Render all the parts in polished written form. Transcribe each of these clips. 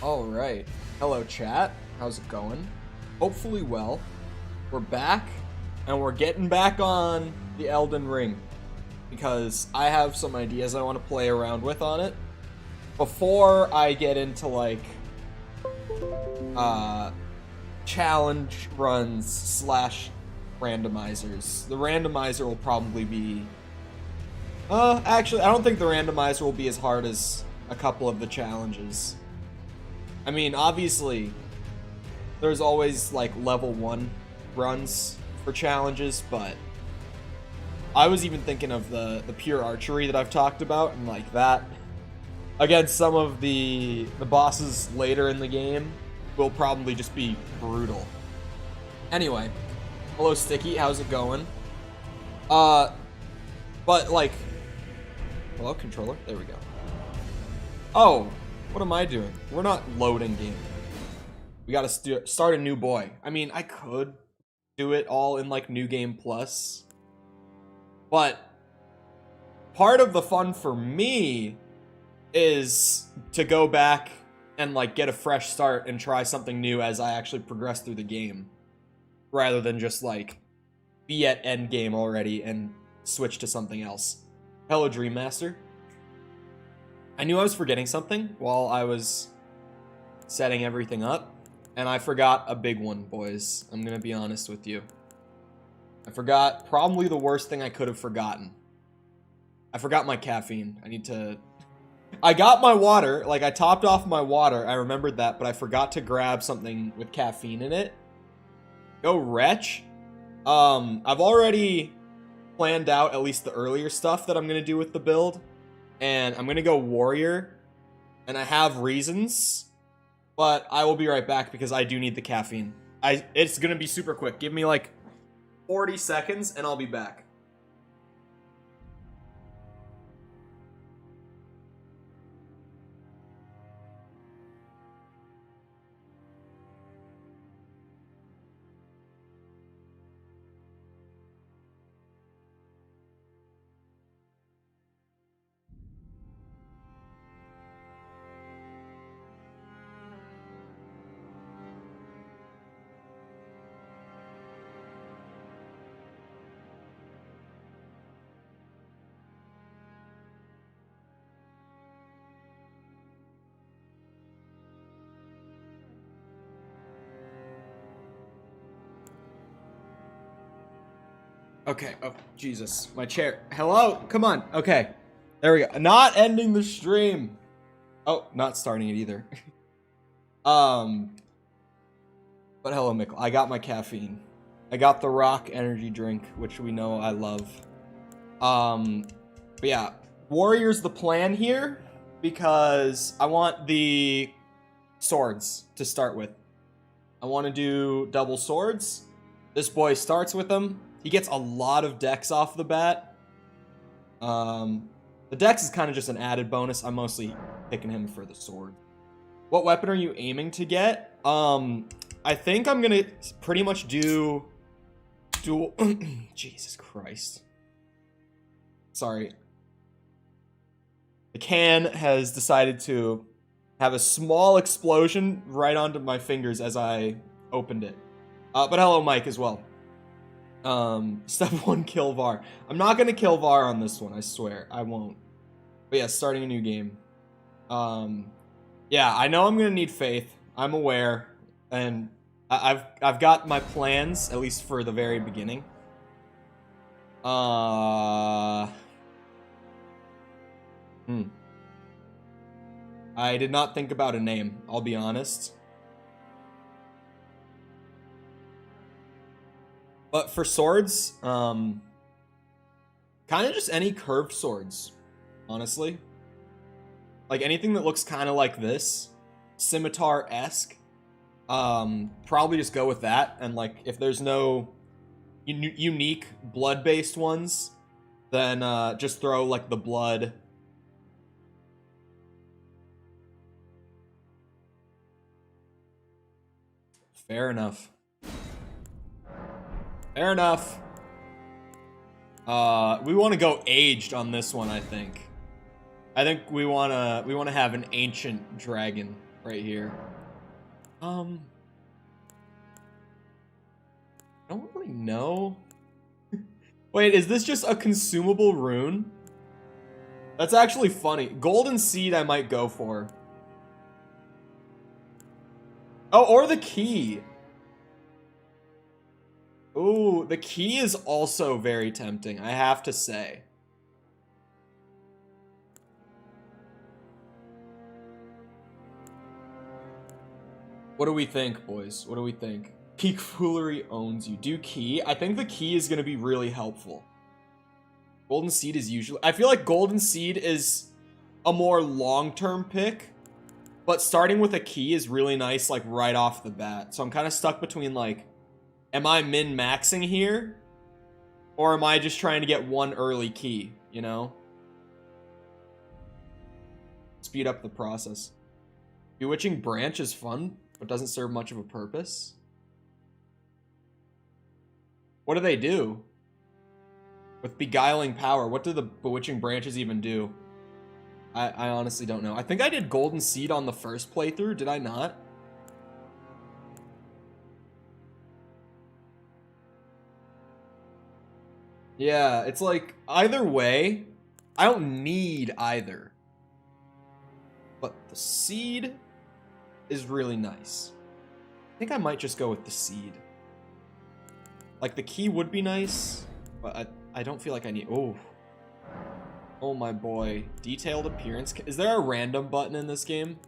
All right. Hello, chat. How's it going? Hopefully well. We're back, and we're getting back on the Elden Ring because I have some ideas I want to play around with on it before I get into like challenge runs slash randomizers. The randomizer will probably be actually I don't think the randomizer will be as hard as a couple of the challenges. I mean, obviously there's always like level 1 runs for challenges, but I was even thinking of the pure archery that I've talked about, and like that against some of the bosses later in the game will probably just be brutal. Anyway, hello Sticky, how's it going? But like, hello controller, there we go. Oh, what am I doing? We're not loading game. We gotta start a new boy. I mean, I could do it all in like New Game Plus, but part of the fun for me is to go back and like get a fresh start and try something new as I actually progress through the game, rather than just like be at end game already and switch to something else. Hello Dream Master. I knew I was forgetting something while I was setting everything up, and I forgot a big one, boys. I'm gonna be honest with you. I forgot probably the worst thing I could have forgotten. I forgot my caffeine. I got my water, like I topped off my water, I remembered that, but I forgot to grab something with caffeine in it. Go wretch. I've already planned out at least the earlier stuff that I'm gonna do with the build, and I'm gonna go warrior, and I have reasons, but I will be right back because I do need the caffeine. It's gonna be super quick. Give me like 40 seconds and I'll be back. Okay, oh, Jesus. My chair. Hello? Come on. Okay. There we go. Not ending the stream. Oh, not starting it either. But hello, Mikkel. I got my caffeine. I got the Rock energy drink, which we know I love. But yeah. Warrior's the plan here, because I want the swords to start with. I want to do double swords. This boy starts with them. He gets a lot of dex off the bat. The dex is kind of just an added bonus. I'm mostly picking him for the sword. What weapon are you aiming to get? I think I'm gonna pretty much do dual. Jesus Christ. Sorry. The can has decided to have a small explosion right onto my fingers as I opened it. But hello, Mike, as well. Step 1, kill Var. I'm not gonna kill Var on this one, I swear. I won't. But yeah, starting a new game. Yeah, I know I'm gonna need faith. I'm aware. And I've got my plans, at least for the very beginning. I did not think about a name, I'll be honest. But for swords, kind of just any curved swords, honestly. Like anything that looks kind of like this, scimitar-esque. Probably just go with that, and like if there's no unique blood-based ones, then just throw like the blood. Fair enough. Fair enough. We want to go aged on this one, I think. I think we wanna have an ancient dragon. right here. I don't really know. Wait, is this just a consumable rune? That's actually funny. Golden Seed I might go for. Oh, or the key. Ooh, the key is also very tempting, I have to say. What do we think, boys? What do we think? Peak Foolery owns you. Do key. I think the key is going to be really helpful. Golden Seed is usually... I feel like Golden Seed is a more long-term pick, but starting with a key is really nice, like, right off the bat. So I'm kind of stuck between, like, am I min-maxing here? Or am I just trying to get one early key, you know? Speed up the process. Bewitching Branch is fun, but doesn't serve much of a purpose. What do they do? With Beguiling Power, what do the Bewitching Branches even do? I honestly don't know. I think I did Golden Seed on the first playthrough, did I not? Yeah, it's like, either way, I don't need either. But the seed is really nice. I think I might just go with the seed. Like, the key would be nice, but I don't feel like I need... Oh. Oh my boy. Detailed appearance. Is there a random button in this game?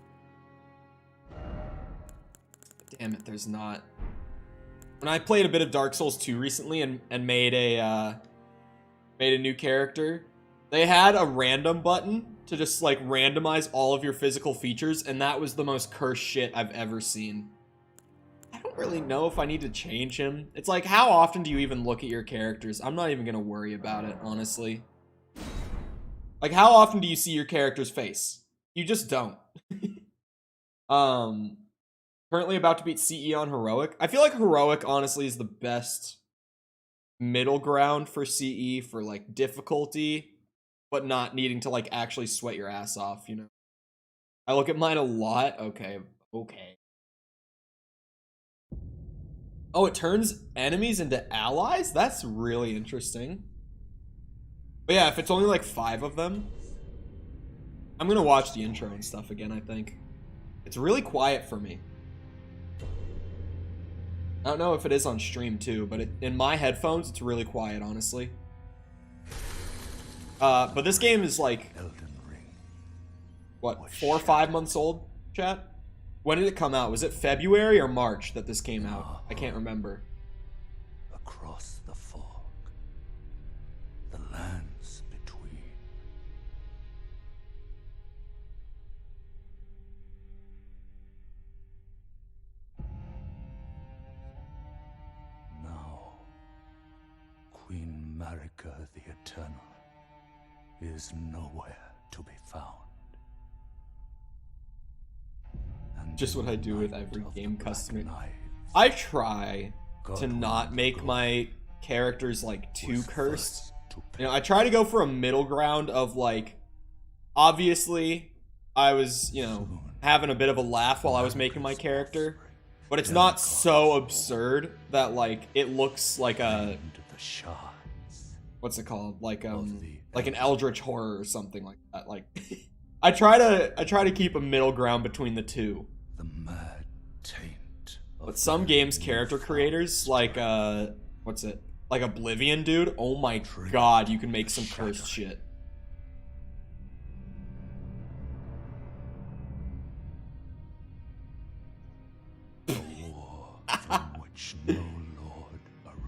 Damn it, there's not. When I played a bit of Dark Souls 2 recently and made a new character, they had a random button to just like randomize all of your physical features, and that was the most cursed shit I've ever seen. I don't really know if I need to change him. It's like, how often do you even look at your characters? I'm not even gonna worry about it, honestly. Like, how often do you see your character's face? You just don't. Currently about to beat CE on Heroic. I feel like Heroic, honestly, is the best middle ground for CE for, like, difficulty, but not needing to, like, actually sweat your ass off, you know? I look at mine a lot. Okay. Okay. Oh, it turns enemies into allies? That's really interesting. But yeah, if it's only like 5 of them, I'm gonna watch the intro and stuff again, I think. It's really quiet for me. I don't know if it is on stream too, but in my headphones, it's really quiet, honestly. But this game is like, what, 4 or 5 months old, chat? When did it come out? Was it February or March that this came out? I can't remember. Across the fog, the lands between. Now, Queen Marika the Eternal is nowhere to be found. And just what I do with every game customer. I try to not make my characters like too cursed. You know, I try to go for a middle ground of like, obviously I was, you know, having a bit of a laugh while I was making my character, but it's not so absurd that like it looks like a, what's it called? Like an eldritch horror or something like that. Like I try to keep a middle ground between the two. The mad taint. But some games character creators like what's it? Like Oblivion, dude. Oh my god, you can make some cursed shit.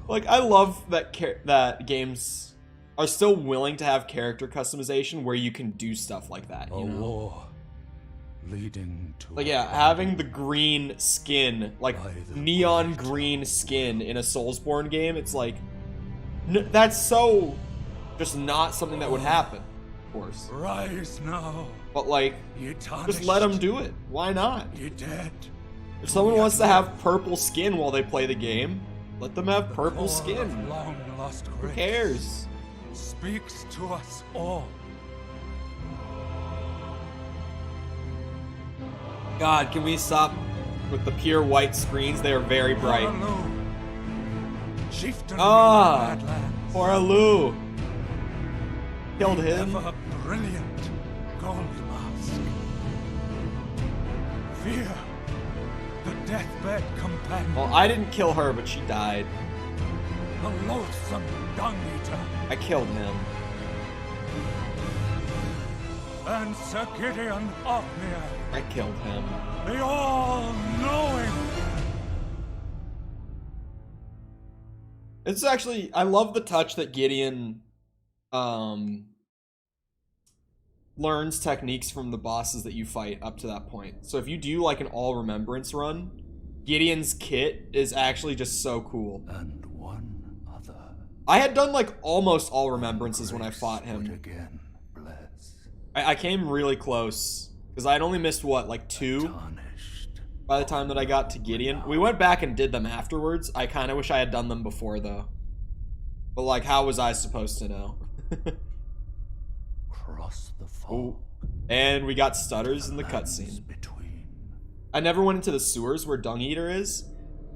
Like, I love that that games are still willing to have character customization where you can do stuff like that, you know? War leading to like, yeah, having the green skin, like neon green skin in a Soulsborne game, it's like, that's so just not something that would happen, of course. Rise now. But like, just let them do it. Why not? You're dead. If someone wants to have purple skin while they play the game, let them have purple skin. Who cares? Speaks to us all. God, can we stop with the pure white screens? They are very bright. Ah, poor Alu. Killed him. Ever brilliant gold mask. Fear, the deathbed companion. Well, I didn't kill her, but she died. The loathsome dung eater. I killed him. And Sir Gideon Othniel. I killed him. The all-knowing. It's actually, I love the touch that Gideon learns techniques from the bosses that you fight up to that point. So if you do like an all remembrance run, Gideon's kit is actually just so cool. And one other. I had done like almost all remembrances when I fought him. Again, bless. I came really close because I had only missed what, like 2 by the time that I got to Gideon. We went back and did them afterwards. I kind of wish I had done them before though. But like, how was I supposed to know? Cross the fog. And we got stutters in the cutscene. I never went into the sewers where Dung Eater is.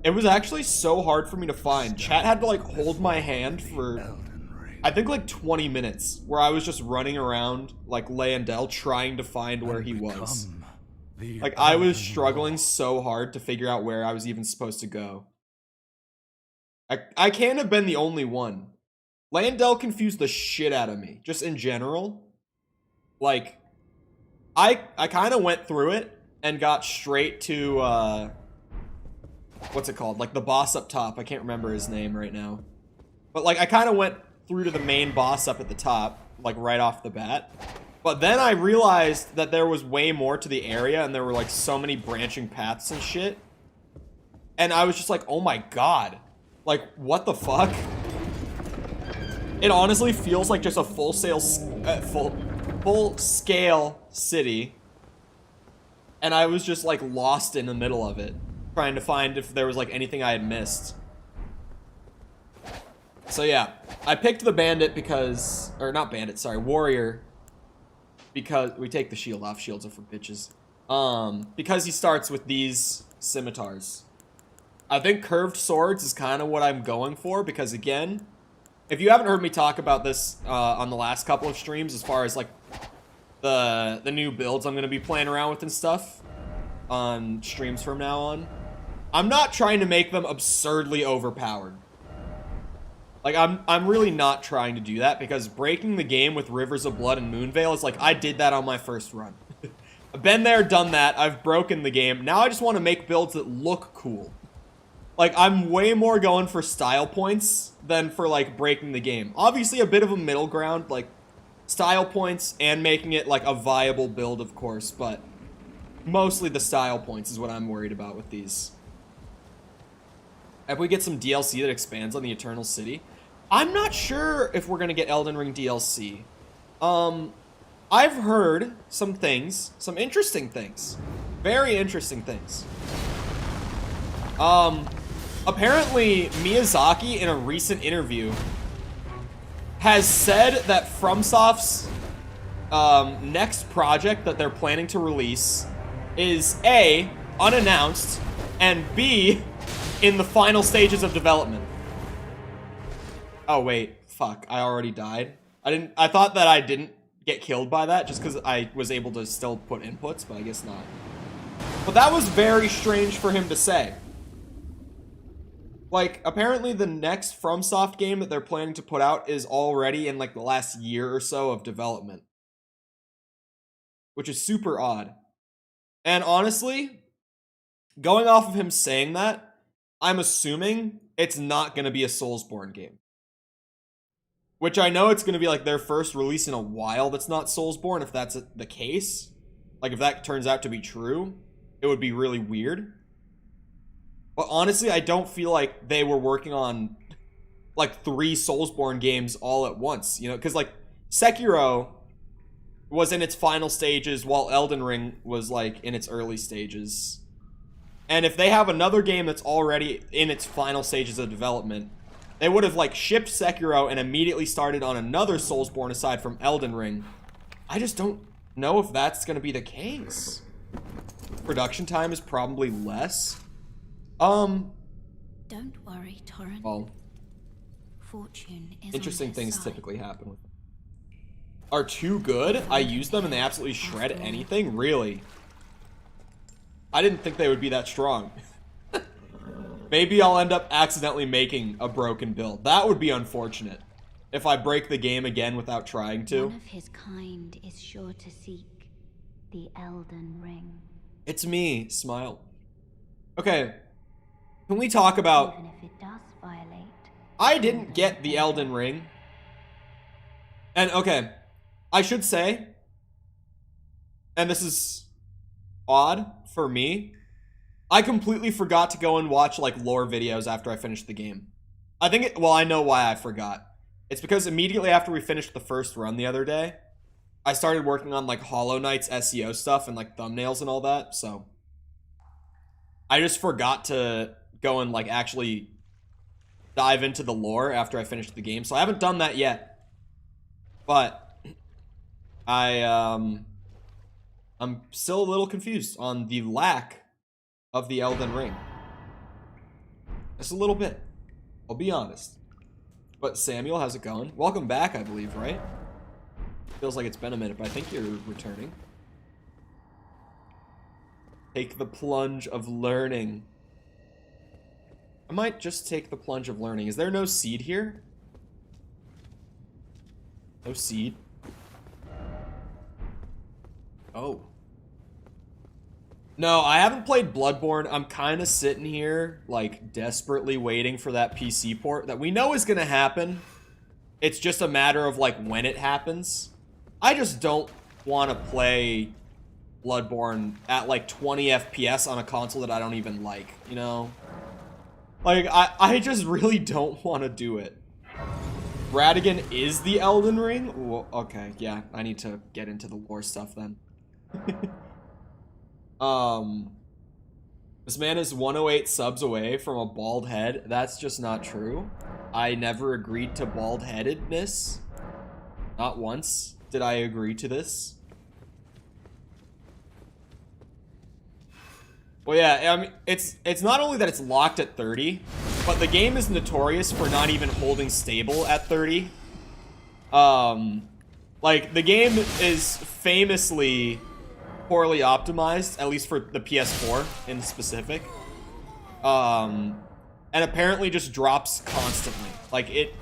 It was actually so hard for me to find. Chat had to like hold my hand for, I think like 20 minutes, where I was just running around like Leandel trying to find where he was. Like I was struggling so hard to figure out where I was even supposed to go. I can't have been the only one. Leandel confused the shit out of me, just in general. Like, I kind of went through it and got straight to, what's it called? Like, the boss up top. I can't remember his name right now. But, like, I kind of went through to the main boss up at the top, like, right off the bat. But then I realized that there was way more to the area, and there were, like, so many branching paths and shit. And I was just like, oh my god. Like, what the fuck? It honestly feels like just a full-scale city. And I was just, like, lost in the middle of it, trying to find if there was, like, anything I had missed. So, yeah. I picked the bandit because... Or, not bandit, sorry. Warrior. Because... We take the shield off. Shields are for bitches. Because he starts with these scimitars. I think curved swords is kind of what I'm going for, because, again... If you haven't heard me talk about this on the last couple of streams, as far as, like, the new builds I'm going to be playing around with and stuff on streams from now on, I'm not trying to make them absurdly overpowered. Like, I'm really not trying to do that, because breaking the game with Rivers of Blood and Moonveil is like, I did that on my first run. I've been there, done that, I've broken the game. Now I just want to make builds that look cool. Like, I'm way more going for style points than for, like, breaking the game. Obviously, a bit of a middle ground, like, style points and making it, like, a viable build, of course, but mostly the style points is what I'm worried about with these. If we get some DLC that expands on the Eternal City, I'm not sure if we're going to get Elden Ring DLC. I've heard some things, some interesting things. Very interesting things. Apparently, Miyazaki, in a recent interview, has said that FromSoft's next project that they're planning to release is A, unannounced, and B, in the final stages of development. Oh, wait. Fuck. I already died. I thought that I didn't get killed by that just because I was able to still put inputs, but I guess not. But that was very strange for him to say. Like, apparently the next FromSoft game that they're planning to put out is already in, like, the last year or so of development. Which is super odd. And honestly, going off of him saying that, I'm assuming it's not going to be a Soulsborne game. Which I know it's going to be, like, their first release in a while that's not Soulsborne, if that's the case. Like, if that turns out to be true, it would be really weird. But honestly, I don't feel like they were working on, like, 3 Soulsborne games all at once, you know? Because, like, Sekiro was in its final stages while Elden Ring was, like, in its early stages. And if they have another game that's already in its final stages of development, they would have, like, shipped Sekiro and immediately started on another Soulsborne aside from Elden Ring. I just don't know if that's going to be the case production time is probably less. Don't worry, Torrent. Well, Fortune is interesting on things his side. typically happen with them. Are too good? I use them and they absolutely shred anything? Really? I didn't think they would be that strong. Maybe I'll end up accidentally making a broken build. That would be unfortunate. If I break the game again without trying to. One of his kind is sure to seek the Elden Ring. It's me, Smile. Okay. Can we talk about... Even if it does violate. I didn't get the Elden Ring. And okay, I should say, and this is odd for me, I completely forgot to go and watch like lore videos after I finished the game. I think it, well, I know why I forgot. It's because immediately after we finished the first run the other day, I started working on like Hollow Knight's SEO stuff and like thumbnails and all that, so I just forgot to go and like actually dive into the lore after I finished the game. So I haven't done that yet. But I'm still a little confused on the lack of the Elden Ring. Just a little bit. I'll be honest. But Samuel, how's it going? Welcome back, I believe, right? Feels like it's been a minute, but I think you're returning. Take the plunge of learning. I might just take the plunge of learning. Is there no seed here? No seed. Oh. No, I haven't played Bloodborne. I'm kind of sitting here, like, desperately waiting for that PC port that we know is going to happen. It's just a matter of, like, when it happens. I just don't want to play Bloodborne at, like, 20 FPS on a console that I don't even like, you know? Like, I just really don't want to do it. Radigan is the Elden Ring? Well, okay, yeah, I need to get into the lore stuff then. This man is 108 subs away from a bald head. That's just not true. I never agreed to bald-headedness. Not once did I agree to this. Well, yeah, I mean, it's not only that it's locked at 30, but the game is notorious for not even holding stable at 30. Like, the game is famously poorly optimized, at least for the PS4 in specific. And apparently just drops constantly. Like, it,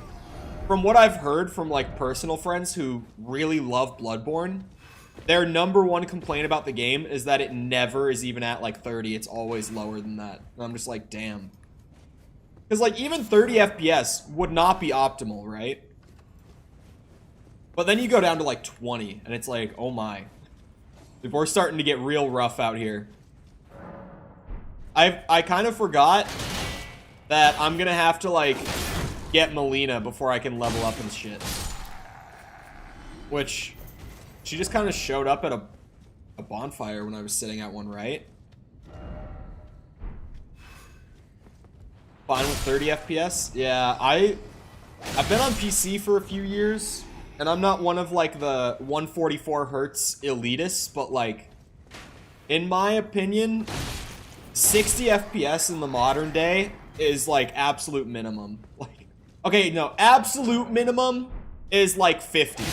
from what I've heard from, like, personal friends who really love Bloodborne, their #1 complaint about the game is that it never is even at, like, 30. It's always lower than that. And I'm just like, damn. Because, like, even 30 FPS would not be optimal, right? But then you go down to, like, 20, and it's like, oh my. We're starting to get real rough out here. I kind of forgot that I'm gonna have to, like, get Melina before I can level up and shit. Which, she just kind of showed up at a bonfire when I was sitting at one, right? Fine with 30 FPS? Yeah, I've been on PC for a few years, and I'm not one of, like, the 144 hertz elitists, but, like, in my opinion, 60 FPS in the modern day is, like, absolute minimum. Like, okay, no, absolute minimum is, like, 50.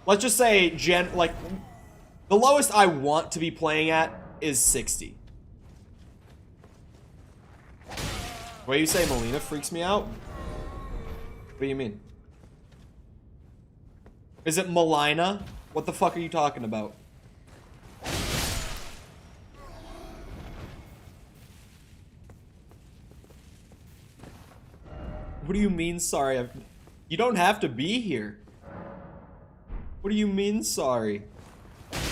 Let's just say, like, the lowest I want to be playing at is 60. What do you say, Melina freaks me out? What do you mean? Is it Melina? What the fuck are you talking about? What do you mean, sorry? You don't have to be here. What do you mean, sorry?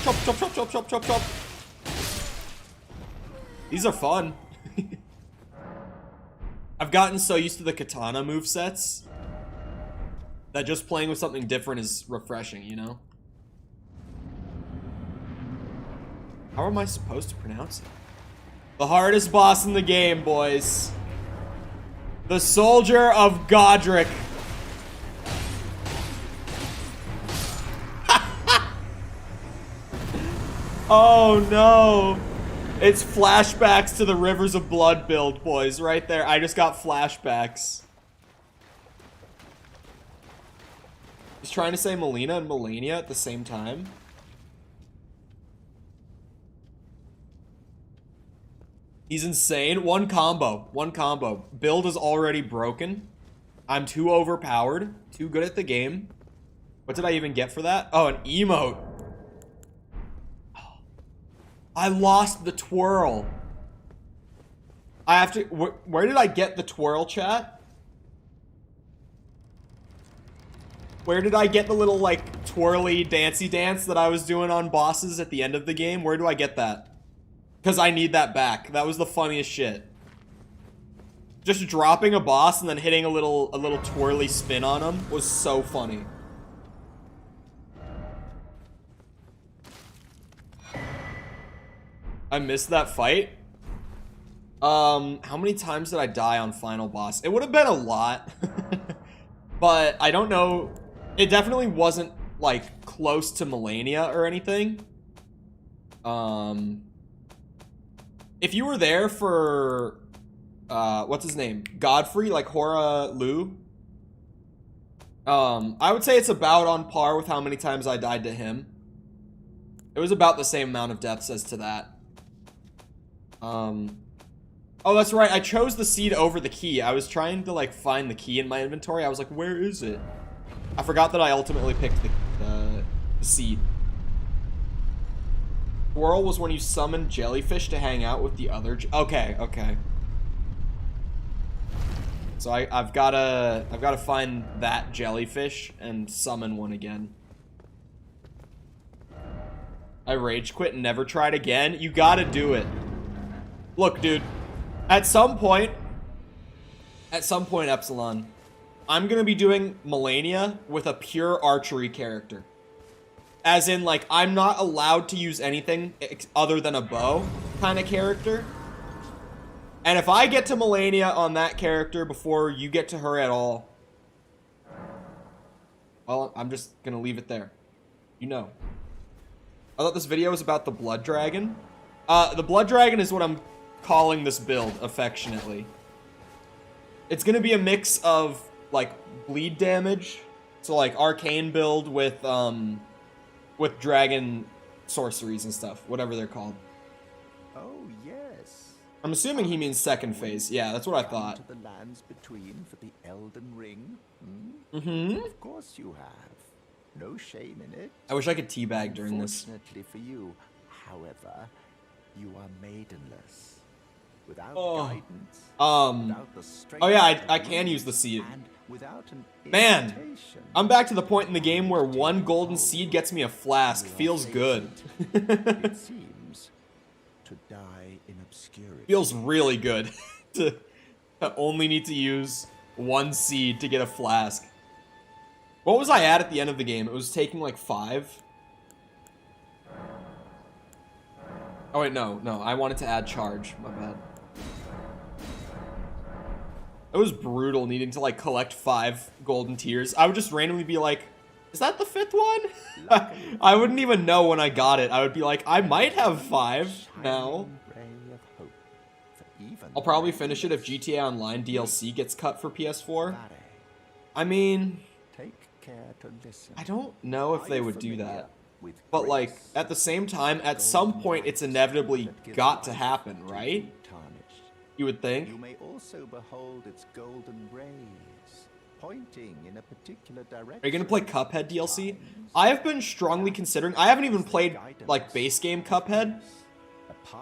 Chop, chop, chop, chop, chop, chop, chop. These are fun. I've gotten so used to the katana movesets that just playing with something different is refreshing, you know? How am I supposed to pronounce it? The hardest boss in the game, boys. The Soldier of Godric. Oh no. It's flashbacks to the Rivers of Blood build, boys, right there. I just got flashbacks. He's trying to say Melina and Melania at the same time. He's insane. One combo. One combo. Build is already broken. I'm too overpowered. Too good at the game. What did I even get for that? Oh, an emote. I lost the twirl. I have to... Where did I get the twirl, chat? Where did I get the little, like, twirly dancey dance that I was doing on bosses at the end of the game? Where do I get that? Because I need that back. That was the funniest shit. Just dropping a boss and then hitting a little twirly spin on him was so funny. I missed that fight. How many times did I die on final boss? It would have been a lot. But I don't know. It definitely wasn't, like, close to Melania or anything. If you were there for, what's his name? Godfrey, like Hora Lu. I would say it's about on par with how many times I died to him. It was about the same amount of deaths as to that. Oh, that's right. I chose the seed over the key. I was trying to, like, find the key in my inventory. I was like, where is it? I forgot that I ultimately picked the seed. Twirl was when you summon jellyfish to hang out with the other... Okay, okay. So I've gotta find that jellyfish and summon one again. I rage quit and never tried again. You gotta do it. Look, dude. At some point, Epsilon, I'm gonna be doing Melania with a pure archery character. As in, like, I'm not allowed to use anything other than a bow kind of character. And if I get to Melania on that character before you get to her at all, well, I'm just gonna leave it there. You know. I thought this video was about the Blood Dragon. The Blood Dragon is what I'm calling this build affectionately. It's gonna be a mix of, like, bleed damage. So, like, arcane build with dragon sorceries and stuff, whatever they're called. Oh yes. I'm assuming he means second phase. Yeah, that's what I thought. To the lands between for the Elden Ring. Mm-hmm. Of course you have. No shame in it. I wish I could teabag during this. Unfortunately for you, however, you are maidenless. Without guidance. Without the strength Oh yeah, I can use the seed. and without an Man, invitation. I'm back to the point in the game where one golden seed gets me a flask. Feels good. It seems to die in obscurity. Feels really good to only need to use one seed to get a flask. What was I at the end of the game? It was taking like 5. Oh wait, no, I wanted to add charge. My bad. It was brutal needing to, like, collect 5 golden tears. I would just randomly be like, is that the 5th one? I wouldn't even know when I got it. I would be like, I might have 5 now. I'll probably finish it if GTA Online DLC gets cut for PS4. I mean, Take care to listen. I don't know if they would do that. But, like, at the same time, at some point, it's inevitably got to happen, right? You would think. You may also behold its golden rays, pointing in a particular direction. Are you gonna play Cuphead DLC? I have been strongly considering. I haven't even played, like, base game Cuphead.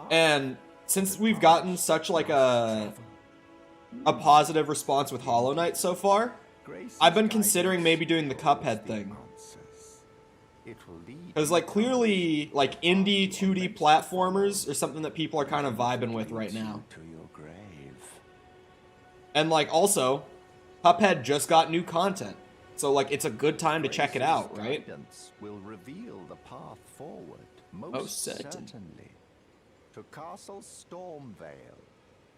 And since we've gotten such, like, a positive response with Hollow Knight so far, I've been considering maybe doing the Cuphead thing. Because, like, clearly, like, indie 2D platformers are something that people are kind of vibing with right now. And, like, also, Cuphead just got new content. So, like, it's a good time to check it out, right? Will reveal the path forward, Most certainly. To Castle Stormvale,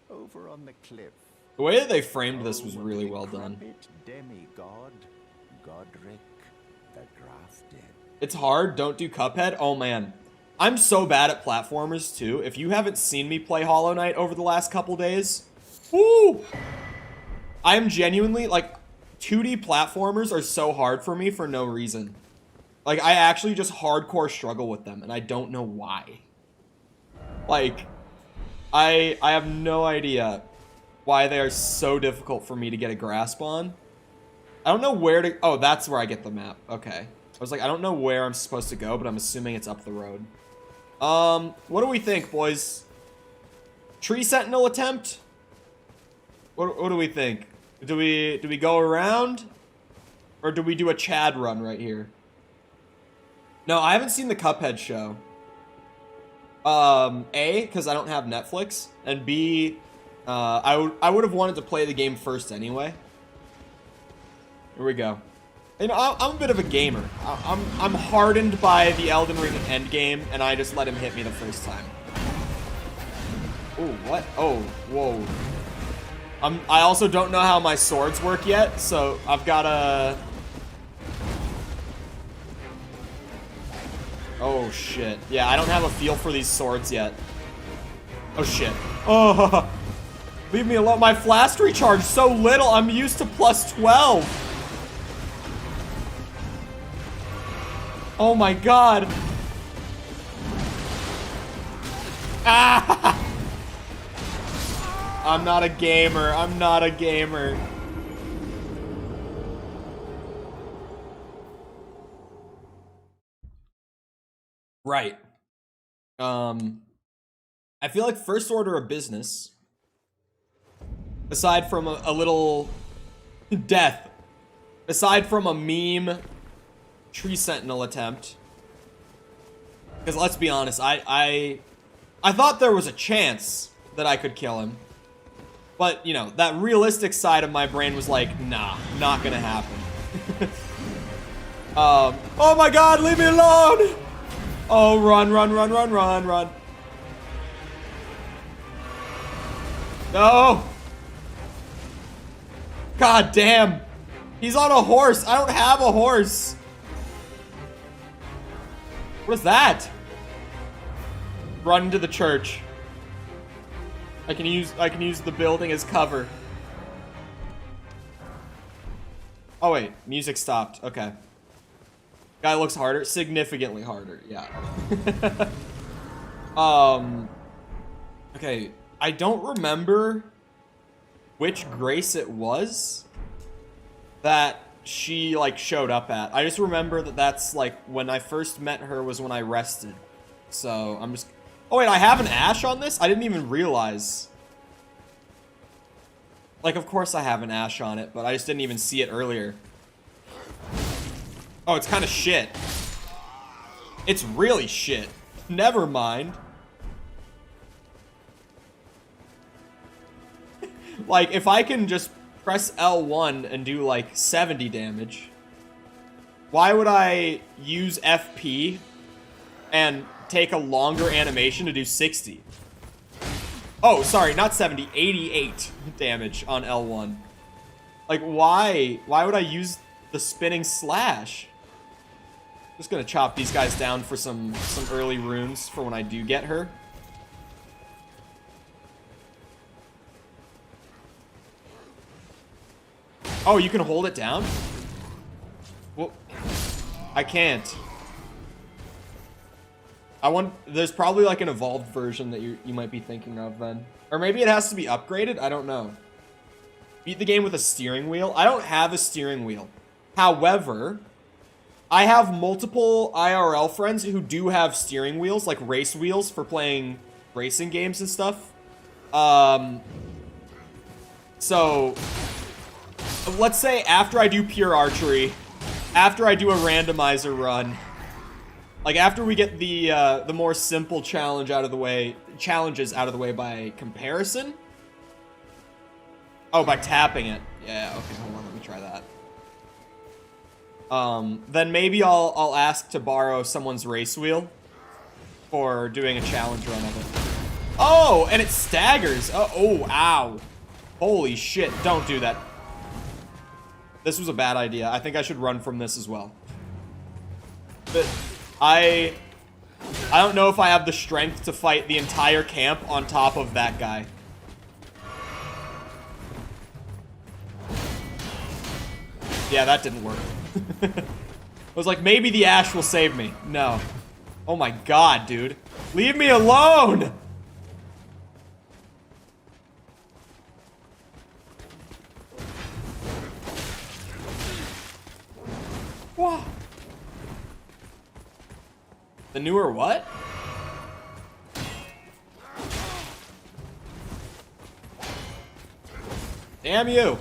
over on the cliff. The way that they framed this was really well done. Demigod, Godric the Grafted. It's hard, don't do Cuphead? Oh, man. I'm so bad at platformers too. If you haven't seen me play Hollow Knight over the last couple days, woo! I am genuinely, like, 2D platformers are so hard for me for no reason. Like, I actually just hardcore struggle with them, and I don't know why. Like, I have no idea why they are so difficult for me to get a grasp on. I don't know where to... Oh, that's where I get the map. Okay. I was like, I don't know where I'm supposed to go, but I'm assuming it's up the road. What do we think, boys? Tree Sentinel attempt? What do we think? Do we go around? Or do we do a Chad run right here? No, I haven't seen the Cuphead show. A, because I don't have Netflix, and B, I would have wanted to play the game first anyway. Here we go. You know, I'm a bit of a gamer. I'm hardened by the Elden Ring endgame, and I just let him hit me the first time. Oh, what? Oh, whoa. I also don't know how my swords work yet, so I've gotta... Oh, shit. Yeah, I don't have a feel for these swords yet. Oh, shit. Oh, leave me alone. My flask recharged so little. I'm used to plus 12. Oh, my God. Ah! I'm not a gamer. I'm not a gamer. Right. I feel like first order of business, aside from a little death, aside from a meme Tree Sentinel attempt, because let's be honest, I thought there was a chance that I could kill him, but you know, that realistic side of my brain was like, nah, not gonna happen. Oh my God, leave me alone! Oh, run, run, run, run, run, run. No! God damn! He's on a horse! I don't have a horse! What is that? Run to the church. I can use the building as cover. Oh wait, music stopped. Okay. Guy looks harder, significantly harder. Yeah. Okay, I don't remember which Grace it was that she like showed up at. I just remember that that's like when I first met her was when I rested. So I'm just... Oh wait, I have an Ash on this? I didn't even realize. Like, of course I have an Ash on it, but I just didn't even see it earlier. Oh, it's kind of shit. It's really shit. Never mind. Like, if I can just press L1 and do, like, 70 damage, why would I use FP and take a longer animation to do 60? Oh, sorry, not 70, 88 damage on L1. Like, why? Why would I use the spinning slash? Just gonna chop these guys down for some early runes for when I do get her. Oh, you can hold it down? Well, I can't. There's probably like an evolved version that you might be thinking of then. Or maybe it has to be upgraded, I don't know. Beat the game with a steering wheel? I don't have a steering wheel. However, I have multiple IRL friends who do have steering wheels, like race wheels for playing racing games and stuff. So, let's say after I do pure archery, after I do a randomizer run, like after we get the more simple challenges out of the way by comparison. Oh, by tapping it. Yeah, okay, hold on, let me try that. Then maybe I'll ask to borrow someone's race wheel for doing a challenge run of it. Oh, and it staggers. Oh, ow. Holy shit, don't do that. This was a bad idea. I think I should run from this as well. But I don't know if I have the strength to fight the entire camp on top of that guy. Yeah, that didn't work. I was like, maybe the Ash will save me. No. Oh my god, dude. Leave me alone! Whoa. The newer what? Damn you.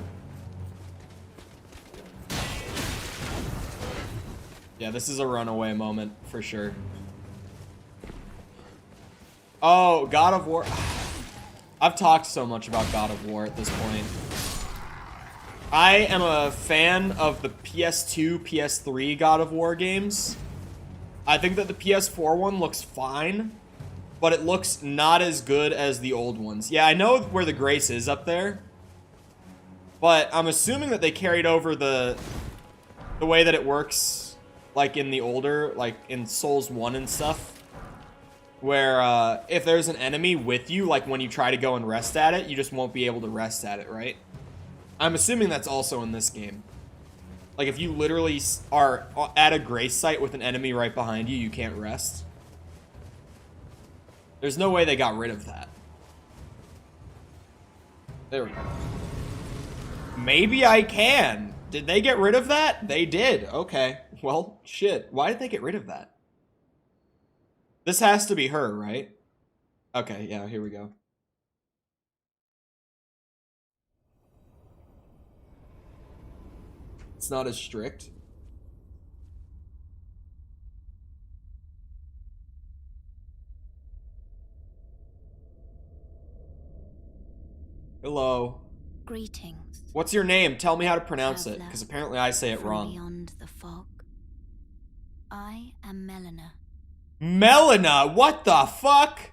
Yeah, this is a runaway moment for sure. Oh, God of War. I've talked so much about God of War at this point. I am a fan of the PS2, PS3 God of War games. I think that the PS4 one looks fine, but it looks not as good as the old ones. Yeah, I know where the grace is up there, but I'm assuming that they carried over the way that it works, like in the older, like in Souls 1 and stuff, where if there's an enemy with you, like when you try to go and rest at it, you just won't be able to rest at it, right? I'm assuming that's also in this game. Like, if you literally are at a grace site with an enemy right behind you, you can't rest. There's no way they got rid of that. There we go. Maybe I can. Did they get rid of that? They did. Okay. Well, shit. Why did they get rid of that? This has to be her, right? Okay, yeah, here we go. It's not as strict. Hello. Greetings. What's your name? Tell me how to pronounce it, because apparently I say it wrong. Beyond the fog. I am Melina. Melina? What the fuck?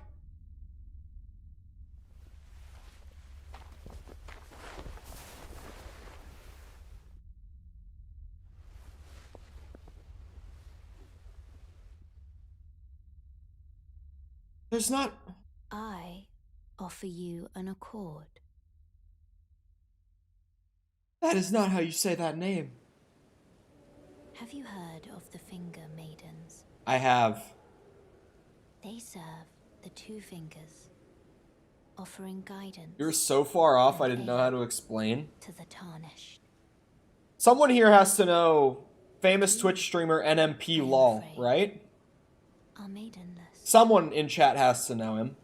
There's not... I offer you an accord. That is not how you say that name. Have you heard of the Finger Maidens? I have. They serve the Two Fingers, offering guidance. You're so far off, I didn't know how to explain. To the tarnished. Someone here has to know famous Twitch streamer NMP LOL, right? Are maidenless. Someone in chat has to know him.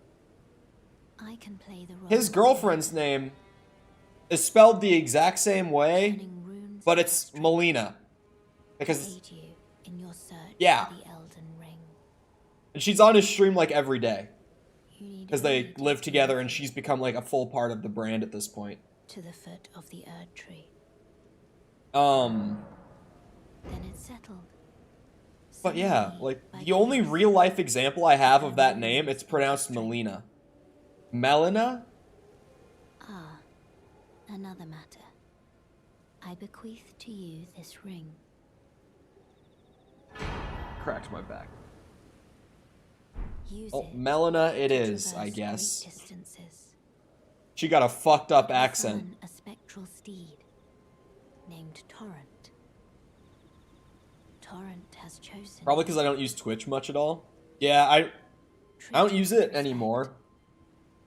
I can play the role. His girlfriend's name is spelled the exact same way, but it's Melina. Because in your search yeah. for the Elden Ring. And she's on his stream like every day. Because they live together and she's become like a full part of the brand at this point. To the foot of the Erd tree. Then it's settled. But yeah, like the only real life example I have of that name, it's pronounced Melina. Melina? Ah, another matter. I bequeath to you this ring. Cracked my back. Use oh, Melina it is, I guess. Distances. She got a fucked up accent. A spectral steed named Torrent. Torrent has chosen. Probably because I don't use Twitch much at all. Yeah, I don't use it anymore.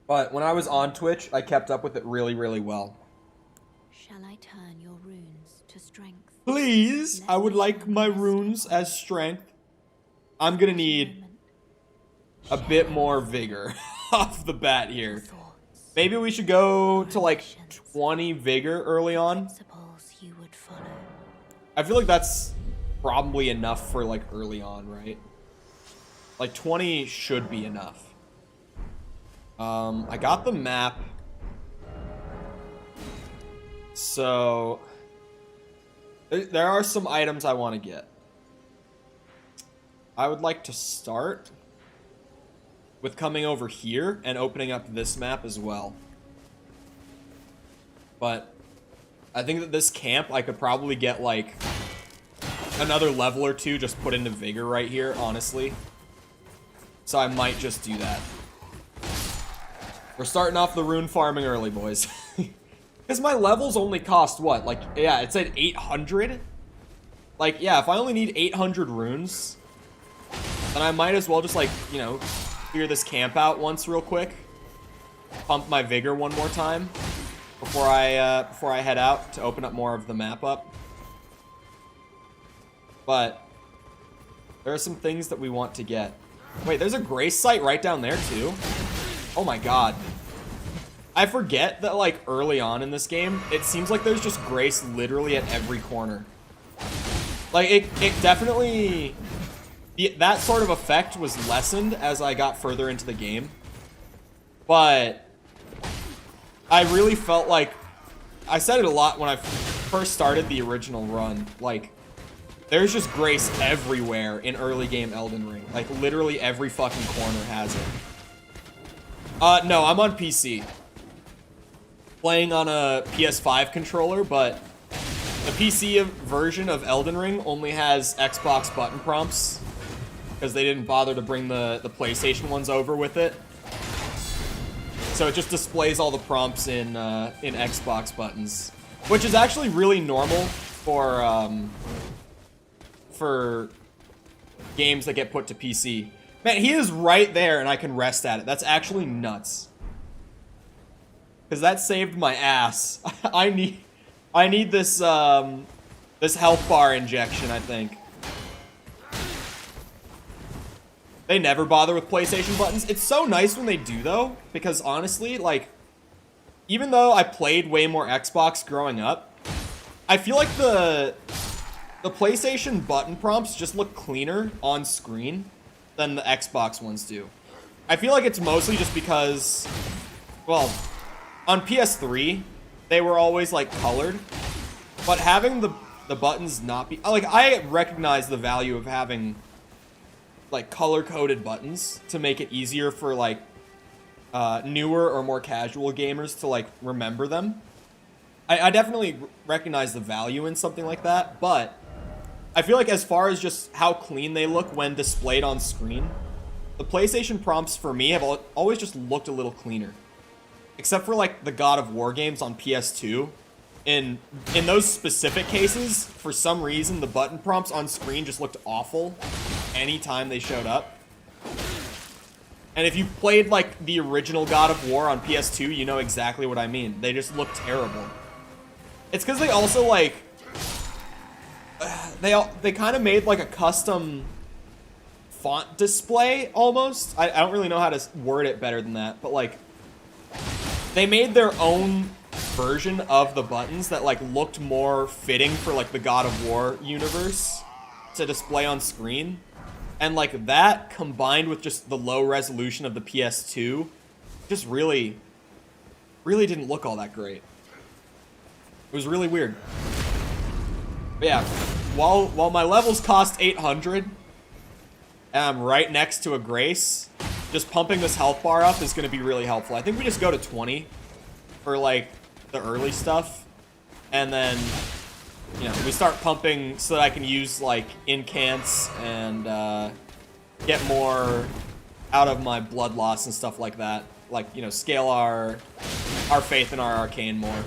But when I was on Twitch, I kept up with it really, really well. Shall I turn your runes to strength? Please, I would like my runes as strength. I'm gonna need a bit more vigor off the bat here. Maybe we should go to like 20 vigor early on. I feel like that's probably enough for like early on, right? Like 20 should be enough. I got the map. So there are some items I want to get. I would like to start with coming over here and opening up this map as well. But I think that this camp, I could probably get like another level or two just put into vigor right here, honestly. So I might just do that. We're starting off the rune farming early, boys. Because my levels only cost what? Like, yeah, it said 800? Like, yeah, if I only need 800 runes, then I might as well just, like, you know, clear this camp out once real quick. Pump my vigor one more time before I head out to open up more of the map up. But there are some things that we want to get. Wait, there's a grace site right down there too? Oh my god. I forget that, like, early on in this game, it seems like there's just grace literally at every corner. Like, it definitely... that sort of effect was lessened as I got further into the game. But I really felt like... I said it a lot when I first started the original run. Like, there's just grace everywhere in early game Elden Ring. Like, literally every fucking corner has it. No, I'm on PC. Playing on a PS5 controller, but the PC version of Elden Ring only has Xbox button prompts because they didn't bother to bring the PlayStation ones over with it. So it just displays all the prompts in Xbox buttons, which is actually really normal for games that get put to PC. Man, he is right there and I can rest at it. That's actually nuts. Because that saved my ass. I need this this health bar injection, I think. They never bother with PlayStation buttons. It's so nice when they do, though, because honestly, like, even though I played way more Xbox growing up, I feel like the PlayStation button prompts just look cleaner on screen than the Xbox ones do. I feel like it's mostly just because, well, on PS3, they were always, like, colored, but having the buttons not be... Like, I recognize the value of having, like, color-coded buttons to make it easier for, like, newer or more casual gamers to, like, remember them. I definitely recognize the value in something like that, but I feel like as far as just how clean they look when displayed on screen, the PlayStation prompts for me have always just looked a little cleaner. Except for, like, the God of War games on PS2. In those specific cases, for some reason, the button prompts on screen just looked awful anytime they showed up. And if you played, like, the original God of War on PS2, you know exactly what I mean. They just look terrible. It's because they also, like... They kind of made, like, a custom font display, almost. I don't really know how to word it better than that, but, like... They made their own version of the buttons that, like, looked more fitting for, like, the God of War universe to display on screen. And, like, that combined with just the low resolution of the PS2 just really didn't look all that great. It was really weird. But yeah, while my levels cost 800 and I'm right next to a grace, just pumping this health bar up is going to be really helpful. I think we just go to 20 for, like, the early stuff. And then, you know, we start pumping so that I can use, like, incants and get more out of my blood loss and stuff like that. Like, you know, scale our faith in our arcane more.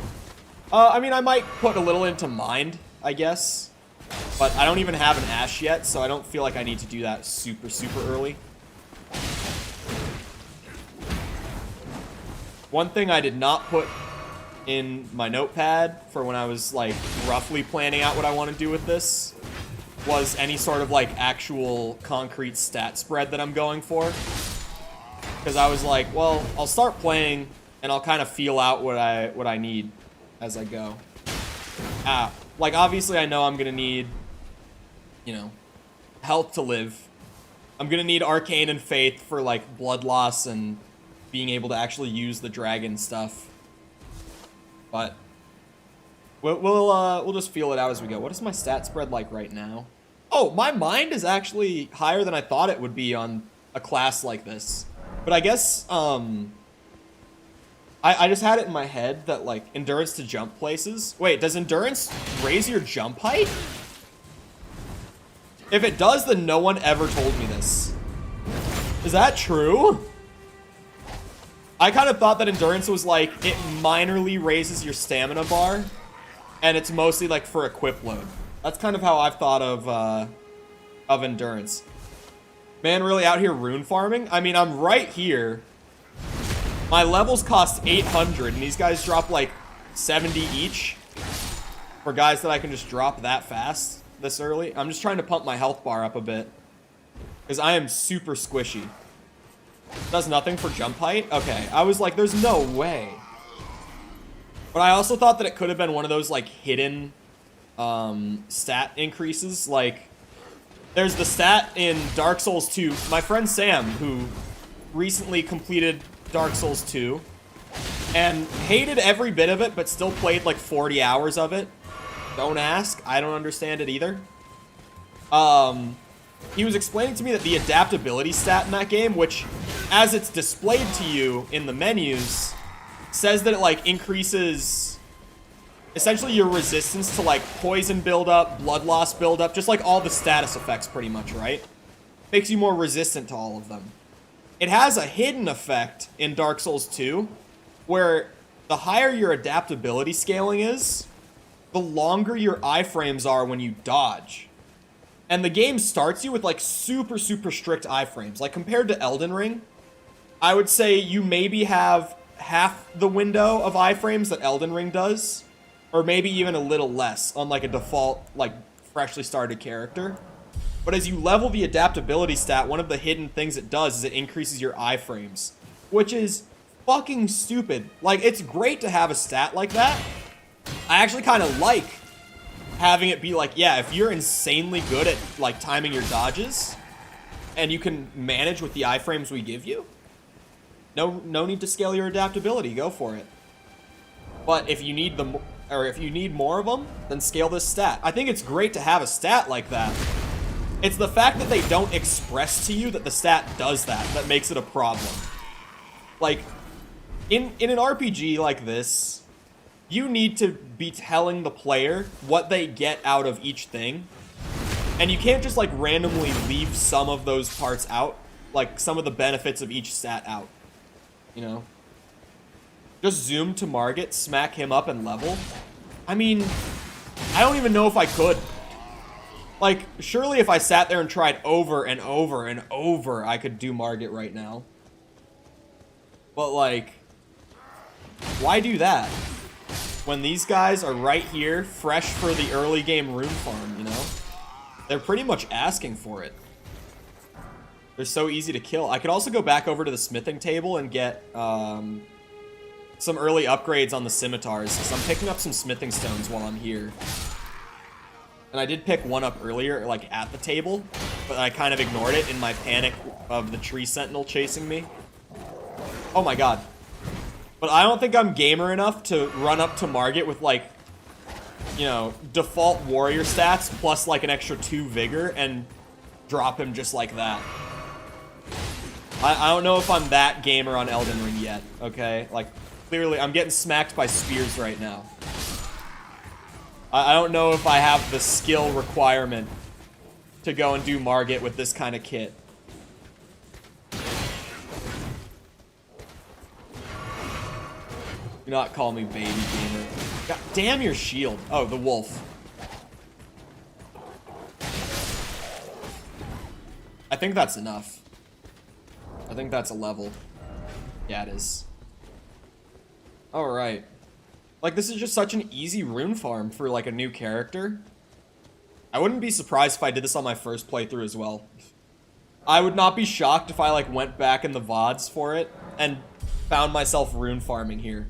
I mean, I might put a little into mind, I guess. But I don't even have an Ash yet, so I don't feel like I need to do that super, super early. One thing I did not put in my notepad for when I was, like, roughly planning out what I want to do with this was any sort of, like, actual concrete stat spread that I'm going for. Because I was like, well, I'll start playing and I'll kind of feel out what I need as I go. Like, obviously I know I'm going to need, you know, health to live. I'm going to need arcane and faith for, like, blood loss and being able to actually use the dragon stuff. But we'll just feel it out as we go. What is my stat spread like right now? Oh, my mind is actually higher than I thought it would be on a class like this. But I guess I just had it in my head that, like, endurance to jump places. Wait, does endurance raise your jump height? If it does, then no one ever told me this. Is that true? I kind of thought that endurance was like, it minorly raises your stamina bar, and it's mostly like for equip load. That's kind of how I've thought of endurance. Man, really out here rune farming? I mean, I'm right here. My levels cost 800, and these guys drop like 70 each for guys that I can just drop that fast this early. I'm just trying to pump my health bar up a bit because I am super squishy. Does nothing for jump height? Okay, I was like, there's no way. But I also thought that it could have been one of those like hidden stat increases. Like, there's the stat in Dark Souls 2. My friend Sam, who recently completed Dark Souls 2 and hated every bit of it, but still played like 40 hours of it. Don't ask. I don't understand it either. He was explaining to me that the adaptability stat in that game, which, as it's displayed to you in the menus, says that it, like, increases, essentially, your resistance to, like, poison buildup, blood loss buildup, just, like, all the status effects, pretty much, right? Makes you more resistant to all of them. It has a hidden effect in Dark Souls 2, where the higher your adaptability scaling is, the longer your iframes are when you dodge. And the game starts you with, like, super, super strict iframes. Like, compared to Elden Ring, I would say you maybe have half the window of iframes that Elden Ring does, or maybe even a little less on, like, a default, like, freshly started character. But as you level the adaptability stat, one of the hidden things it does is it increases your iframes, which is fucking stupid. Like, it's great to have a stat like that. I actually kind of like having it be like, yeah, if you're insanely good at, like, timing your dodges, and you can manage with the iframes we give you, no need to scale your adaptability. Go for it. But if you need if you need more of them, then scale this stat. I think it's great to have a stat like that. It's the fact that they don't express to you that the stat does that makes it a problem. Like, in an RPG like this, you need to be telling the player what they get out of each thing. And you can't just, like, randomly leave some of those parts out. Like, some of the benefits of each stat out. You know? Just zoom to Margit, smack him up, and level. I mean, I don't even know if I could. Like, surely if I sat there and tried over and over and over, I could do Margit right now. But, like, why do that? When these guys are right here, fresh for the early game rune farm, you know? They're pretty much asking for it. They're so easy to kill. I could also go back over to the smithing table and get some early upgrades on the scimitars, because I'm picking up some smithing stones while I'm here. And I did pick one up earlier, like, at the table, but I kind of ignored it in my panic of the tree sentinel chasing me. Oh my god. But I don't think I'm gamer enough to run up to Margit with, like, you know, default warrior stats plus, like, an extra 2 vigor and drop him just like that. I don't know if I'm that gamer on Elden Ring yet, okay? Like, clearly, I'm getting smacked by spears right now. I don't know if I have the skill requirement to go and do Margit with this kind of kit. Do not call me baby gamer. God damn your shield. Oh, the wolf. I think that's enough. I think that's a level. Yeah, it is. Alright. Like, this is just such an easy rune farm for, like, a new character. I wouldn't be surprised if I did this on my first playthrough as well. I would not be shocked if I, like, went back in the VODs for it and found myself rune farming here.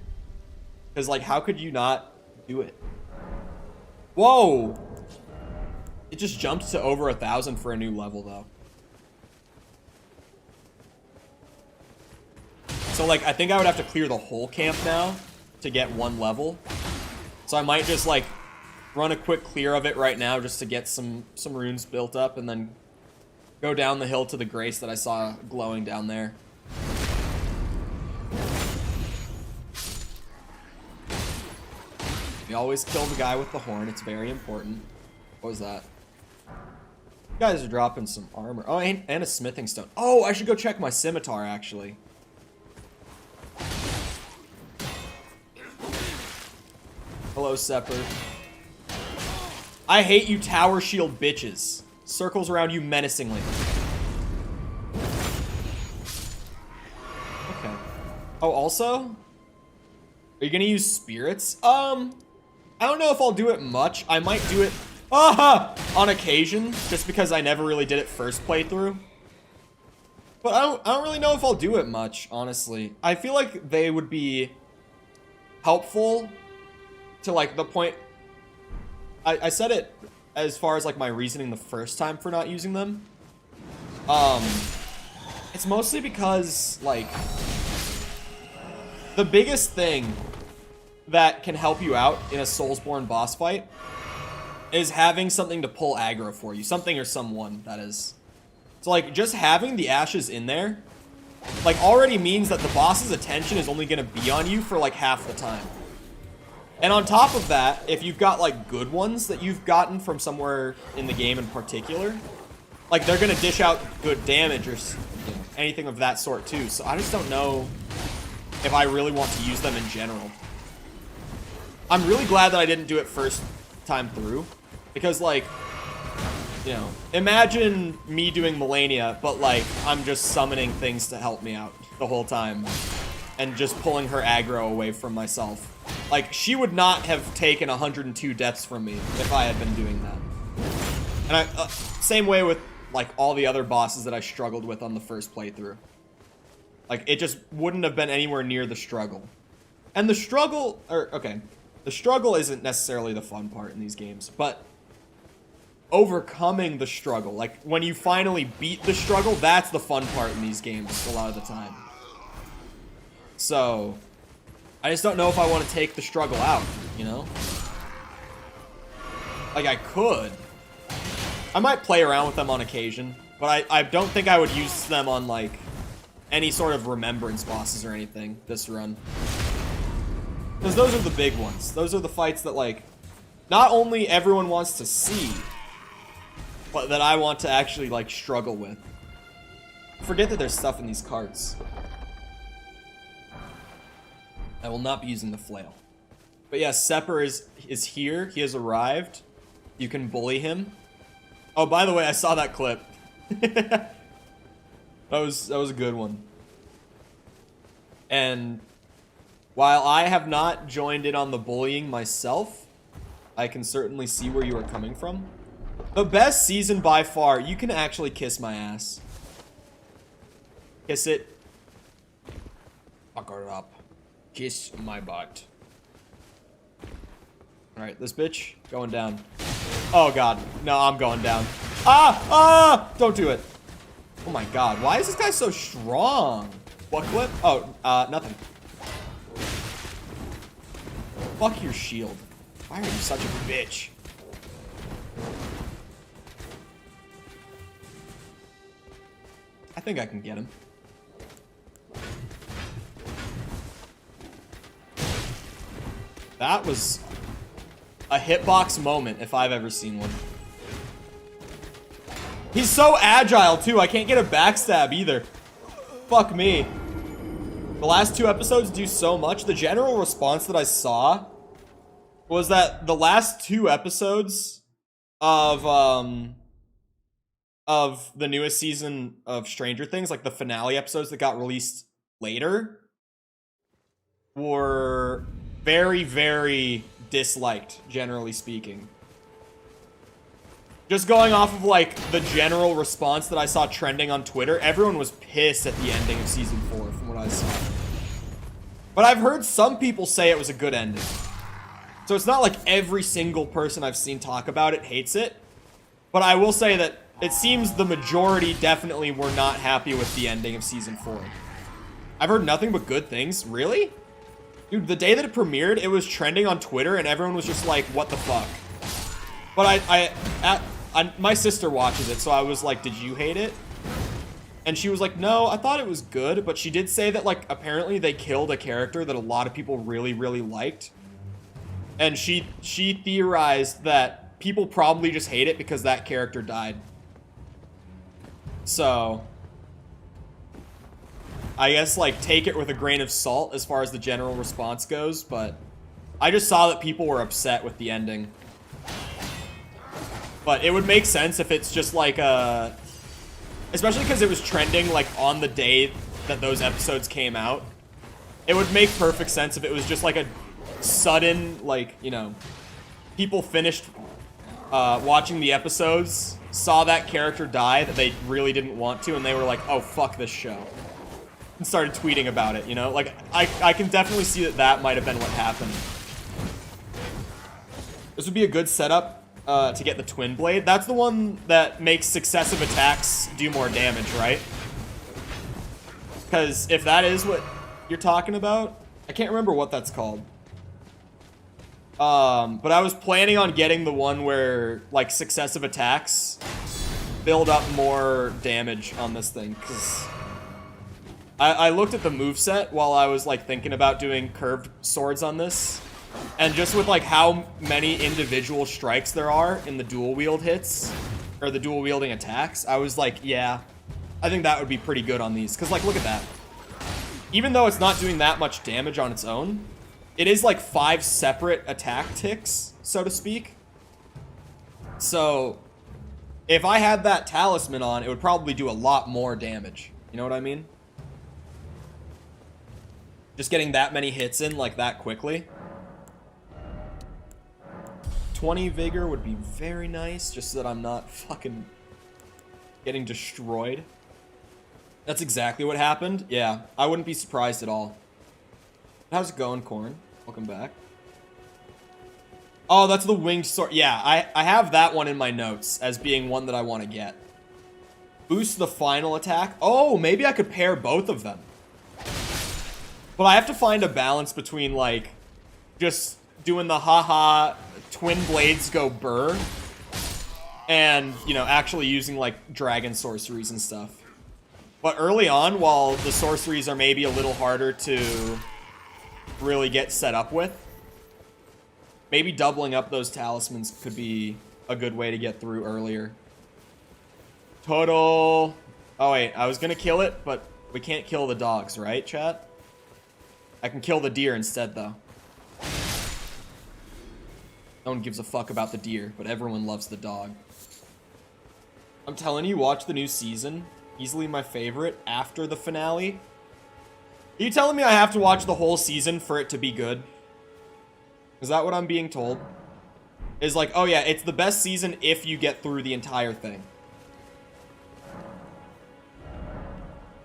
Because, like, how could you not do it? Whoa! It just jumped to over 1,000 for a new level, though. So, like, I think I would have to clear the whole camp now to get one level. So I might just, like, run a quick clear of it right now just to get some runes built up and then go down the hill to the grace that I saw glowing down there. We always kill the guy with the horn. It's very important. What was that? You guys are dropping some armor. Oh, and a smithing stone. Oh, I should go check my scimitar, actually. Hello, Sepper. I hate you tower shield bitches. Circles around you menacingly. Okay. Oh, also? Are you gonna use spirits? I don't know if I'll do it much. I might do it on occasion, just because I never really did it first playthrough. But I don't really know if I'll do it much, honestly. I feel like they would be helpful to like the point. I said it as far as like my reasoning the first time for not using them. It's mostly because like the biggest thing that can help you out in a Soulsborne boss fight is having something to pull aggro for you. Something or someone, that is. So like just having the ashes in there like already means that the boss's attention is only gonna be on you for like half the time. And on top of that, if you've got like good ones that you've gotten from somewhere in the game in particular, like they're gonna dish out good damage or anything of that sort too. So I just don't know if I really want to use them in general. I'm really glad that I didn't do it first time through, because like, you know, imagine me doing Melina, but like I'm just summoning things to help me out the whole time and just pulling her aggro away from myself. Like, she would not have taken 102 deaths from me if I had been doing that. And same way with, like, all the other bosses that I struggled with on the first playthrough. Like, it just wouldn't have been anywhere near the struggle. And the struggle, the struggle isn't necessarily the fun part in these games, but overcoming the struggle, like, when you finally beat the struggle, that's the fun part in these games a lot of the time. So I just don't know if I want to take the struggle out, you know? Like, I could. I might play around with them on occasion, but I don't think I would use them on, like, any sort of remembrance bosses or anything this run. Because those are the big ones. Those are the fights that, like, not only everyone wants to see, but that I want to actually, like, struggle with. Forget that there's stuff in these carts. I will not be using the flail. But yeah, Sepper is here. He has arrived. You can bully him. Oh, by the way, I saw that clip. that was a good one. And while I have not joined in on the bullying myself, I can certainly see where you are coming from. The best season by far. You can actually kiss my ass. Kiss it. Fuck her up. Kiss my butt. Alright, this bitch going down. Oh god. No, I'm going down. Ah! Don't do it. Oh my god. Why is this guy so strong? What clip? Oh, nothing. Fuck your shield. Why are you such a bitch? I think I can get him. That was a hitbox moment if I've ever seen one. He's so agile too. I can't get a backstab either. Fuck me. The last 2 episodes do so much. The general response that I saw was that the last 2 episodes of the newest season of Stranger Things, like the finale episodes that got released later, were very, very disliked, generally speaking. Just going off of, like, the general response that I saw trending on Twitter, everyone was pissed at the ending of Season 4, from what I saw. But I've heard some people say it was a good ending. So it's not like every single person I've seen talk about it hates it. But I will say that it seems the majority definitely were not happy with the ending of Season 4. I've heard nothing but good things. Really? Dude, the day that it premiered, it was trending on Twitter, and everyone was just like, what the fuck? But my sister watches it, so I was like, did you hate it? And she was like, no, I thought it was good, but she did say that, like, apparently they killed a character that a lot of people really, really liked. And she theorized that people probably just hate it because that character died. So I guess, like, take it with a grain of salt as far as the general response goes, but I just saw that people were upset with the ending. But it would make sense if it's just like a... Especially because it was trending, like, on the day that those episodes came out. It would make perfect sense if it was just like a sudden, like, you know, people finished watching the episodes, saw that character die that they really didn't want to, and they were like, oh, fuck this show. And started tweeting about it, you know? Like, I can definitely see that that might have been what happened. This would be a good setup to get the Twin Blade. That's the one that makes successive attacks do more damage, right? Because if that is what you're talking about, I can't remember what that's called. But I was planning on getting the one where, like, successive attacks build up more damage on this thing, because I looked at the moveset while I was, like, thinking about doing curved swords on this, and just with, like, how many individual strikes there are in the dual wield hits, or the dual wielding attacks, I was like, yeah, I think that would be pretty good on these, because, like, look at that. Even though it's not doing that much damage on its own, it is, like, 5 separate attack ticks, so to speak. So, if I had that talisman on, it would probably do a lot more damage. You know what I mean? Just getting that many hits in, like, that quickly. 20 vigor would be very nice, just so that I'm not fucking getting destroyed. That's exactly what happened. Yeah, I wouldn't be surprised at all. How's it going, Corn? Welcome back. Oh, that's the winged sword. Yeah, I have that one in my notes as being one that I want to get. Boost the final attack. Oh, maybe I could pair both of them. But I have to find a balance between, like, just doing the haha twin blades go burr and, you know, actually using, like, dragon sorceries and stuff. But early on, while the sorceries are maybe a little harder to really get set up with, maybe doubling up those talismans could be a good way to get through earlier. Total... Oh, wait, I was gonna kill it, but we can't kill the dogs, right, chat? I can kill the deer instead, though. No one gives a fuck about the deer, but everyone loves the dog. I'm telling you, watch the new season. Easily my favorite after the finale. Are you telling me I have to watch the whole season for it to be good? Is that what I'm being told? Is like, oh yeah, it's the best season if you get through the entire thing.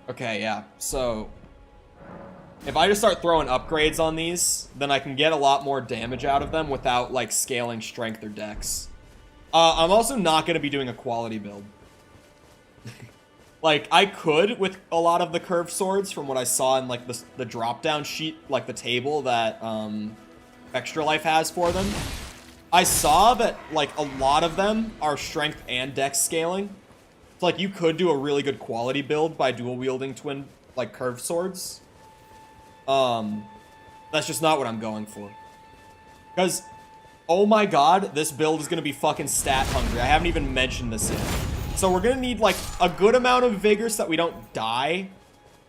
Okay, yeah. So, if I just start throwing upgrades on these, then I can get a lot more damage out of them without, like, scaling strength or dex. I'm also not going to be doing a quality build. Like, I could with a lot of the curved swords from what I saw in, like, the drop-down sheet, like the table that Extra Life has for them. I saw that, like, a lot of them are strength and dex scaling. So, like, you could do a really good quality build by dual-wielding twin, like, curved swords. That's just not what I'm going for. Because, oh my god, this build is going to be fucking stat hungry. I haven't even mentioned this yet. So we're going to need, like, a good amount of vigor so that we don't die.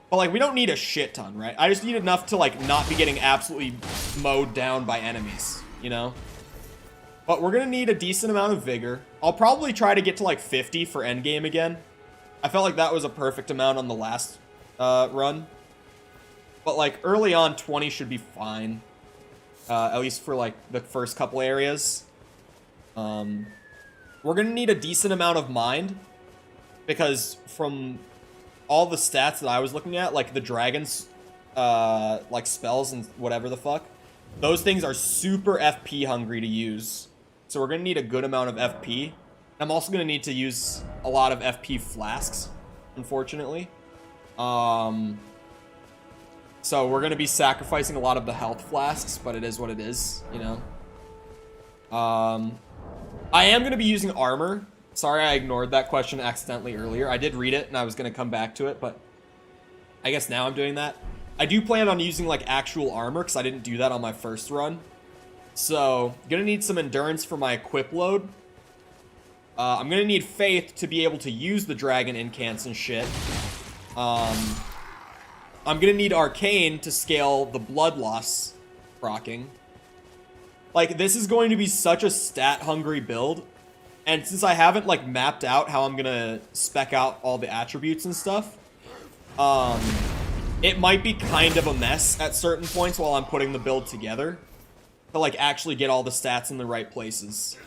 But, like, we don't need a shit ton, right? I just need enough to, like, not be getting absolutely mowed down by enemies, you know? But we're going to need a decent amount of vigor. I'll probably try to get to, like, 50 for endgame again. I felt like that was a perfect amount on the last run. But, like, early on, 20 should be fine. At least for, like, the first couple areas. We're going to need a decent amount of mind. Because from all the stats that I was looking at, like, the dragons, like, spells and whatever the fuck, those things are super FP hungry to use. So we're going to need a good amount of FP. I'm also going to need to use a lot of FP flasks, unfortunately. So we're going to be sacrificing a lot of the health flasks, but it is what it is, you know. I am going to be using armor. Sorry I ignored that question accidentally earlier. I did read it, and I was going to come back to it, but I guess now I'm doing that. I do plan on using, like, actual armor, because I didn't do that on my first run. So, going to need some endurance for my equip load. I'm gonna need Faith to be able to use the dragon incants and shit. I'm gonna need Arcane to scale the blood loss proccing. Like, this is going to be such a stat-hungry build. And since I haven't, like, mapped out how I'm gonna spec out all the attributes and stuff, it might be kind of a mess at certain points while I'm putting the build together to, like, actually get all the stats in the right places.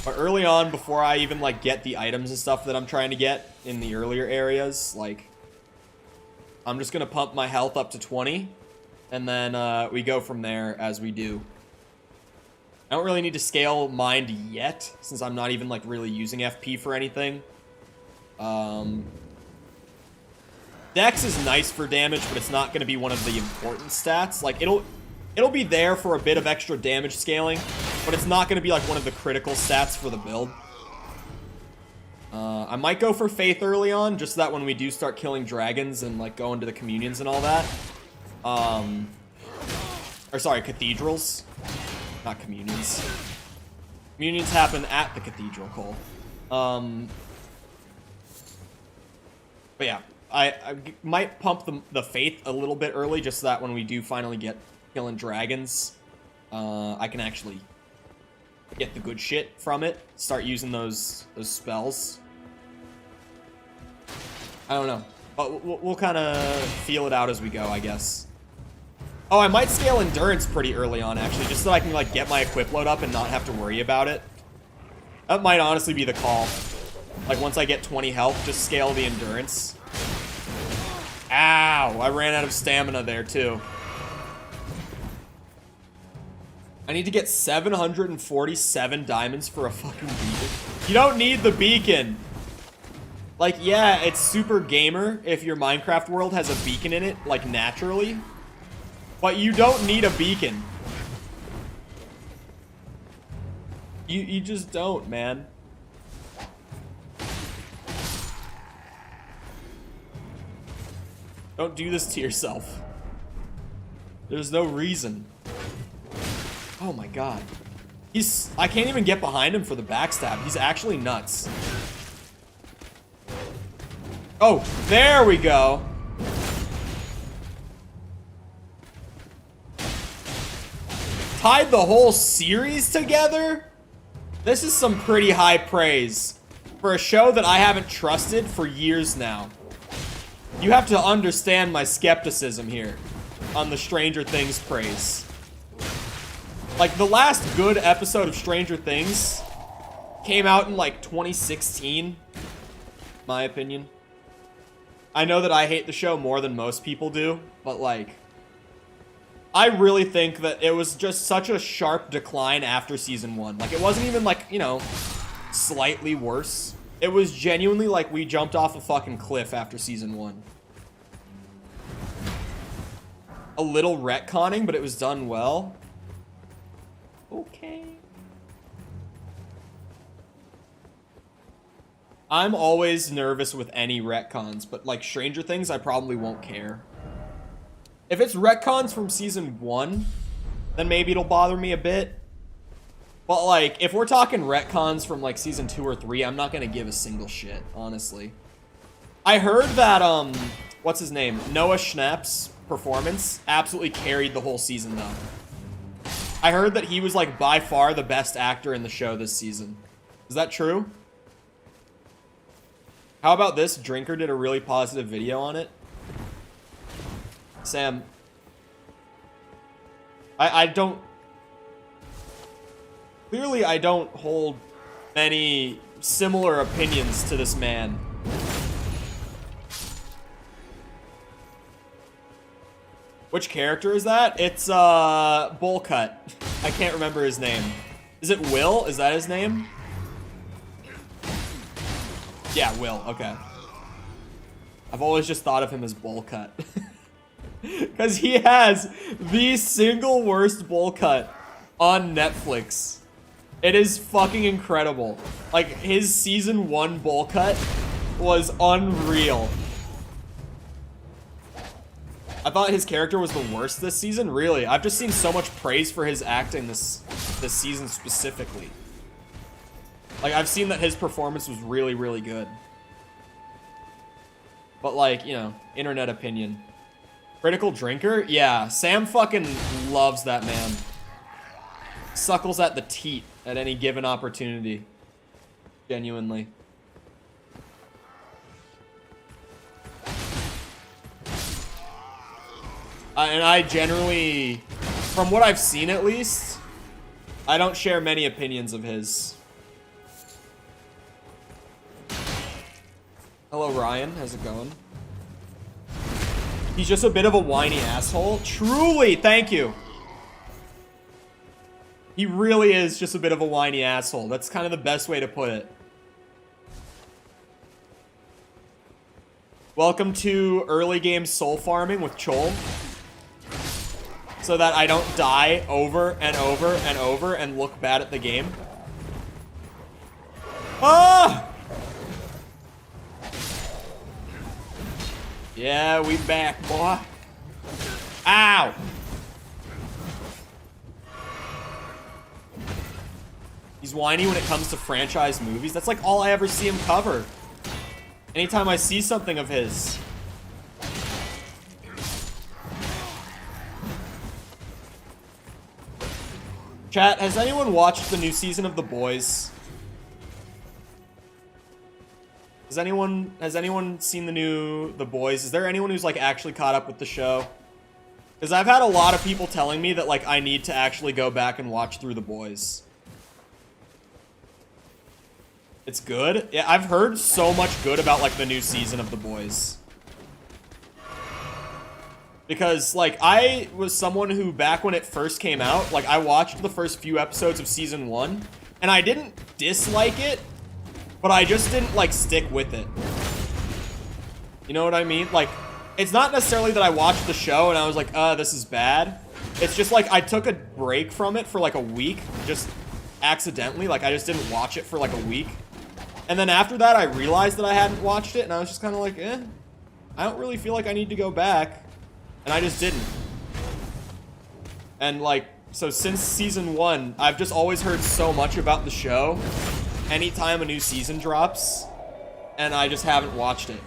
But early on, before I even, like, get the items and stuff that I'm trying to get in the earlier areas, like, I'm just gonna pump my health up to 20, and then we go from there as we do. I don't really need to scale Mind yet, since I'm not even, like, really using FP for anything. Dex is nice for damage, but it's not going to be one of the important stats. Like, it'll be there for a bit of extra damage scaling, but it's not going to be, like, one of the critical stats for the build. I might go for Faith early on, just so that when we do start killing dragons and, like, go into the communions and all that. Or, sorry, cathedrals. Not communions. Communions happen at the cathedral, Cole. But yeah, I might pump the Faith a little bit early, just so that when we do finally get killing dragons, I can actually get the good shit from it. Start using those spells. I don't know. But we'll kind of feel it out as we go, I guess. Oh, I might scale Endurance pretty early on, actually, just so I can, like, get my equip load up and not have to worry about it. That might honestly be the call. Like, once I get 20 health, just scale the Endurance. Ow! I ran out of stamina there, too. I need to get 747 diamonds for a fucking beacon. You don't need the beacon! Like, yeah, it's super gamer if your Minecraft world has a beacon in it, like, naturally. But you don't need a beacon. You just don't, man. Don't do this to yourself. There's no reason. Oh my god. I can't even get behind him for the backstab. He's actually nuts. Oh, there we go. Tied the whole series together? This is some pretty high praise for a show that I haven't trusted for years now. You have to understand my skepticism here on the Stranger Things praise. Like, the last good episode of Stranger Things came out in, like, 2016, my opinion. I know that I hate the show more than most people do, but, like, I really think that it was just such a sharp decline after season 1. Like, it wasn't even, like, you know, slightly worse. It was genuinely like we jumped off a fucking cliff after season 1. A little retconning, but it was done well. Okay. I'm always nervous with any retcons, but, like, Stranger Things, I probably won't care. If it's retcons from season 1, then maybe it'll bother me a bit. But, like, if we're talking retcons from, like, season 2 or 3, I'm not gonna give a single shit, honestly. I heard that, what's his name? Noah Schnapp's performance absolutely carried the whole season, though. I heard that he was, like, by far the best actor in the show this season. Is that true? How about this? Drinker did a really positive video on it. Sam, I don't... Clearly, I don't hold many similar opinions to this man. Which character is that? It's, Bullcut. I can't remember his name. Is it Will? Is that his name? Yeah, Will. Okay. I've always just thought of him as Bullcut. Because he has the single worst bowl cut on Netflix. It is fucking incredible. Like, his season 1 bowl cut was unreal. I thought his character was the worst this season. Really, I've just seen so much praise for his acting this season specifically. Like, I've seen that his performance was really, really good. But, like, you know, internet opinion. Critical drinker? Yeah, Sam fucking loves that man. Suckles at the teat at any given opportunity. Genuinely. And I generally, from what I've seen at least, I don't share many opinions of his. Hello, Ryan. How's it going? He's just a bit of a whiny asshole. Truly, thank you. He really is just a bit of a whiny asshole. That's kind of the best way to put it. Welcome to early game soul farming with Chol. So that I don't die over and over and over and look bad at the game. Ah! Yeah, we back, boy. Ow! He's whiny when it comes to franchise movies. That's like all I ever see him cover. Anytime I see something of his. Chat, has anyone watched the new season of The Boys? Has anyone seen the new The Boys? Is there anyone who's like actually caught up with the show? Because I've had a lot of people telling me that like I need to actually go back and watch through The Boys. It's good? Yeah, I've heard so much good about like the new season of The Boys. Because, like, I was someone who, back when it first came out, like, I watched the first few episodes of Season 1, and I didn't dislike it, but I just didn't, like, stick with it. You know what I mean? Like, it's not necessarily that I watched the show and I was like, this is bad. It's just, like, I took a break from it for, like, a week, just accidentally. Like, I just didn't watch it for, like, a week. And then after that, I realized that I hadn't watched it, and I was just kind of like, I don't really feel like I need to go back. And I just didn't. And like, so since season 1, I've just always heard so much about the show anytime a new season drops, and I just haven't watched it.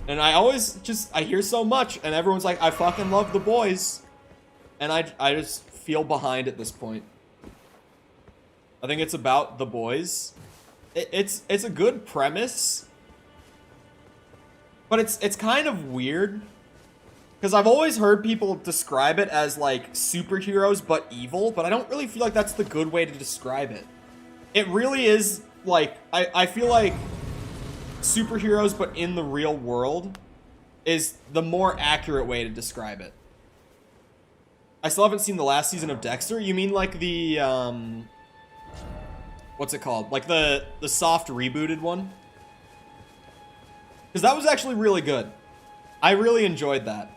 And I always I hear so much, and everyone's like, I fucking love The Boys. And I just feel behind at this point. I think it's about the boys. It's a good premise. But it's kind of weird. Because I've always heard people describe it as, like, superheroes but evil, but I don't really feel like that's the good way to describe it. It really is, like, I feel like superheroes but in the real world is the more accurate way to describe it. I still haven't seen the last season of Dexter. You mean, like, the, what's it called? Like, the soft rebooted one? Because that was actually really good. I really enjoyed that.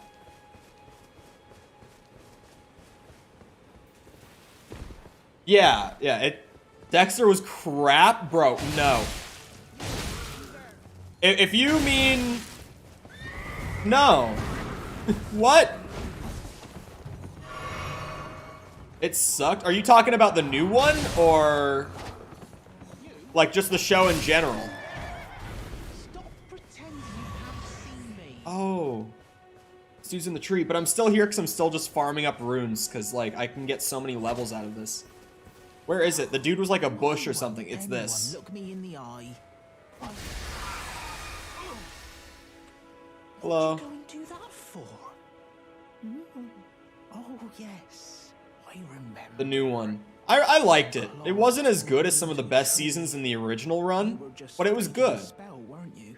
Yeah, Dexter was crap, bro. No. If you mean no. What? It sucked. Are you talking about the new one or like just the show in general? Stop pretending you haven't seen me. Oh. Stu's in the tree, but I'm still here because I'm still just farming up runes because like I can get so many levels out of this. Where is it? The dude was like a bush or something. It's this. Look me in the eye. Hello. What are you going to do that for? Oh yes, I remember. The new one. I liked it. It wasn't as good as some of the best seasons in the original run, but it was good. Spell, weren't you?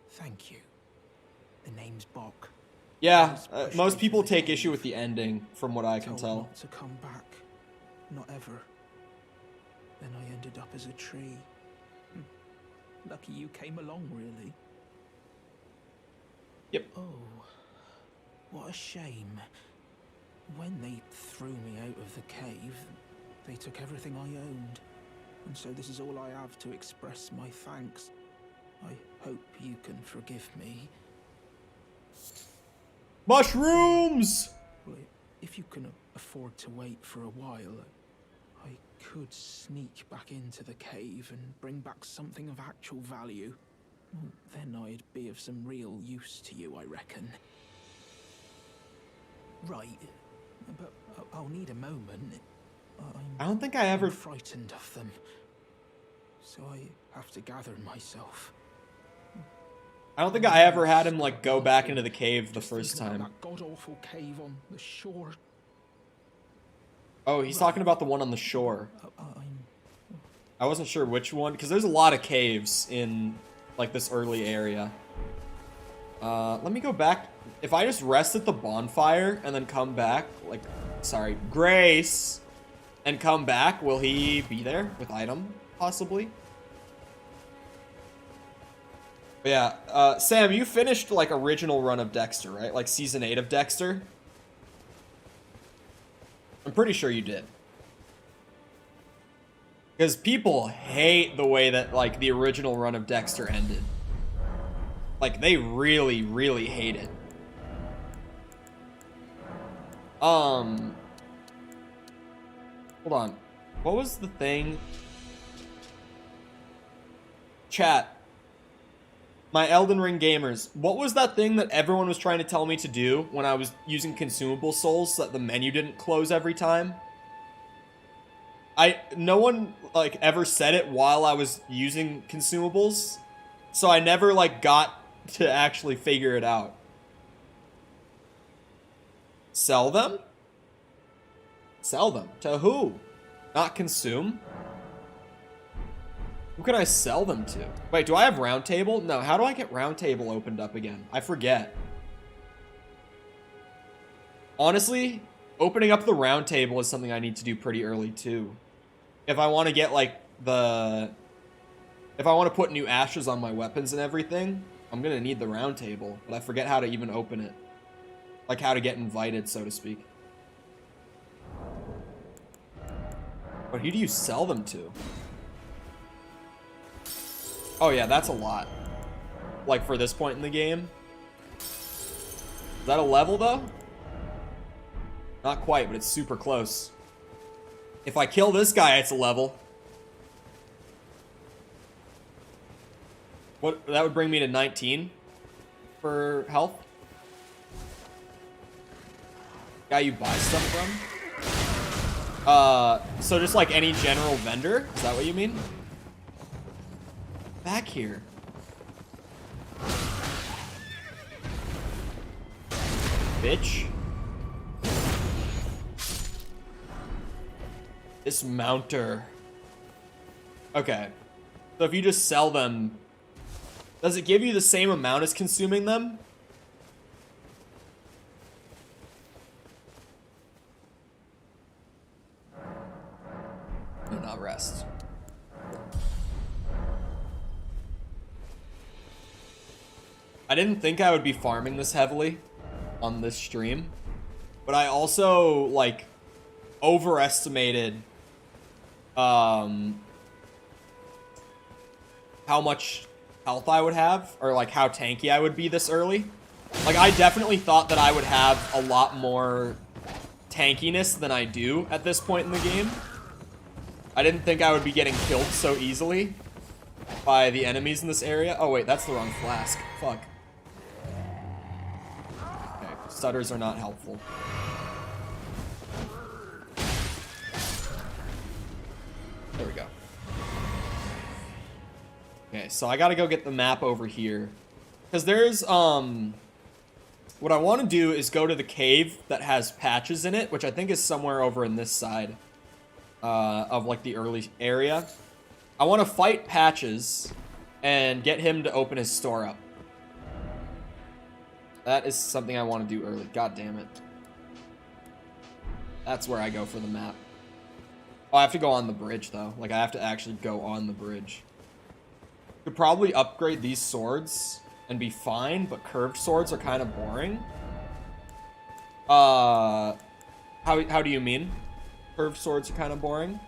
Thank you. The name's Bok. Yeah, most people take issue with the ending, from what I can tell. Not to come back, not ever. Then I ended up as a tree. Lucky you came along, really. Yep. Oh, what a shame. When they threw me out of the cave, they took everything I owned. And so this is all I have to express my thanks. I hope you can forgive me. Mushrooms! Well, if you can afford to wait for a while, I could sneak back into the cave and bring back something of actual value, well, then I'd be of some real use to you, I reckon. Right, but I'll need a moment. I don't think I ever... I'm frightened of them, so I have to gather myself. I don't think I ever had him, like, go back into the cave the first time. That god-awful cave on the shore. Oh, he's talking about the one on the shore. I wasn't sure which one, because there's a lot of caves in, like, this early area. Let me go back. If I just rest at the bonfire and then come back, like, sorry, Grace, and come back, will he be there with item, possibly? But yeah, Sam, you finished, like, original run of Dexter, right? Like, Season 8 of Dexter? I'm pretty sure you did. Because people hate the way that, like, the original run of Dexter ended. Like, they really, really hate it. Hold on. What was the thing? Chat. My Elden Ring gamers, what was that thing that everyone was trying to tell me to do when I was using consumable souls so that the menu didn't close every time? No one, like, ever said it while I was using consumables, so I never, like, got to actually figure it out. Sell them? Sell them. To who? Not consume? Who can I sell them to? Wait, do I have Roundtable? No, how do I get Roundtable opened up again? I forget. Honestly, opening up the Roundtable is something I need to do pretty early too. If I want to get, like, if I want to put new ashes on my weapons and everything, I'm gonna need the Roundtable, but I forget how to even open it. Like, how to get invited, so to speak. But who do you sell them to? Oh yeah, that's a lot. Like, for this point in the game. Is that a level, though? Not quite, but it's super close. If I kill this guy, it's a level. What? That would bring me to 19 for health. Guy you buy stuff from? So just like any general vendor? Is that what you mean? Back here. Bitch. Dismounter. Okay. So if you just sell them, does it give you the same amount as consuming them? No, not rest. I didn't think I would be farming this heavily on this stream, but I also, like, overestimated how much health I would have, or like how tanky I would be this early. Like, I definitely thought that I would have a lot more tankiness than I do at this point in the game. I didn't think I would be getting killed so easily by the enemies in this area. Oh wait, that's the wrong flask. Fuck. Okay, stutters are not helpful. There we go. Okay, so I gotta go get the map over here. Because there's, what I want to do is go to the cave that has patches in it, which I think is somewhere over in this side of, like, the early area. I want to fight Patches and get him to open his store up. That is something I want to do early. God damn it. That's where I go for the map. Oh, I have to go on the bridge, though. Like, I have to actually go on the bridge. Could probably upgrade these swords and be fine, but curved swords are kind of boring. How do you mean? Curved swords are kind of boring?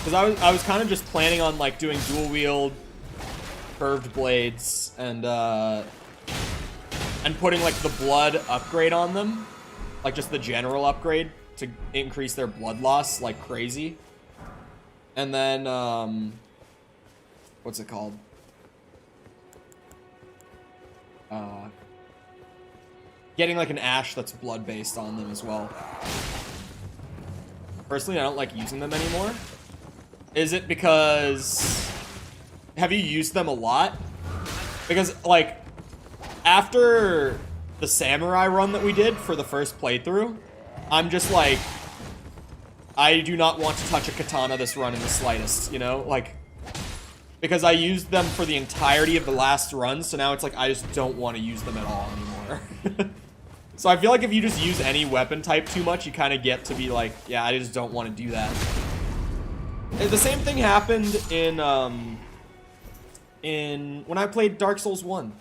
Because I was kind of just planning on, like, doing dual wield curved blades and putting like the blood upgrade on them, like just the general upgrade to increase their blood loss like crazy. And then what's it called? Getting like an ash that's blood based on them as well. Personally, I don't like using them anymore. Is it because... Have you used them a lot? Because, like, after the samurai run that we did for the first playthrough, I'm just like, I do not want to touch a katana this run in the slightest, you know? Like, because I used them for the entirety of the last run, so now it's like I just don't want to use them at all anymore. So I feel like if you just use any weapon type too much, you kind of get to be like, yeah, I just don't want to do that. The same thing happened in when I played Dark Souls 1.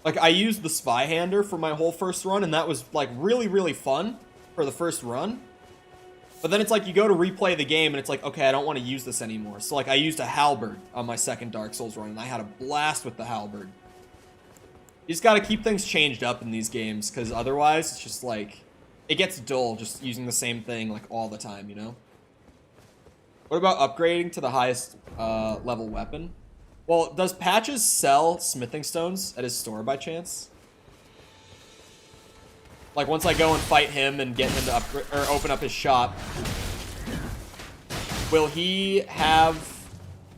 Like, I used the Spy Hander for my whole first run, and that was, like, really, really fun for the first run. But then it's like, you go to replay the game, and it's like, okay, I don't want to use this anymore. So, like, I used a halberd on my second Dark Souls run, and I had a blast with the halberd. You just gotta keep things changed up in these games, because otherwise, it's just, like, it gets dull just using the same thing, like, all the time, you know? What about upgrading to the highest level weapon? Well, does Patches sell smithing stones at his store by chance? Like, once I go and fight him and get him to upgrade or open up his shop, will he have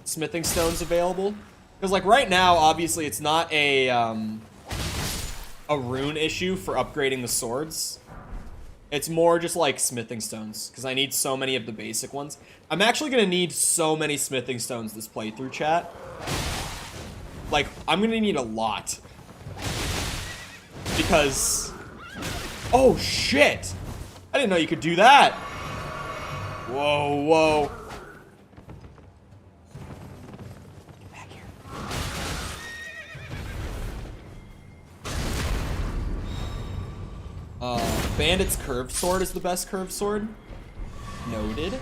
smithing stones available? Because, like, right now, obviously, it's not a rune issue for upgrading the swords. It's more just, like, smithing stones, because I need so many of the basic ones. I'm actually going to need so many smithing stones this playthrough, chat. Like, I'm going to need a lot. Because... Oh, shit! I didn't know you could do that! Whoa, whoa. Get back here. Bandit's curved sword is the best curved sword. Noted.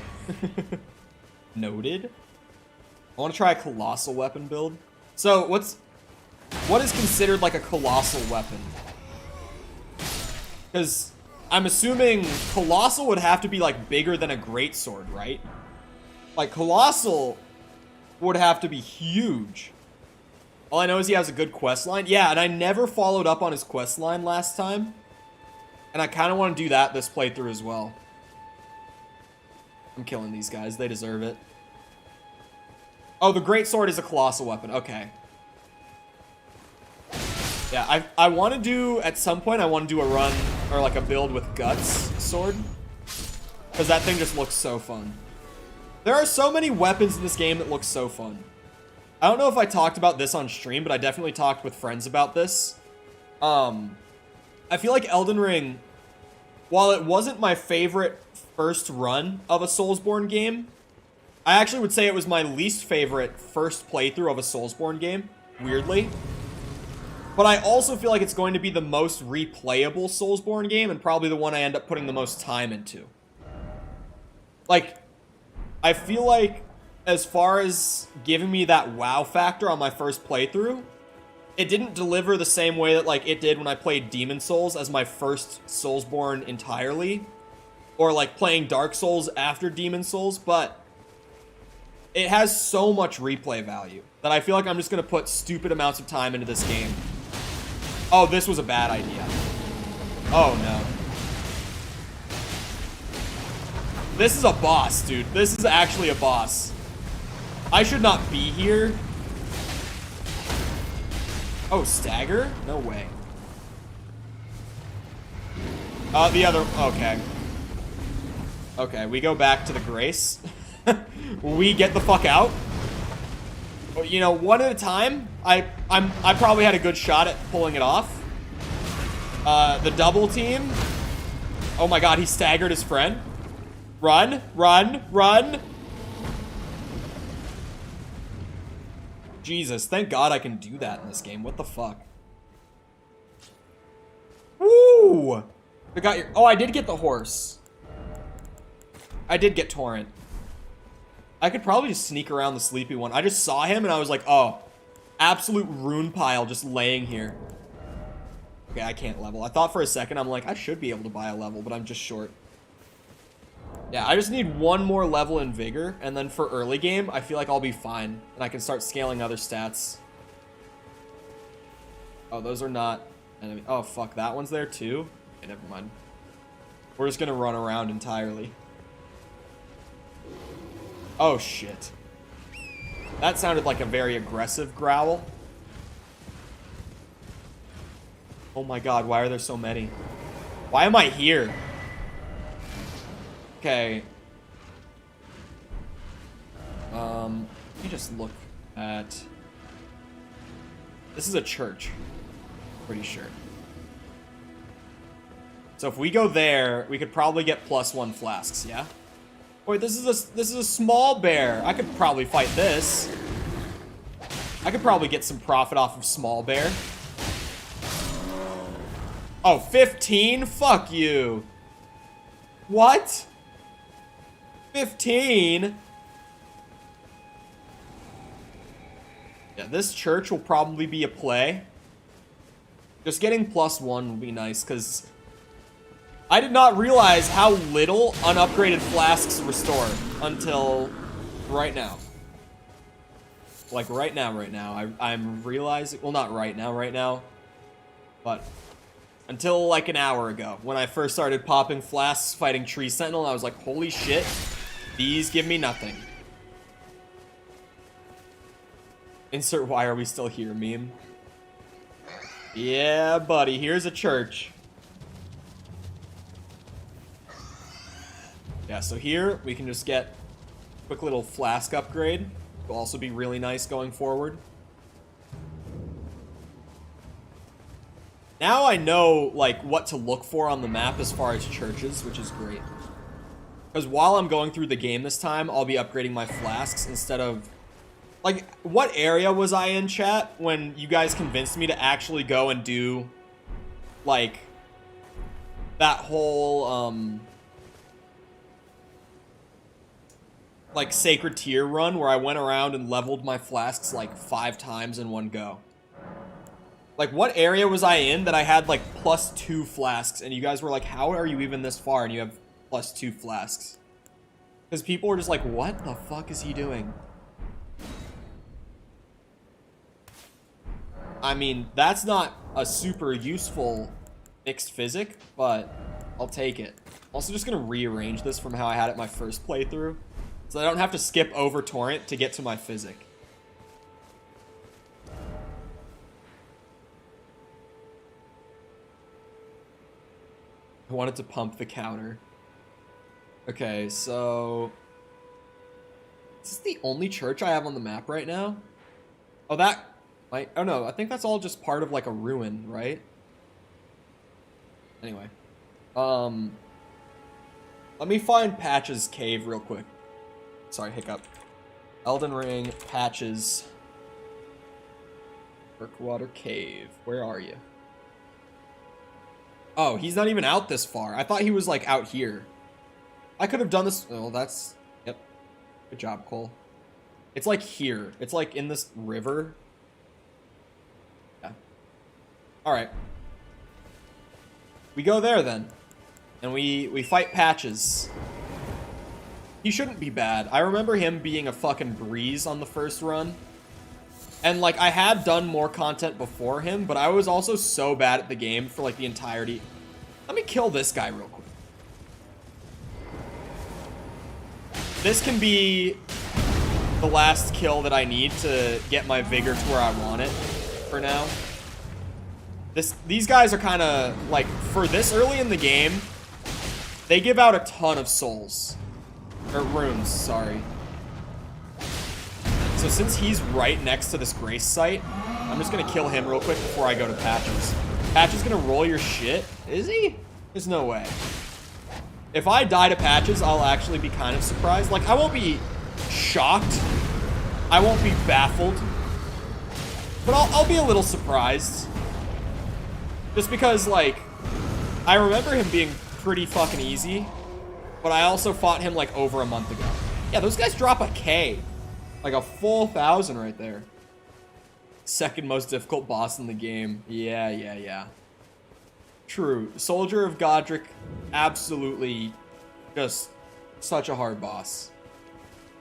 Noted. I want to try a colossal weapon build. So, what is considered like a colossal weapon? Because I'm assuming colossal would have to be like bigger than a greatsword, right? Like colossal would have to be huge. All I know is he has a good quest line. Yeah, and I never followed up on his quest line last time. And I kind of want to do that this playthrough as well. I'm killing these guys. They deserve it. Oh, the greatsword is a colossal weapon. Okay. Yeah, I want to do, at some point, I want to do a run, or like a build with Guts sword. Because that thing just looks so fun. There are so many weapons in this game that look so fun. I don't know if I talked about this on stream, but I definitely talked with friends about this. I feel like Elden Ring, while it wasn't my favorite first run of a Soulsborne game, I actually would say it was my least favorite first playthrough of a Soulsborne game, weirdly. But I also feel like it's going to be the most replayable Soulsborne game and probably the one I end up putting the most time into. Like, I feel like as far as giving me that wow factor on my first playthrough, it didn't deliver the same way that like it did when I played Demon Souls as my first Soulsborne entirely. Or like playing Dark Souls after Demon Souls, but it has so much replay value that I feel like I'm just going to put stupid amounts of time into this game. Oh, this was a bad idea. Oh, no. This is a boss, dude. This is actually a boss. I should not be here. Oh, stagger? No way. The other... Okay. Okay, we go back to the Grace. We get the fuck out. You know, one at a time. I probably had a good shot at pulling it off. The double team. Oh my god, he staggered his friend. Run, run, run. Jesus, thank God I can do that in this game. What the fuck? Woo! I got your... Oh, I did get the horse. I did get Torrent. I could probably just sneak around the sleepy one. I just saw him and I was like, oh, absolute rune pile just laying here. Okay, I can't level. I thought for a second, I'm like, I should be able to buy a level, but I'm just short. Yeah, I just need one more level in Vigor, and then for early game, I feel like I'll be fine, and I can start scaling other stats. Oh, those are not enemy. Oh, fuck, that one's there too? Okay, never mind. We're just gonna run around entirely. Oh, shit. That sounded like a very aggressive growl. Oh my god, why are there so many? Why am I here? Okay. Let me just look at... This is a church. Pretty sure. So if we go there, we could probably get +1 flasks, yeah? Wait, this is a small bear. I could probably fight this. I could probably get some profit off of small bear. Oh, 15? Fuck you. What? 15? Yeah, this church will probably be a play. Just getting +1 will be nice, because I did not realize how little unupgraded flasks restore until right now. Like, right now. I'm realizing... Well, not right now, but... Until, like, an hour ago, when I first started popping flasks fighting Tree Sentinel, I was like, holy shit, these give me nothing. Insert why are we still here meme. Yeah, buddy, here's a church. Yeah, so here, we can just get a quick little flask upgrade. Will also be really nice going forward. Now I know, like, what to look for on the map as far as churches, which is great. Because while I'm going through the game this time, I'll be upgrading my flasks instead of... Like, what area was I in, chat, when you guys convinced me to actually go and do, like, that whole, like, Sacred Tier run where I went around and leveled my flasks, like, 5 times in one go? Like, what area was I in that I had, like, +2 flasks, and you guys were like, how are you even this far and you have +2 flasks? Because people were just like, what the fuck is he doing? I mean, that's not a super useful mixed physic, but I'll take it. Also just gonna rearrange this from how I had it my first playthrough, so I don't have to skip over Torrent to get to my physic. I wanted to pump the counter. Okay, so... Is this the only church I have on the map right now? Oh, that... Oh no, I think that's all just part of like a ruin, right? Anyway. Let me find Patch's cave real quick. Sorry, hiccup. Elden Ring, Patch's... Brookwater Cave. Where are you? Oh, he's not even out this far. I thought he was like out here. I could have done this... Oh, that's... Yep. Good job, Cole. It's like here. It's like in this river. Yeah. Alright. We go there then. And we fight Patches. He shouldn't be bad. I remember him being a fucking breeze on the first run. And like, I had done more content before him, but I was also so bad at the game for like the entirety. Let me kill this guy real quick. This can be the last kill that I need to get my vigor to where I want it for now. These guys are kind of like, for this early in the game, they give out a ton of souls. Or runes, sorry. So since he's right next to this grace site, I'm just gonna kill him real quick before I go to Patches. Patches gonna roll your shit? Is he? There's no way. If I die to Patches, I'll actually be kind of surprised. Like, I won't be shocked. I won't be baffled. But I'll be a little surprised. Just because, like, I remember him being pretty fucking easy. But I also fought him, like, over a month ago. Yeah, those guys drop a K. Like a full 1,000 right there. Second most difficult boss in the game. Yeah. True. Soldier of Godric, absolutely just such a hard boss.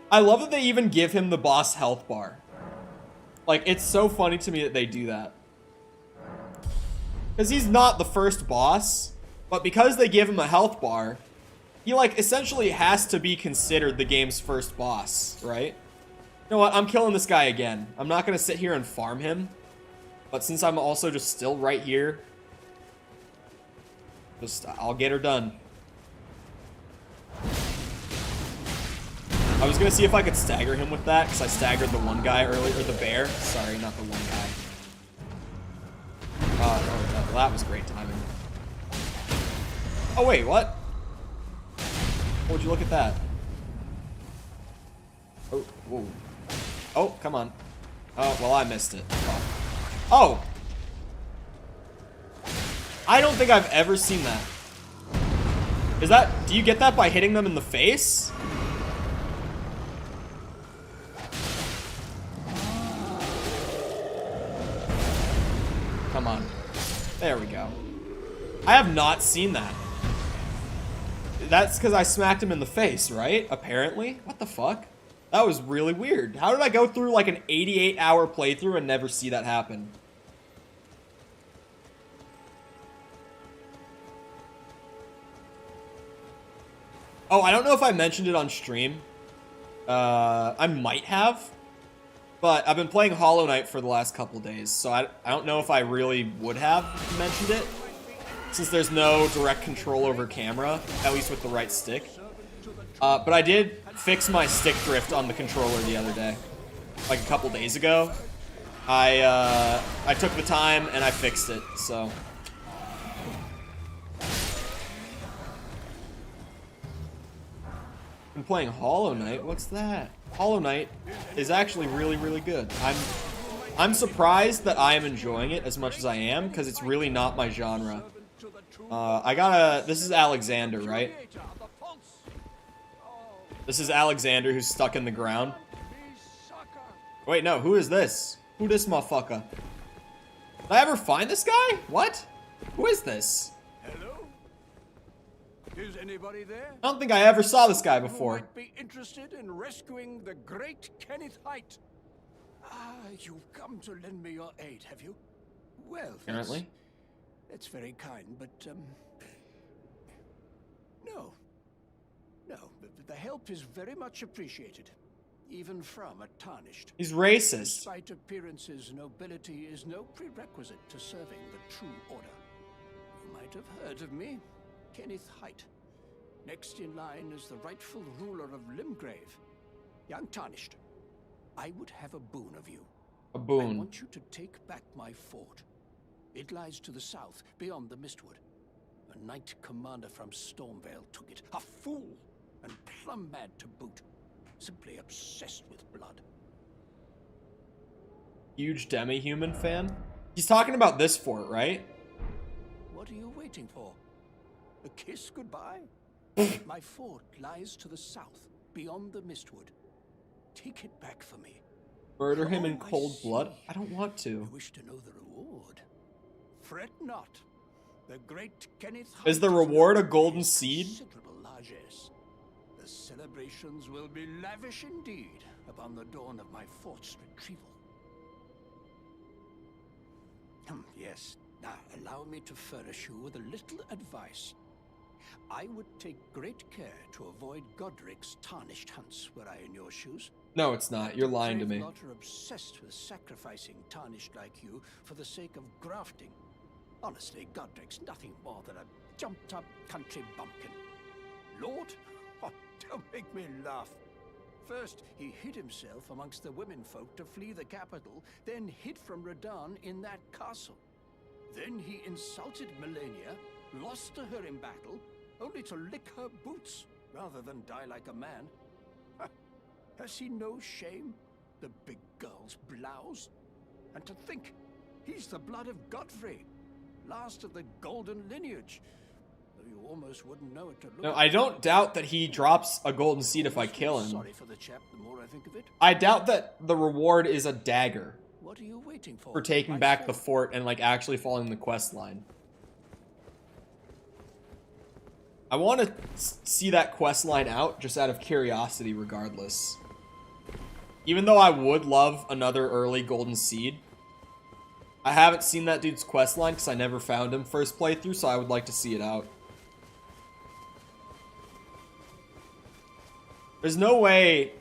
I love that they even give him the boss health bar. Like, it's so funny to me that they do that. Because he's not the first boss, but because they give him a health bar, he, like, essentially has to be considered the game's first boss, right? You know what? I'm killing this guy again. I'm not going to sit here and farm him. But since I'm also just still right here, I'll get her done. I was going to see if I could stagger him with that, because I staggered the one guy earlier, or the bear. Sorry, not the one guy. Oh, that was great timing. Oh, wait, what? Would you look at that? Oh, whoa. Oh, come on. Oh, well, I missed it. Oh! I don't think I've ever seen that. Is that... Do you get that by hitting them in the face? Come on. There we go. I have not seen that. That's because I smacked him in the face, right? Apparently. What the fuck? That was really weird. How did I go through like an 88-hour playthrough and never see that happen? Oh, I don't know if I mentioned it on stream. I might have. But I've been playing Hollow Knight for the last couple days, so I don't know if I really would have mentioned it, since there's no direct control over camera, at least with the right stick. But I did fix my stick drift on the controller the other day, like a couple days ago. I took the time and I fixed it, so. Been playing Hollow Knight. What's that? Hollow Knight is actually really, really good. I'm surprised that I am enjoying it as much as I am, because it's really not my genre. This is Alexander, right? This is Alexander, who's stuck in the ground. Wait, no, who is this? Who this motherfucker? Did I ever find this guy? What? Who is this? Hello? Is anybody there? I don't think I ever saw this guy before. Who might be interested in rescuing the great Kenneth Haight? Ah, you've come to lend me your aid, have you? Well, Apparently. that's very kind, but no, the help is very much appreciated, even from a tarnished. He's racist. Despite appearances, nobility is no prerequisite to serving the true order. You might have heard of me, Kenneth Haight. Next in line is the rightful ruler of Limgrave, young Tarnished. I would have a boon of you. A boon. I want you to take back my fort. It lies to the south, beyond the Mistwood. A knight commander from Stormvale took it. A fool, and plumb mad to boot. Simply obsessed with blood. Huge demi-human fan? He's talking about this fort, right? What are you waiting for? A kiss goodbye? My fort lies to the south, beyond the Mistwood. Take it back for me. Murder him in cold blood? I don't want to. You wish to know the reward? Fret not. The great Kenneth Is the Haight reward a golden seed? Considerable largesse. The celebrations will be lavish indeed upon the dawn of my fort's retrieval. Yes. Now, allow me to furnish you with a little advice. I would take great care to avoid Godric's tarnished hunts were I in your shoes. No, it's not. You're lying to me. Lot are obsessed with sacrificing tarnished like you for the sake of grafting. Honestly, Godric's nothing more than a jumped-up country bumpkin. Lord? Oh, don't make me laugh. First, he hid himself amongst the womenfolk to flee the capital, then hid from Radahn in that castle. Then he insulted Melina, lost to her in battle, only to lick her boots rather than die like a man. Has he no shame, the big girl's blouse? And to think, he's the blood of Godfrey, last of the golden lineage. Though you almost wouldn't know it to look. No, I don't doubt that he drops a golden seed if I kill him. Sorry for the chap, the more I think of it. I doubt that the reward is a dagger. What are you waiting for? For taking My back the sword. fort and like actually following the quest line. I want to see that quest line out just out of curiosity regardless. Even though I would love another early golden seed, I haven't seen that dude's quest line because I never found him first playthrough, so I would like to see it out. There's no way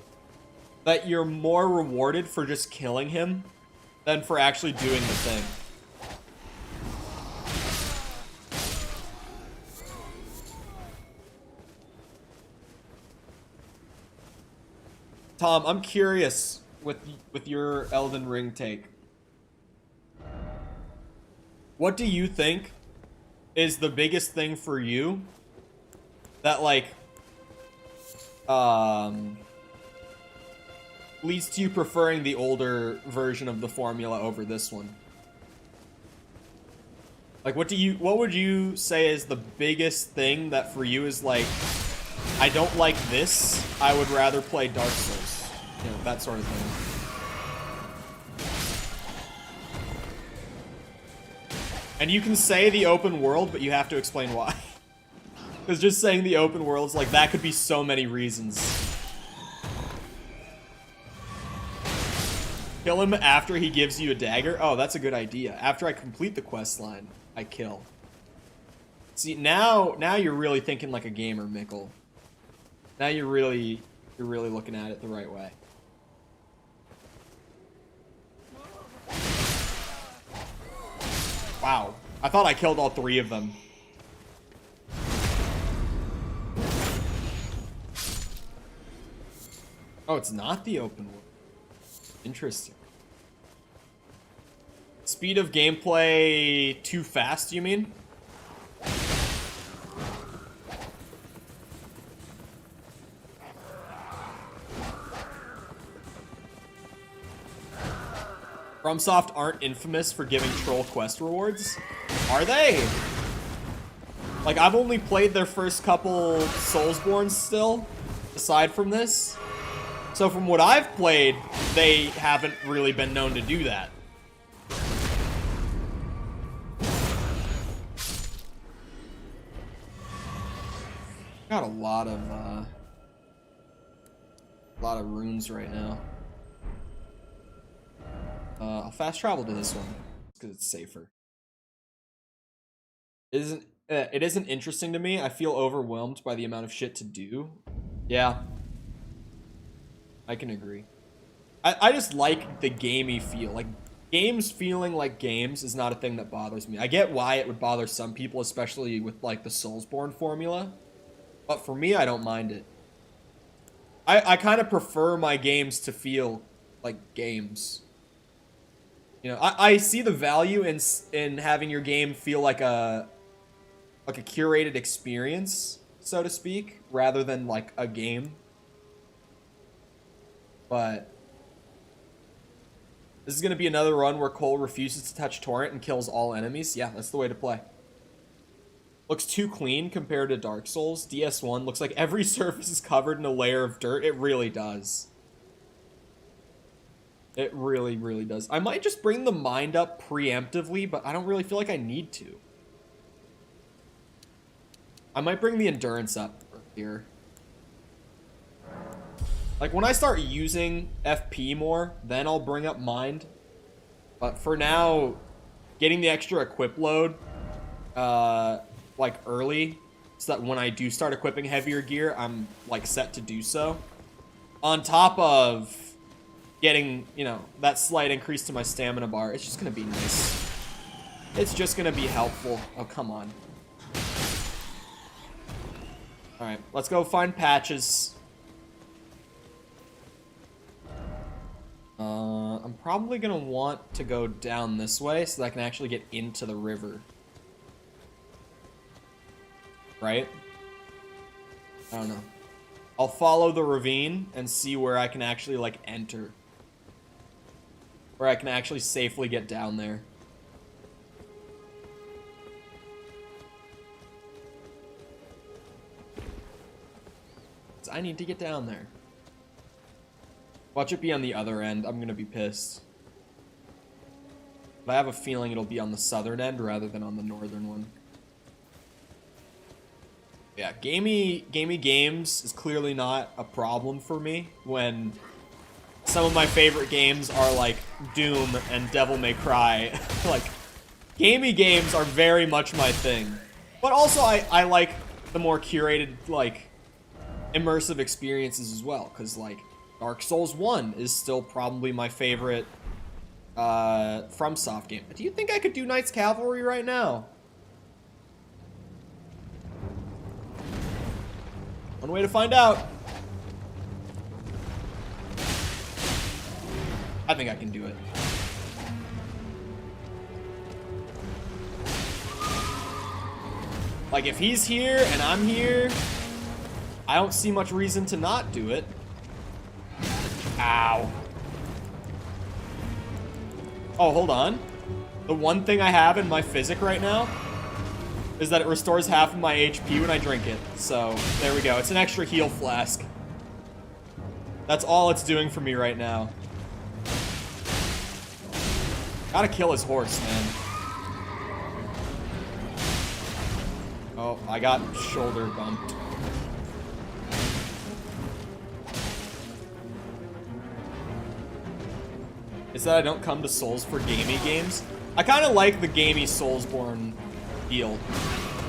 that you're more rewarded for just killing him than for actually doing the thing. Tom, I'm curious with your Elden Ring take. What do you think is the biggest thing for you that like leads to you preferring the older version of the formula over this one? Like what would you say is the biggest thing that for you is like, I don't like this, I would rather play Dark Souls, you know, that sort of thing. And you can say the open world, but you have to explain why. Because just saying the open world is like, that could be so many reasons. Kill him after he gives you a dagger? Oh, that's a good idea. After I complete the quest line, I kill. See, now you're really thinking like a gamer, Mickle. Now you're really looking at it the right way. Wow. I thought I killed all three of them. Oh, it's not the open world. Interesting. Speed of gameplay too fast, you mean? FromSoft aren't infamous for giving troll quest rewards? Are they? Like, I've only played their first couple Soulsborns still, aside from this. So from what I've played, they haven't really been known to do that. Got a lot of runes right now. I'll fast travel to this one because it's safer. It isn't interesting to me. I feel overwhelmed by the amount of shit to do. Yeah, I can agree. I just like the gamey feel. Like, games feeling like games is not a thing that bothers me. I get why it would bother some people, especially with like the Soulsborne formula, but for me, I don't mind it. I kind of prefer my games to feel like games. You know, I see the value in having your game feel like a curated experience, so to speak, rather than like a game. But this is going to be another run where Cole refuses to touch Torrent and kills all enemies. Yeah, that's the way to play. Looks too clean compared to Dark Souls. DS1 looks like every surface is covered in a layer of dirt. It really does. It really, really does. I might just bring the mind up preemptively, but I don't really feel like I need to. I might bring the endurance up here. Like, when I start using FP more, then I'll bring up mind. But for now, getting the extra equip load, like, early, so that when I do start equipping heavier gear, I'm, like, set to do so. On top of getting, you know, that slight increase to my stamina bar, it's just gonna be nice. It's just gonna be helpful. Oh, come on. Alright, let's go find patches. I'm probably gonna want to go down this way so that I can actually get into the river. Right? I don't know. I'll follow the ravine and see where I can actually, like, enter. Where I can actually safely get down there. I need to get down there. Watch it be on the other end. I'm gonna be pissed. But I have a feeling it'll be on the southern end rather than on the northern one. Yeah, gamey games is clearly not a problem for me when some of my favorite games are like Doom and Devil May Cry. Like, gamey games are very much my thing. But also I like the more curated, like, immersive experiences as well. Because, like, Dark Souls 1 is still probably my favorite FromSoft game. Do you think I could do Knights Cavalry right now? One way to find out. I think I can do it. Like, if he's here and I'm here, I don't see much reason to not do it. Ow. Oh, hold on. The one thing I have in my physic right now is that it restores half of my HP when I drink it. So, there we go. It's an extra heal flask. That's all it's doing for me right now. Gotta kill his horse, man. Oh, I got shoulder bumped. Is that I don't come to Souls for gamey games? I kind of like the gamey Soulsborne feel.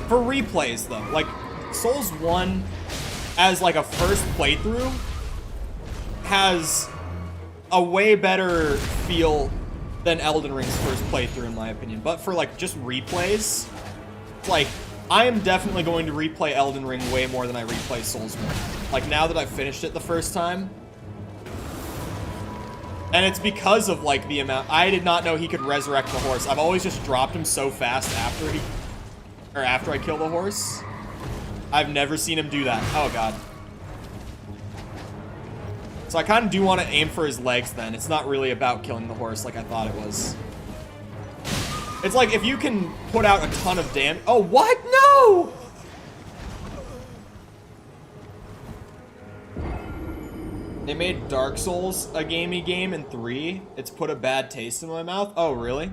For replays, though. Like, Souls 1, as like a first playthrough, has a way better feel than Elden Ring's first playthrough, in my opinion. But for, like, just replays, like, I am definitely going to replay Elden Ring way more than I replay Souls 1. Like, now that I've finished it the first time. And it's because of, like, the amount... I did not know he could resurrect the horse. I've always just dropped him so fast after I kill the horse. I've never seen him do that. Oh, God. So I kind of do want to aim for his legs, then. It's not really about killing the horse like I thought it was. It's like, if you can put out a ton of damage... Oh, what? No! They made Dark Souls a gamey game in 3. It's put a bad taste in my mouth. Oh, really?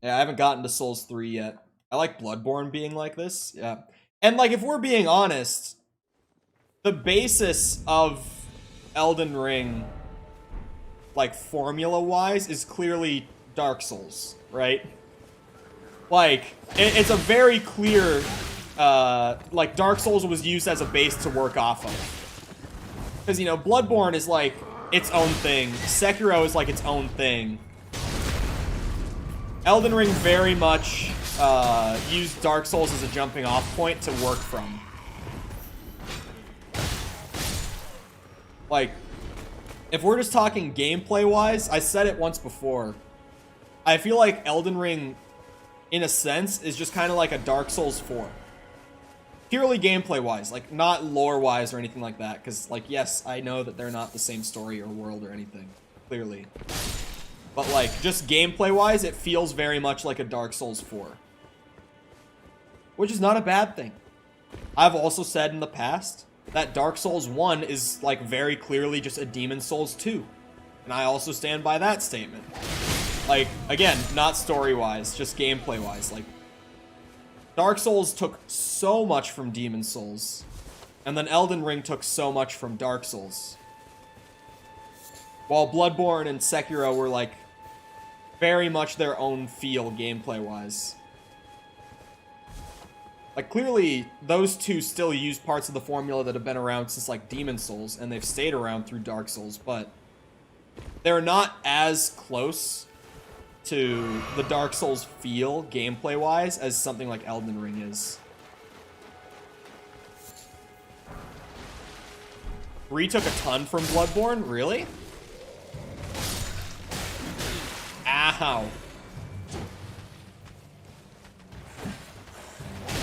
Yeah, I haven't gotten to Souls 3 yet. I like Bloodborne being like this. Yeah. And, like, if we're being honest, the basis of Elden Ring, like, formula-wise, is clearly Dark Souls, right? Like, it's a very clear... like, Dark Souls was used as a base to work off of. Because, you know, Bloodborne is, like, its own thing. Sekiro is, like, its own thing. Elden Ring very much used Dark Souls as a jumping off point to work from. Like, if we're just talking gameplay-wise, I said it once before. I feel like Elden Ring, in a sense, is just kind of like a Dark Souls 4. Purely gameplay-wise, like, not lore-wise or anything like that, because, like, yes, I know that they're not the same story or world or anything, clearly. But, like, just gameplay-wise, it feels very much like a Dark Souls 4. Which is not a bad thing. I've also said in the past that Dark Souls 1 is, like, very clearly just a Demon Souls 2. And I also stand by that statement. Like, again, not story-wise, just gameplay-wise, like, Dark Souls took so much from Demon Souls, and then Elden Ring took so much from Dark Souls. While Bloodborne and Sekiro were, like, very much their own feel gameplay-wise. Like, clearly, those two still use parts of the formula that have been around since, like, Demon Souls, and they've stayed around through Dark Souls, but they're not as close to the Dark Souls feel, gameplay-wise, as something like Elden Ring is. 3 took a ton from Bloodborne? Really? Ow.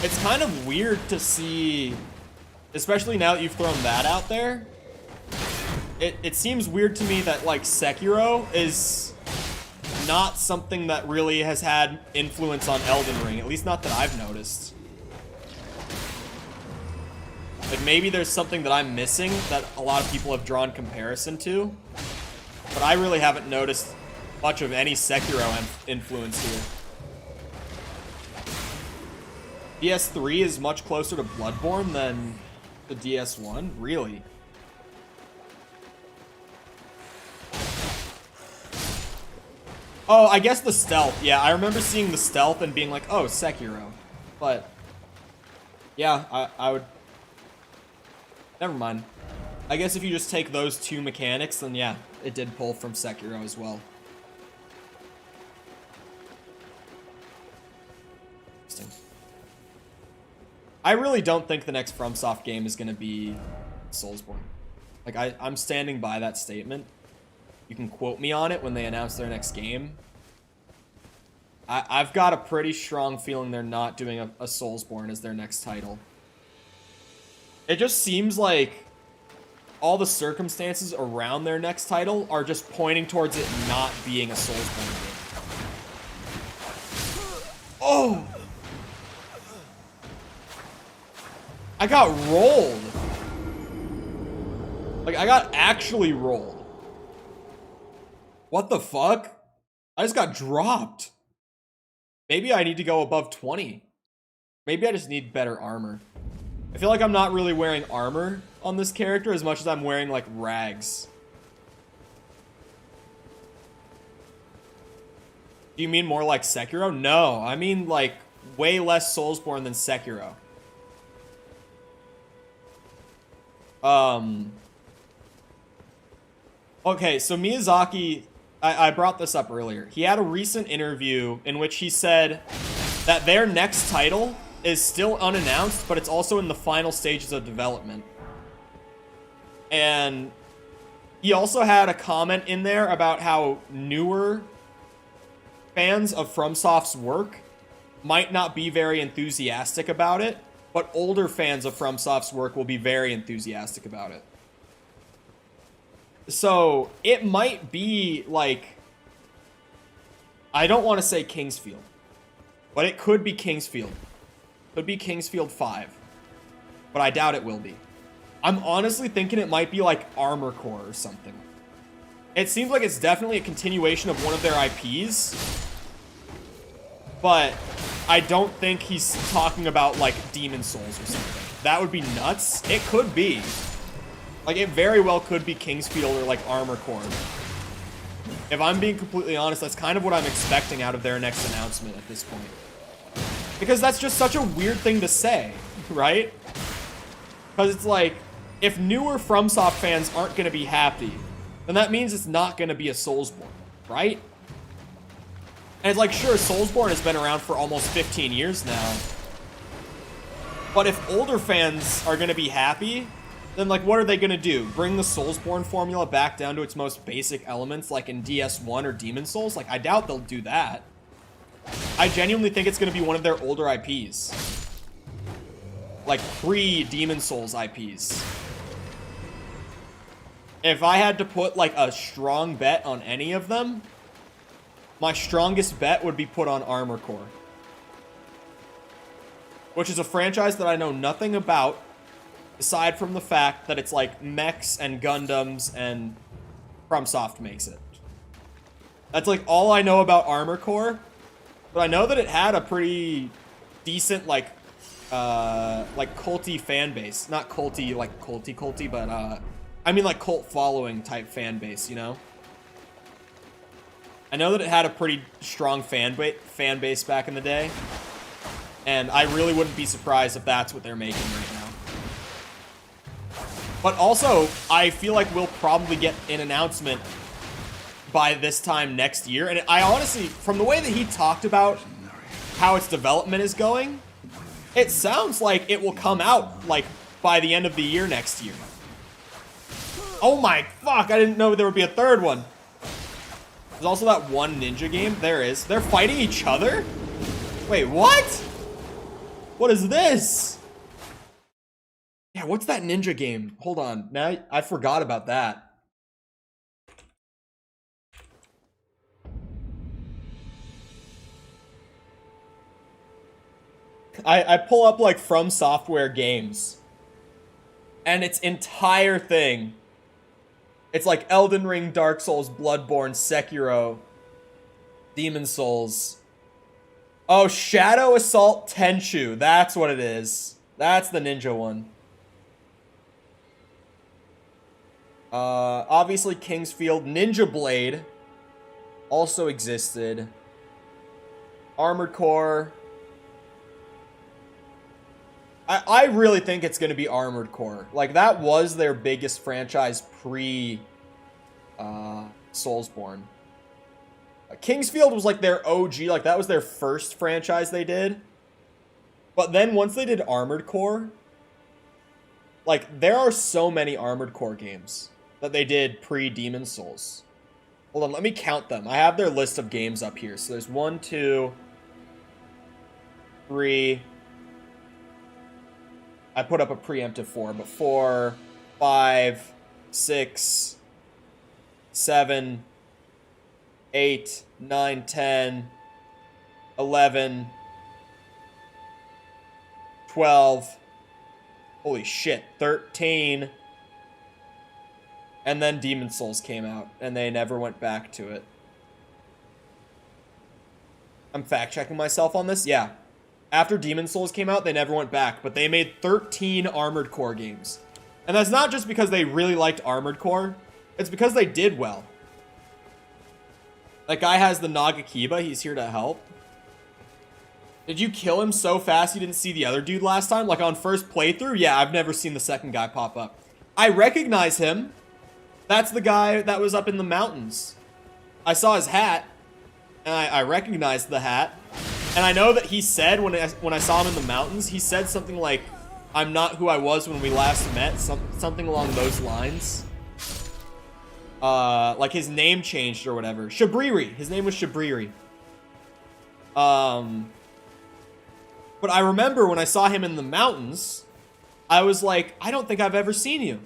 It's kind of weird to see, especially now that you've thrown that out there, it seems weird to me that, like, Sekiro is not something that really has had influence on Elden Ring, at least not that I've noticed. Like, maybe there's something that I'm missing that a lot of people have drawn comparison to, but but I really haven't noticed much of any Sekiro influence here. DS3 is much closer to Bloodborne than the DS1? Really? Oh, I guess the stealth. Yeah, I remember seeing the stealth and being like, oh, Sekiro. But, yeah, I would... Never mind. I guess if you just take those two mechanics, then yeah, it did pull from Sekiro as well. Interesting. I really don't think the next FromSoft game is going to be Soulsborne. Like, I'm standing by that statement. You can quote me on it when they announce their next game. I've got a pretty strong feeling they're not doing a Soulsborne as their next title. It just seems like all the circumstances around their next title are just pointing towards it not being a Soulsborne game. Oh! I got rolled. Like, I got actually rolled. What the fuck? I just got dropped. Maybe I need to go above 20. Maybe I just need better armor. I feel like I'm not really wearing armor on this character as much as I'm wearing, like, rags. Do you mean more like Sekiro? No, I mean, like, way less Soulsborne than Sekiro. Okay, so Miyazaki, I brought this up earlier. He had a recent interview in which he said that their next title is still unannounced, but it's also in the final stages of development. And he also had a comment in there about how newer fans of FromSoft's work might not be very enthusiastic about it, but older fans of FromSoft's work will be very enthusiastic about it. So, it might be, like, I don't want to say Kingsfield, but it could be Kingsfield. Could be Kingsfield 5, but I doubt it will be. I'm honestly thinking it might be, like, Armor Core or something. It seems like it's definitely a continuation of one of their IPs, but I don't think he's talking about, like, Demon Souls or something. That would be nuts. It could be. Like, it very well could be Kingsfield or, like, Armor Core. If I'm being completely honest, that's kind of what I'm expecting out of their next announcement at this point. Because that's just such a weird thing to say, right? Because it's like, if newer FromSoft fans aren't going to be happy, then that means it's not going to be a Soulsborne, right? And it's like, sure, Soulsborne has been around for almost 15 years now. But if older fans are going to be happy, then, like, what are they going to do? Bring the Soulsborne formula back down to its most basic elements, like in DS1 or Demon Souls? Like, I doubt they'll do that. I genuinely think it's going to be one of their older IPs. Like, pre-Demon Souls IPs. If I had to put, like, a strong bet on any of them, my strongest bet would be put on Armor Core. Which is a franchise that I know nothing about, aside from the fact that it's like mechs and Gundams and FromSoft makes it. That's like all I know about Armor Core, but I know that it had a pretty decent like culty fan base. Not culty like culty, but I mean like cult following type fan base, you know? I know that it had a pretty strong fan base back in the day, and I really wouldn't be surprised if that's what they're making right now. But also, I feel like we'll probably get an announcement by this time next year. And I honestly, from the way that he talked about how its development is going, it sounds like it will come out, like, by the end of the year next year. Oh my fuck, I didn't know there would be a third one. There's also that one ninja game. There is. They're fighting each other? Wait, what? What is this? Yeah, what's that ninja game? Hold on. Now I forgot about that. I pull up like From Software games, and its entire thing It's like Elden Ring, Dark Souls, Bloodborne, Sekiro, Demon Souls. Oh, Shadow Assault Tenchu. That's what it is. That's the ninja one. Obviously Kingsfield. Ninja Blade also existed. Armored Core. I really think it's going to be Armored Core. Like, that was their biggest franchise pre Soulsborne. Kingsfield was like their OG, like that was their first franchise they did. But then once they did Armored Core, like there are so many Armored Core games that they did pre-Demon Souls. Hold on, let me count them. I have their list of games up here. So there's 1, 2, 3. I put up a preemptive 4, but 4, 5, 6, 7, 8, 9, 10, 11, 12, holy shit, 13, and then Demon Souls came out, and they never went back to it. I'm fact-checking myself on this? Yeah. After Demon Souls came out, they never went back, but they made 13 Armored Core games. And that's not just because they really liked Armored Core, it's because they did well. That guy has the Nagakiba. He's here to help. Did you kill him so fast you didn't see the other dude last time? Like on first playthrough? Yeah, I've never seen the second guy pop up. I recognize him. That's the guy that was up in the mountains. I saw his hat, and I recognized the hat. And I know that he said when I saw him in the mountains, he said something like, "I'm not who I was when we last met," something along those lines. Like his name changed or whatever. Shabriri. His name was Shabriri. But I remember when I saw him in the mountains, I was like, I don't think I've ever seen you.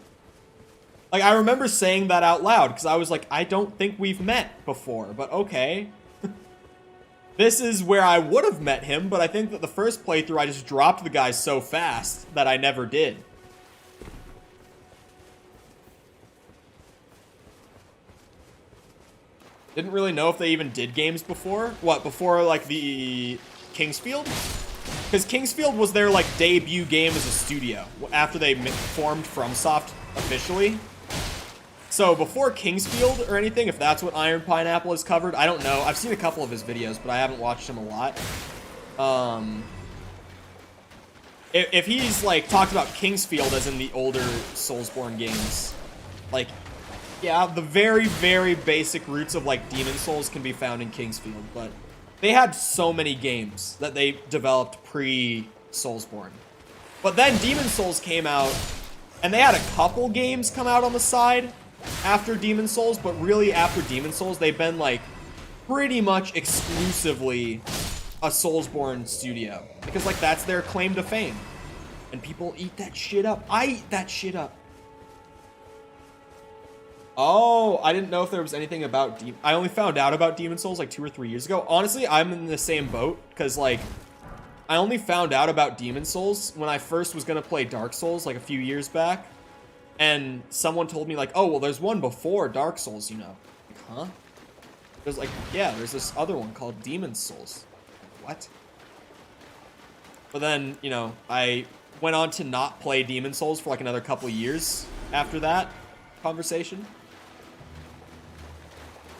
Like, I remember saying that out loud, because I was like, I don't think we've met before, but okay. This is where I would have met him, but I think that the first playthrough, I just dropped the guy so fast that I never did. Didn't really know if they even did games before. What, before, like, the Kingsfield? Because Kingsfield was their, like, debut game as a studio, after they formed FromSoft officially. So, before Kingsfield or anything, if that's what Iron Pineapple has covered, I don't know. I've seen a couple of his videos, but I haven't watched him a lot. If he's, like, talked about Kingsfield as in the older Soulsborne games, like... yeah, the very, very basic roots of, like, Demon Souls can be found in Kingsfield, but they had so many games that they developed pre-Soulsborne. But then Demon Souls came out, and they had a couple games come out on the side after Demon Souls, but really after Demon Souls, they've been, like, pretty much exclusively a Soulsborne studio. Because, like, that's their claim to fame. And people eat that shit up. I eat that shit up. Oh, I didn't know if there was anything about I only found out about Demon Souls like 2 or 3 years ago. Honestly, I'm in the same boat because, like, I only found out about Demon Souls when I first was going to play Dark Souls like a few years back. And someone told me, like, oh, well, there's one before Dark Souls, you know. Like, huh? There's like, yeah, there's this other one called Demon Souls. What? But then, you know, I went on to not play Demon Souls for like another couple of years after that conversation.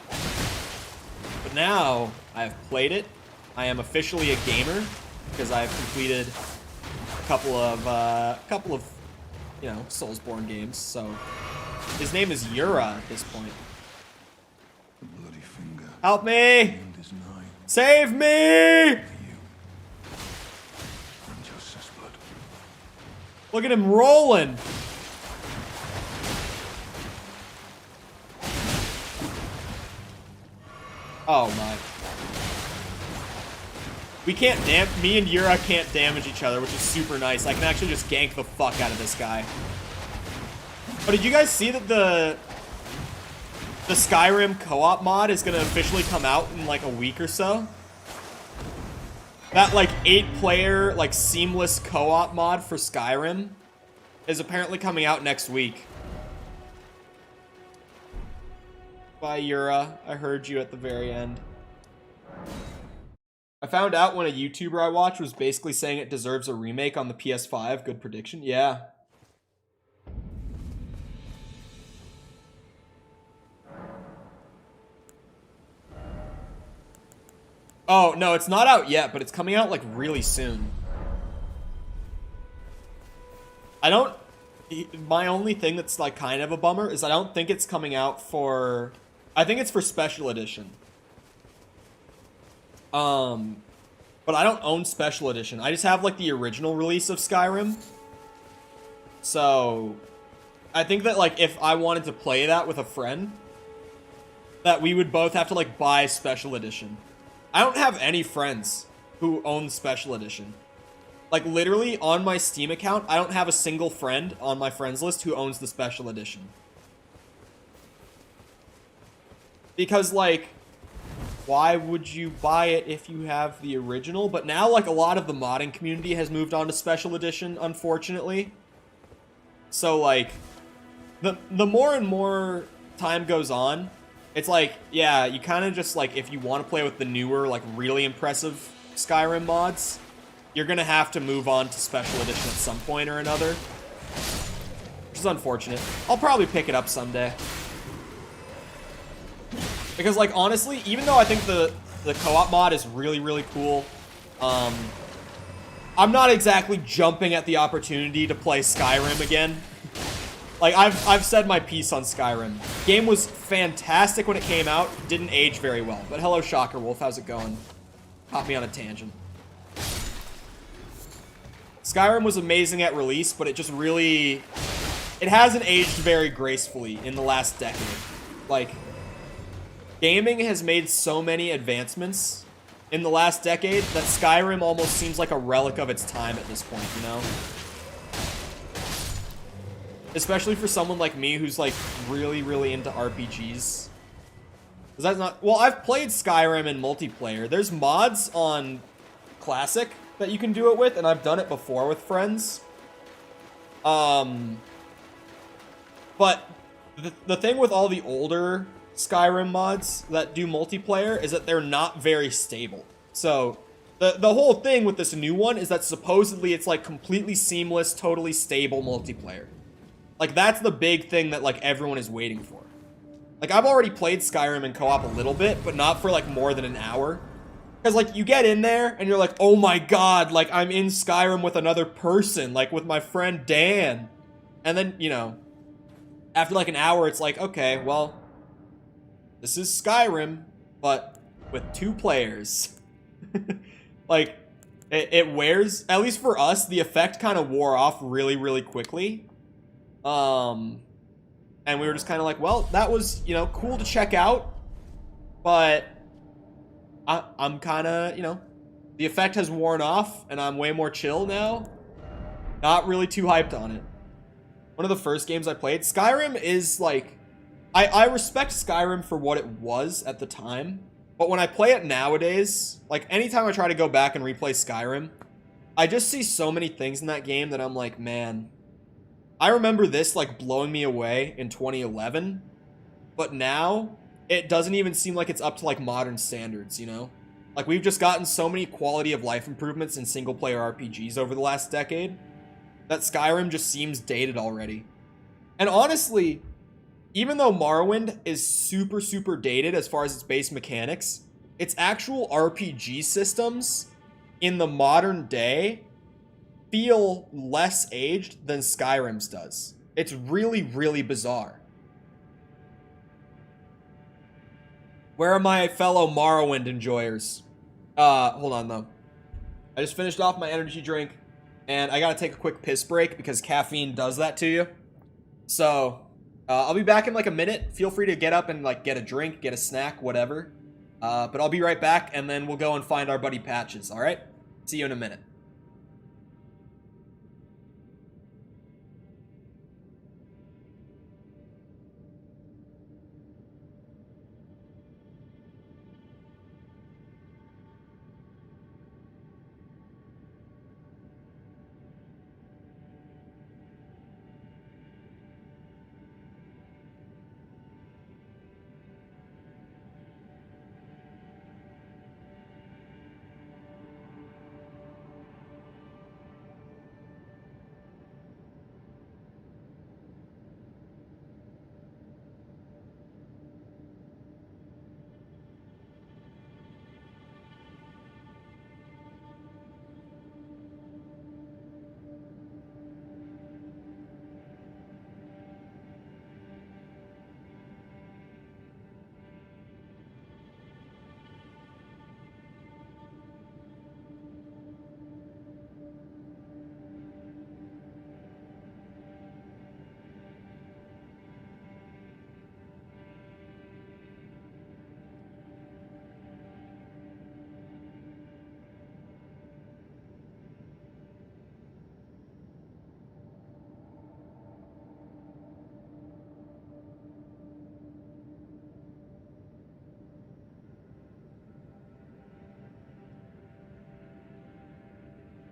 But now I have played it. I am officially a gamer because I have completed a couple of you know, Soulsborne games. So his name is Yura at this point. Bloody finger. Help me! Save me! Look at him rolling. Oh my. We can't me and Yura can't damage each other, which is super nice. I can actually just gank the fuck out of this guy. But did you guys see that the Skyrim co-op mod is gonna officially come out in like a week or so? That like 8-player like seamless co-op mod for Skyrim is apparently coming out next week. Bye, Yura. I heard you at the very end. I found out when a YouTuber I watched was basically saying it deserves a remake on the PS5. Good prediction. Yeah. Oh, no, it's not out yet, but it's coming out, like, really soon. My only thing that's, like, kind of a bummer is I don't think it's coming out for... I think it's for Special Edition. But I don't own Special Edition. I just have, like, the original release of Skyrim. So, I think that, like, if I wanted to play that with a friend, that we would both have to, like, buy Special Edition. I don't have any friends who own Special Edition. Like, literally, on my Steam account, I don't have a single friend on my friends list who owns the Special Edition. Because, like, why would you buy it if you have the original? But now, like, a lot of the modding community has moved on to Special Edition, unfortunately. So, like, the more and more time goes on, it's like, yeah, you kind of just, like, if you want to play with the newer, like, really impressive Skyrim mods, you're going to have to move on to Special Edition at some point or another. Which is unfortunate. I'll probably pick it up someday. Because, like, honestly, even though I think the co-op mod is really, really cool, I'm not exactly jumping at the opportunity to play Skyrim again. Like, I've said my piece on Skyrim. Game was fantastic when it came out, didn't age very well. But hello, Shocker Wolf, how's it going? Caught me on a tangent. Skyrim was amazing at release, but it just really... It hasn't aged very gracefully in the last decade. Like, gaming has made so many advancements in the last decade that Skyrim almost seems like a relic of its time at this point, you know? Especially for someone like me who's, like, really, really into RPGs. Is that not... Well, I've played Skyrim in multiplayer. There's mods on Classic that you can do it with, and I've done it before with friends. But the thing with all the older Skyrim mods that do multiplayer is that they're not very stable. So the whole thing with this new one is that supposedly it's like completely seamless, totally stable multiplayer. Like, that's the big thing that, like, everyone is waiting for. Like, I've already played Skyrim in co-op a little bit, but not for, like, more than an hour. Because, like, you get in there, and you're like, oh my god, like, I'm in Skyrim with another person, like, with my friend Dan. And then, you know, after, like, an hour, it's like, okay, well, this is Skyrim, but with 2 players. Like, it wears, at least for us, the effect kind of wore off really, really quickly. And we were just kind of like, well, that was, you know, cool to check out, but I'm kind of, you know, the effect has worn off, and I'm way more chill now. Not really too hyped on it. One of the first games I played, Skyrim is, like, I respect Skyrim for what it was at the time, but when I play it nowadays, like, anytime I try to go back and replay Skyrim, I just see so many things in that game that I'm like, man... I remember this, like, blowing me away in 2011, but now it doesn't even seem like it's up to, like, modern standards, you know? Like, we've just gotten so many quality of life improvements in single-player RPGs over the last decade that Skyrim just seems dated already. And honestly, even though Morrowind is super, super dated as far as its base mechanics, its actual RPG systems in the modern day feel less aged than Skyrim's does. It's really, really bizarre. Where are my fellow Morrowind enjoyers? Hold on though. I just finished off my energy drink, and I gotta take a quick piss break because caffeine does that to you. So, I'll be back in like a minute. Feel free to get up and like get a drink, get a snack, whatever. But I'll be right back, and then we'll go and find our buddy Patches, alright? See you in a minute.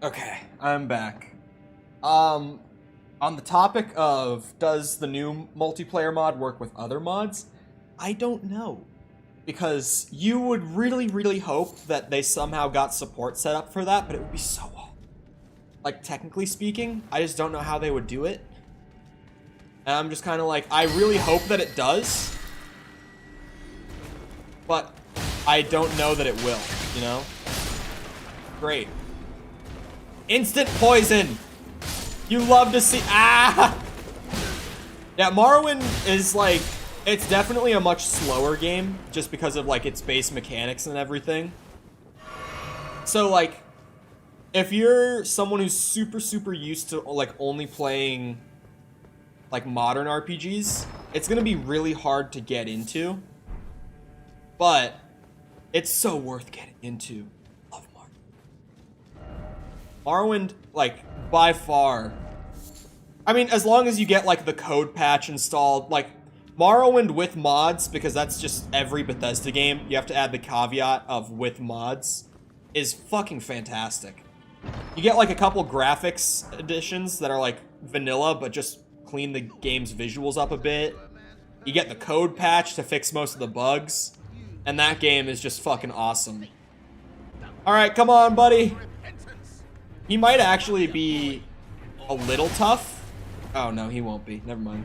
Okay, I'm back. On the topic of does the new multiplayer mod work with other mods, I don't know. Because you would really, really hope that they somehow got support set up for that, but it would be so hard. Like, technically speaking, I just don't know how they would do it. And I'm just kind of like, I really hope that it does. But I don't know that it will, you know? Great. Instant poison! You love to see- ah! Yeah, Morrowind is like, it's definitely a much slower game, just because of like its base mechanics and everything. So like, if you're someone who's super, super used to like only playing like modern RPGs, it's gonna be really hard to get into. But it's so worth getting into. Love Morrowind. Morrowind, like, by far. I mean, as long as you get like the code patch installed, like Morrowind with mods, because that's just every Bethesda game, you have to add the caveat of with mods, is fucking fantastic. You get like a couple graphics additions that are like vanilla, but just clean the game's visuals up a bit. You get the code patch to fix most of the bugs, and that game is just fucking awesome. Alright, come on, buddy. He might actually be a little tough. Oh no, he won't be. Never mind.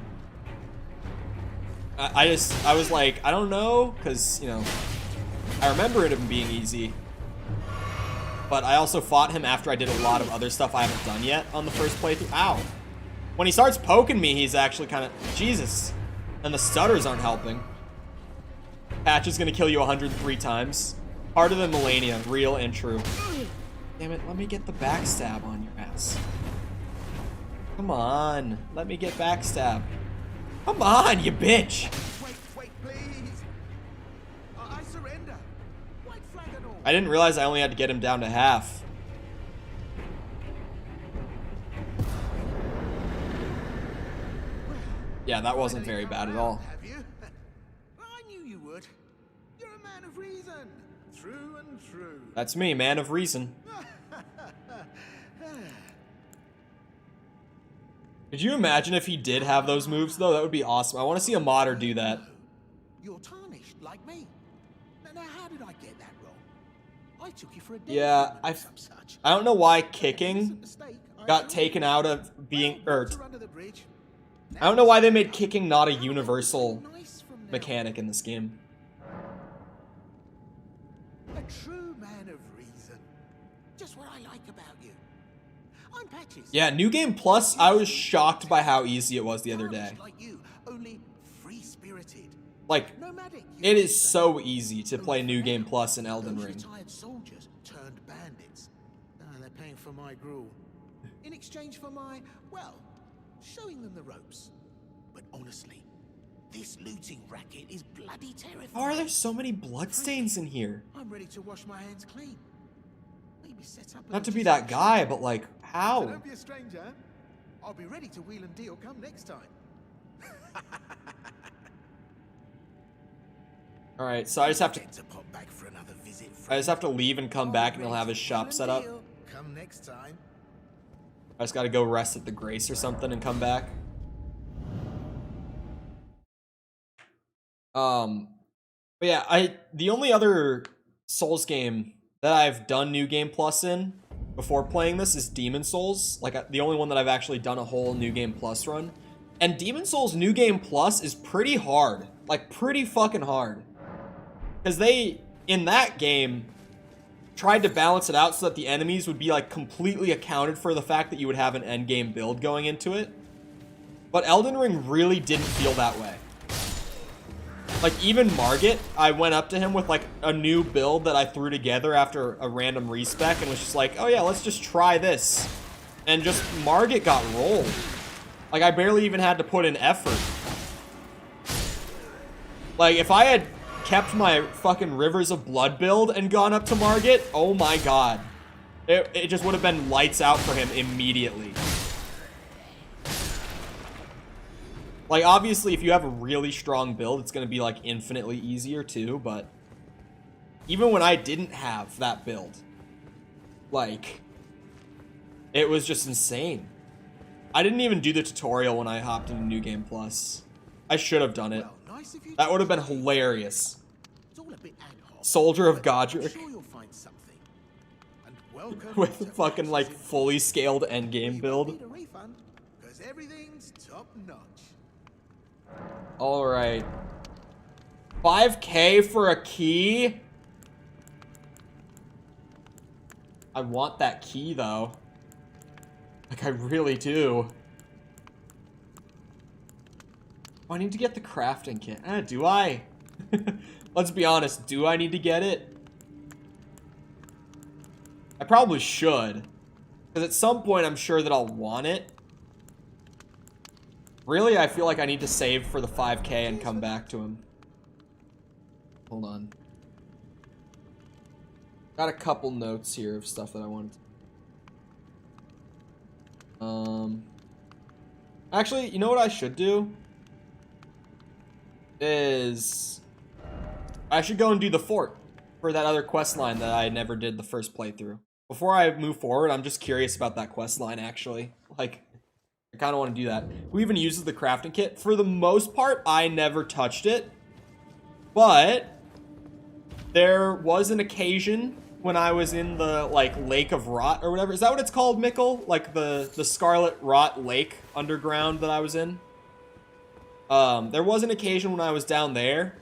I was like, I don't know, because, you know, I remember it being easy. But I also fought him after I did a lot of other stuff I haven't done yet on the first playthrough. Ow. When he starts poking me, he's actually kind of... Jesus. And the stutters aren't helping. Patch is going to kill you 103 times. Harder than Melina, real and true. Damn it, let me get the backstab on your ass. Come on, let me get backstab. Come on, you bitch! Wait, please! I surrender! White flag and all! I didn't realize I only had to get him down to half. Yeah, that wasn't very bad at all. Have you? I knew you would. You're a man of reason. True and true. That's me, man of reason. Could you imagine if he did have those moves, though? That would be awesome. I want to see a modder do that. You're tarnished, like me. Now, how did I get that wrong? I took you for a Yeah, I don't know why kicking got taken out of being... I don't know why they made kicking not a universal mechanic in this game. A true man of reason. Just what I like about you. I'm Patches. Yeah, New Game Plus, I was shocked by how easy it was the other day. Like you, only free-spirited. Like, Nomadic. it is so easy to play New Game Plus in Elden Those Ring. retired soldiers turned bandits. They're paying for my gruel. In exchange for my, well, showing them the ropes. But honestly, this looting racket is bloody terrifying. How are there so many bloodstains in here? I'm ready to wash my hands clean. Maybe set up. Not to be that guy, but like, So how? don't be a stranger. I'll be ready to wheel and deal come next time. Alright, so I just have to... To pop back for another visit. I just have to leave and come back and he'll have his shop set up. Come next time. I just gotta go rest at the Grace or something and come back. But yeah, the only other Souls game that I've done New Game Plus in before playing this is Demon Souls. Like, the only one that I've actually done a whole New Game Plus run. And Demon Souls New Game Plus is pretty hard. Like, pretty fucking hard. Because they, in that game, tried to balance it out so that the enemies would be, like, completely accounted for the fact that you would have an endgame build going into it. But Elden Ring really didn't feel that way. Like, even Margit, I went up to him with, like, a new build that I threw together after a random respec and was just like, oh yeah, let's just try this. And just, Margit got rolled. Like, I barely even had to put in effort. Like, if I had kept my fucking Rivers of Blood build and gone up to Margit, oh my god. It just would have been lights out for him immediately. Like, obviously, if you have a really strong build, it's going to be, like, infinitely easier, too, but even when I didn't have that build, like, It was just insane. I didn't even do the tutorial when I hopped into New Game Plus. I should have done it. Well, nice of you That to would have been try. hilarious. It's all a bit ad hoc, Soldier of but I'm Godric sure you'll find something. And welcome with to fucking like Backseating. fully scaled endgame You won't build. need a refund, 'cause everything's top notch. All right. 5K for a key? I want that key though. Like I really do. Oh, I need to get the crafting kit. Do I? Let's be honest, do I need to get it? I probably should. Because at some point I'm sure that I'll want it. Really, I feel like I need to save for the 5K and come back to him. Hold on. Got a couple notes here of stuff that I wanted to... Actually, you know what I should do? Is... I should go and do the fort for that other quest line that I never did the first playthrough. Before I move forward, I'm just curious about that quest line, actually. Like, I kind of want to do that. Who even uses the crafting kit? For the most part, I never touched it. But there was an occasion when I was in the, like, Lake of Rot or whatever. Is that what it's called, Mikkel? Like, the Scarlet Rot Lake underground that I was in? There was an occasion when I was down there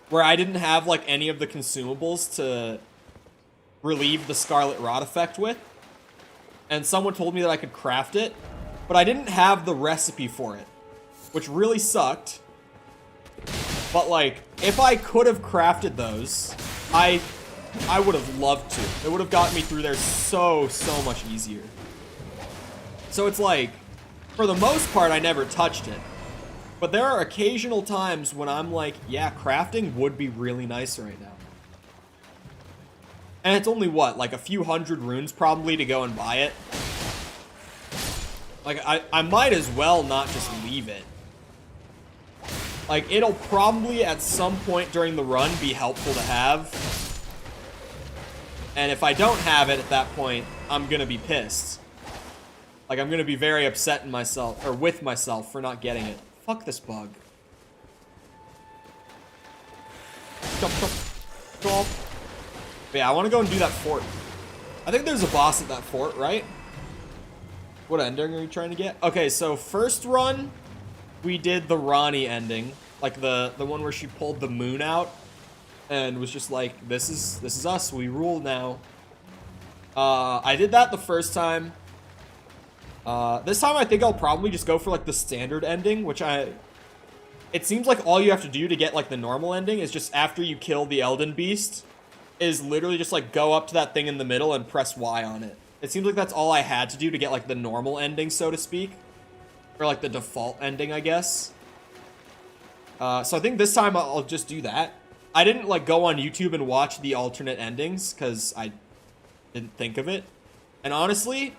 where I didn't have, like, any of the consumables to relieve the Scarlet Rot effect with. And someone told me that I could craft it, but I didn't have the recipe for it, which really sucked. But, like, if I could have crafted those, I would have loved to. It would have gotten me through there so much easier. So it's like, for the most part, I never touched it. But there are occasional times when I'm like, yeah, crafting would be really nice right now. And it's only, what, like a few hundred runes probably to go and buy it? Like, I might as well not just leave it. Like, it'll probably at some point during the run be helpful to have. And if I don't have it at that point, I'm gonna be pissed. Like, I'm gonna be very upset in myself, or with myself for not getting it. Fuck this bug. Jump, jump, jump. But yeah, I want to go and do that fort. I think there's a boss at that fort, right? What ending are you trying to get? Okay, so first run, we did the Ronnie ending. Like, the one where she pulled the moon out. And was just like, this is us, we rule now. I did that the first time. This time I think I'll probably just go for like the standard ending, which it seems like all you have to do to get like the normal ending is just after you kill the Elden beast, is literally just like go up to that thing in the middle and press Y on it. It seems like that's all I had to do to get like the normal ending, so to speak. Or like the default ending, I guess. So I think this time I'll just do that. I didn't like go on YouTube and watch the alternate endings because I didn't think of it. And honestly,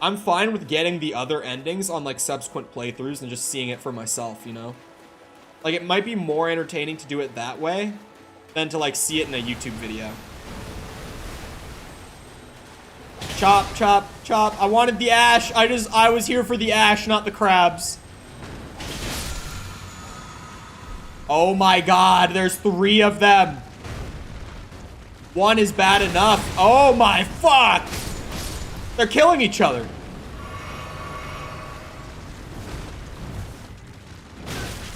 I'm fine with getting the other endings on like subsequent playthroughs and just seeing it for myself, you know? Like, it might be more entertaining to do it that way than to like see it in a YouTube video. Chop, chop, chop. I wanted the ash. I was here for the ash, not the crabs. Oh my god, there's 3 of them. 1 is bad enough. Oh my fuck. They're killing each other.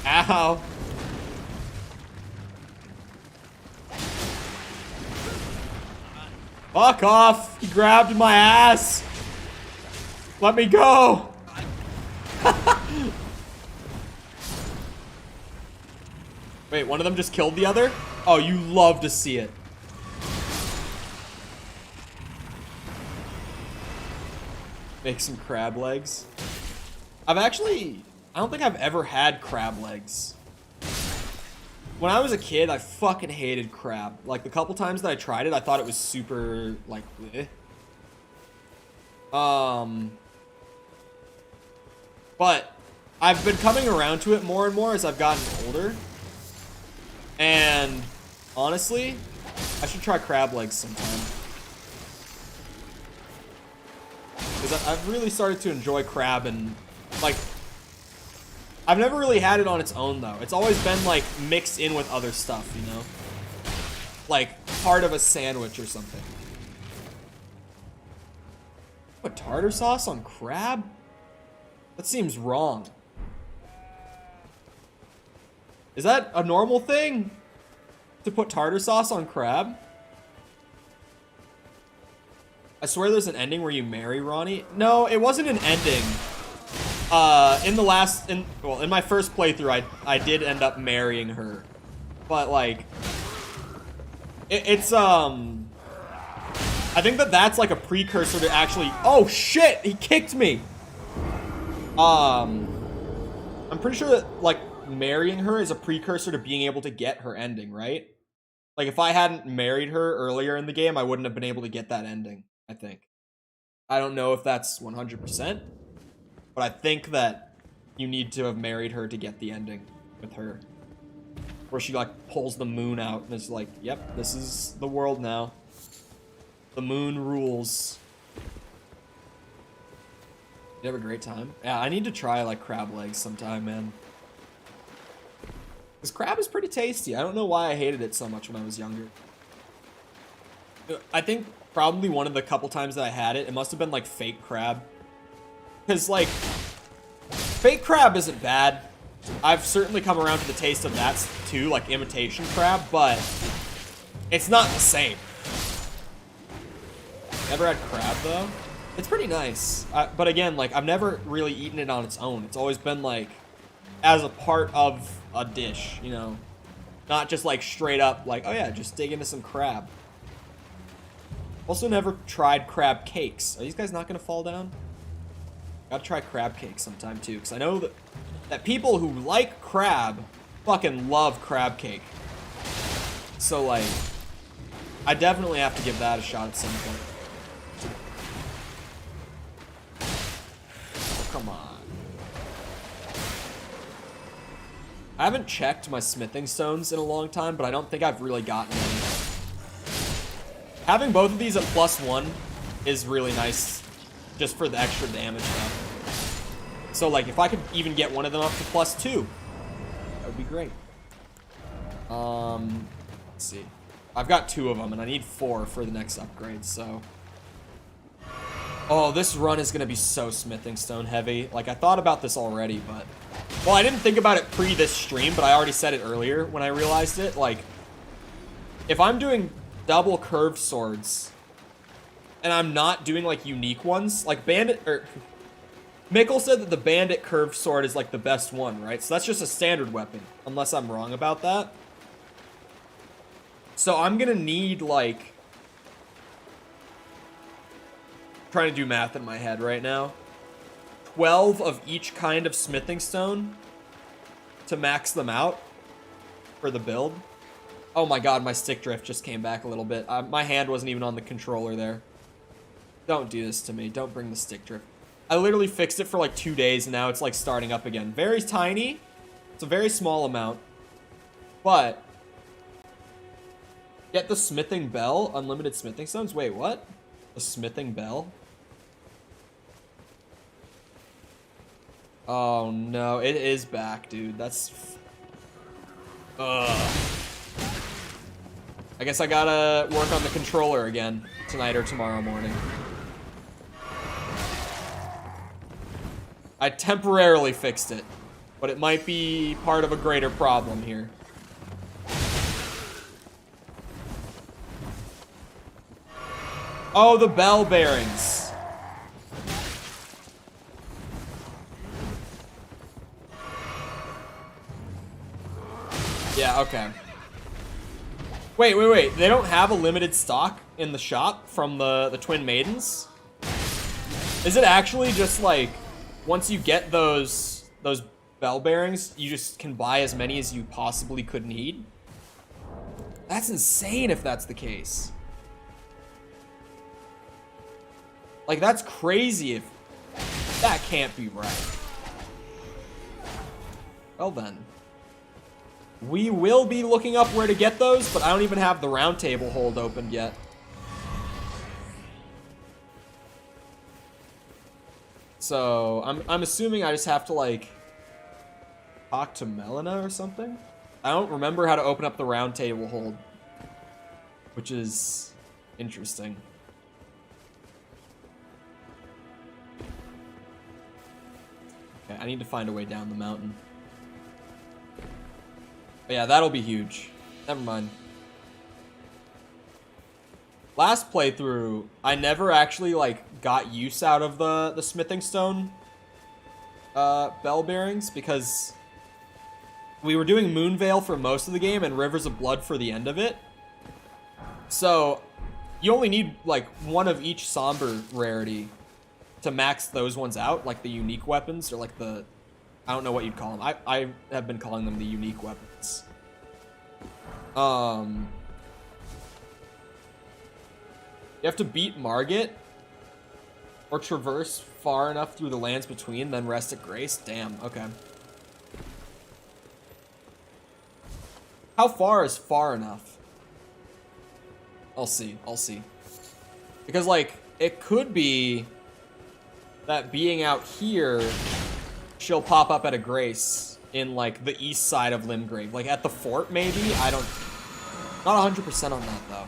Ow. Fuck off. He grabbed my ass. Let me go. Wait, one of them just killed the other? Oh, you love to see it. Make some crab legs. I don't think I've ever had crab legs. When I was a kid, I fucking hated crab. Like, the couple times that I tried it, I thought it was super, like, bleh. But I've been coming around to it more and more as I've gotten older. And honestly, I should try crab legs sometime. because I've really started to enjoy crab, and like I've never really had it on its own though. It's always been like mixed in with other stuff, you know, like part of a sandwich or something. Put tartar sauce on crab? That seems wrong. Is that a normal thing to put tartar sauce on crab? I swear there's an ending where you marry Ronnie. No, it wasn't an ending. In my first playthrough, I did end up marrying her, but like, I think that's like a precursor to actually. Oh shit! He kicked me. I'm pretty sure that like marrying her is a precursor to being able to get her ending, right? Like if I hadn't married her earlier in the game, I wouldn't have been able to get that ending. I think. I don't know if that's 100%, but I think that you need to have married her to get the ending with her. Where she like pulls the moon out and is like, yep, this is the world now. The moon rules. You have a great time? Yeah, I need to try like crab legs sometime, man. Because crab is pretty tasty. I don't know why I hated it so much when I was younger. I think probably one of the couple times that I had it, it must have been like fake crab. Because like, fake crab isn't bad. I've certainly come around to the taste of that too, like imitation crab, but it's not the same. Never had crab though. It's pretty nice. But again, like I've never really eaten it on its own. It's always been like as a part of a dish, you know, not just like straight up like, oh yeah, just dig into some crab. Also never tried crab cakes. Are these guys not gonna fall down? Gotta try crab cakes sometime too, because I know that people who like crab fucking love crab cake. So like, I definitely have to give that a shot at some point. Oh, come on. I haven't checked my smithing stones in a long time, but I don't think I've really gotten any. Having both of these at +1 is really nice, just for the extra damage though. So like, if I could even get one of them up to +2, that would be great. Let's see. I've got 2 of them, and I need 4 for the next upgrade, so. Oh, this run is gonna be so smithing stone heavy. Like, I thought about this already, but. Well, I didn't think about it pre this stream, but I already said it earlier when I realized it. Like, if I'm doing double curved swords, and I'm not doing like unique ones, like Mikkel said that the bandit curved sword is like the best one, right? So that's just a standard weapon, unless I'm wrong about that. So I'm gonna need like, trying to do math in my head right now, 12 of each kind of smithing stone to max them out for the build. Oh my god, my stick drift just came back a little bit. My hand wasn't even on the controller there. Don't do this to me. Don't bring the stick drift. I literally fixed it for like 2 days and now it's like starting up again. Very tiny. It's a very small amount. But get the smithing bell. Unlimited smithing stones. Wait, what? The smithing bell? Oh no, it is back, dude. That's... Ugh. I guess I gotta work on the controller again tonight or tomorrow morning. I temporarily fixed it, but it might be part of a greater problem here. Oh, the bell bearings. Yeah, okay. Wait. They don't have a limited stock in the shop from the Twin Maidens? Is it actually just like, once you get those bell bearings, you just can buy as many as you possibly could need? That's insane if that's the case. Like, that's crazy if... That can't be right. Well then. We will be looking up where to get those, but I don't even have the Roundtable Hold opened yet. So I'm assuming I just have to like talk to Melina or something. I don't remember how to open up the Roundtable Hold, which is interesting. Okay, I need to find a way down the mountain. But yeah, that'll be huge. Never mind. Last playthrough, I never actually like got use out of the smithing stone bell bearings because we were doing Moonveil for most of the game and Rivers of Blood for the end of it. So you only need like one of each somber rarity to max those ones out, like the unique weapons or like the, I don't know what you'd call them. I have been calling them the unique weapons. You have to beat Margit or traverse far enough through the lands between, then rest at Grace. Damn, okay. How far is far enough? I'll see, I'll see. Because, like, it could be that being out here, she'll pop up at a Grace in, like, the east side of Limgrave. Like, at the fort, maybe? I don't... Not 100% on that, though.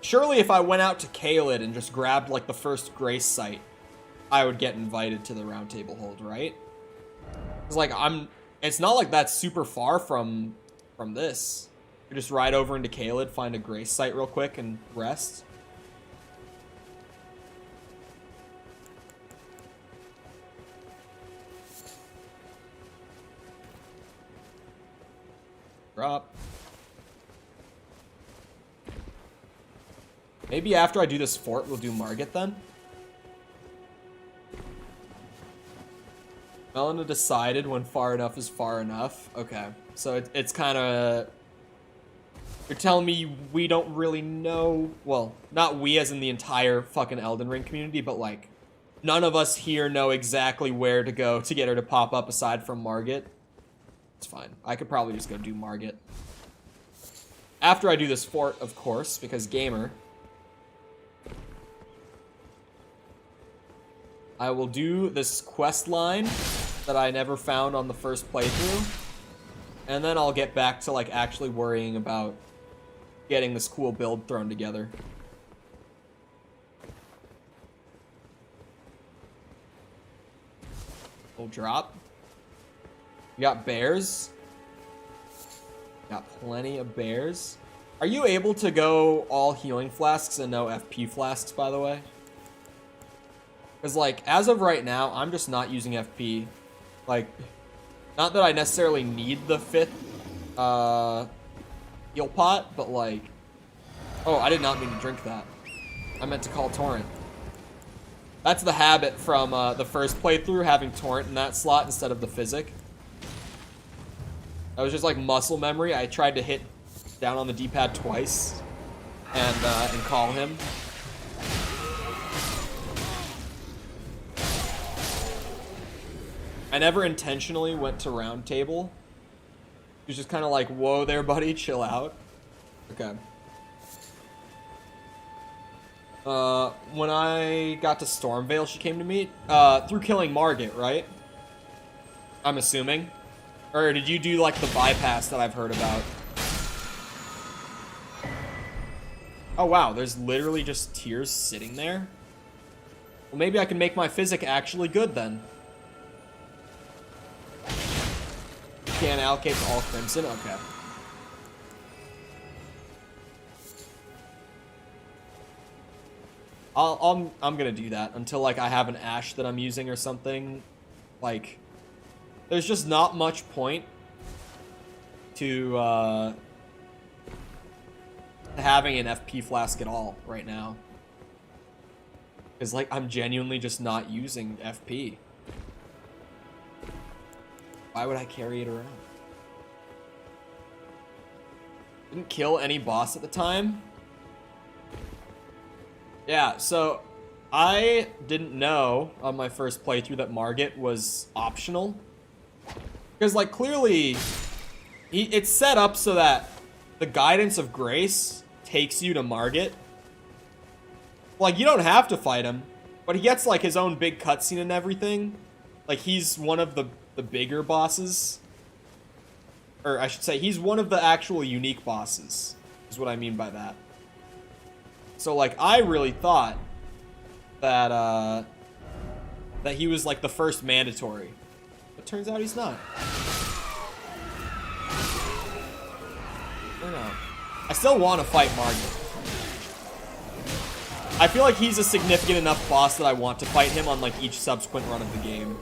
Surely if I went out to Caelid and just grabbed, like, the first Grace site, I would get invited to the Roundtable Hold, right? It's like, it's not like that's super far from this. You just ride over into Caelid, find a Grace site real quick, and rest. Drop. Maybe after I do this fort, we'll do Margit then. Melina decided when far enough is far enough. Okay, so it's kind of... You're telling me we don't really know... Well, not we as in the entire fucking Elden Ring community, but like, none of us here know exactly where to go to get her to pop up aside from Margit. It's fine. I could probably just go do Margit. After I do this fort, of course, because gamer. I will do this quest line that I never found on the first playthrough. And then I'll get back to like actually worrying about getting this cool build thrown together. We'll drop. We got bears. Got plenty of bears. Are you able to go all healing flasks and no FP flasks, by the way? Because, like, as of right now, I'm just not using FP. Like, not that I necessarily need the 5th heal pot, but, like... Oh, I did not mean to drink that. I meant to call Torrent. That's the habit from the first playthrough, having Torrent in that slot instead of the Physic. That was just, like, muscle memory. I tried to hit down on the D-pad twice and call him. I never intentionally went to Roundtable. It was just kind of like, whoa there, buddy, chill out. Okay. When I got to Stormvale, she came to me. Through killing Margit, right? I'm assuming. Or did you do, like, the bypass that I've heard about? Oh, wow, there's literally just tears sitting there? Well, maybe I can make my Physic actually good, then. Can't allocate to all Crimson? Okay. I'm gonna do that until, like, I have an Ash that I'm using or something. Like, there's just not much point to having an FP flask at all right now. Because, like, I'm genuinely just not using FP. Why would I carry it around? Didn't kill any boss at the time. Yeah, so I didn't know on my first playthrough that Margit was optional. Because, like, clearly, it's set up so that the Guidance of Grace takes you to Margit. Like, you don't have to fight him, but he gets, like, his own big cutscene and everything. Like, he's one of the bigger bosses. Or, I should say, he's one of the actual unique bosses, is what I mean by that. So, like, I really thought that, that he was, like, the first mandatory. But turns out he's not. I don't know. I still want to fight Margit. I feel like he's a significant enough boss that I want to fight him on, like, each subsequent run of the game.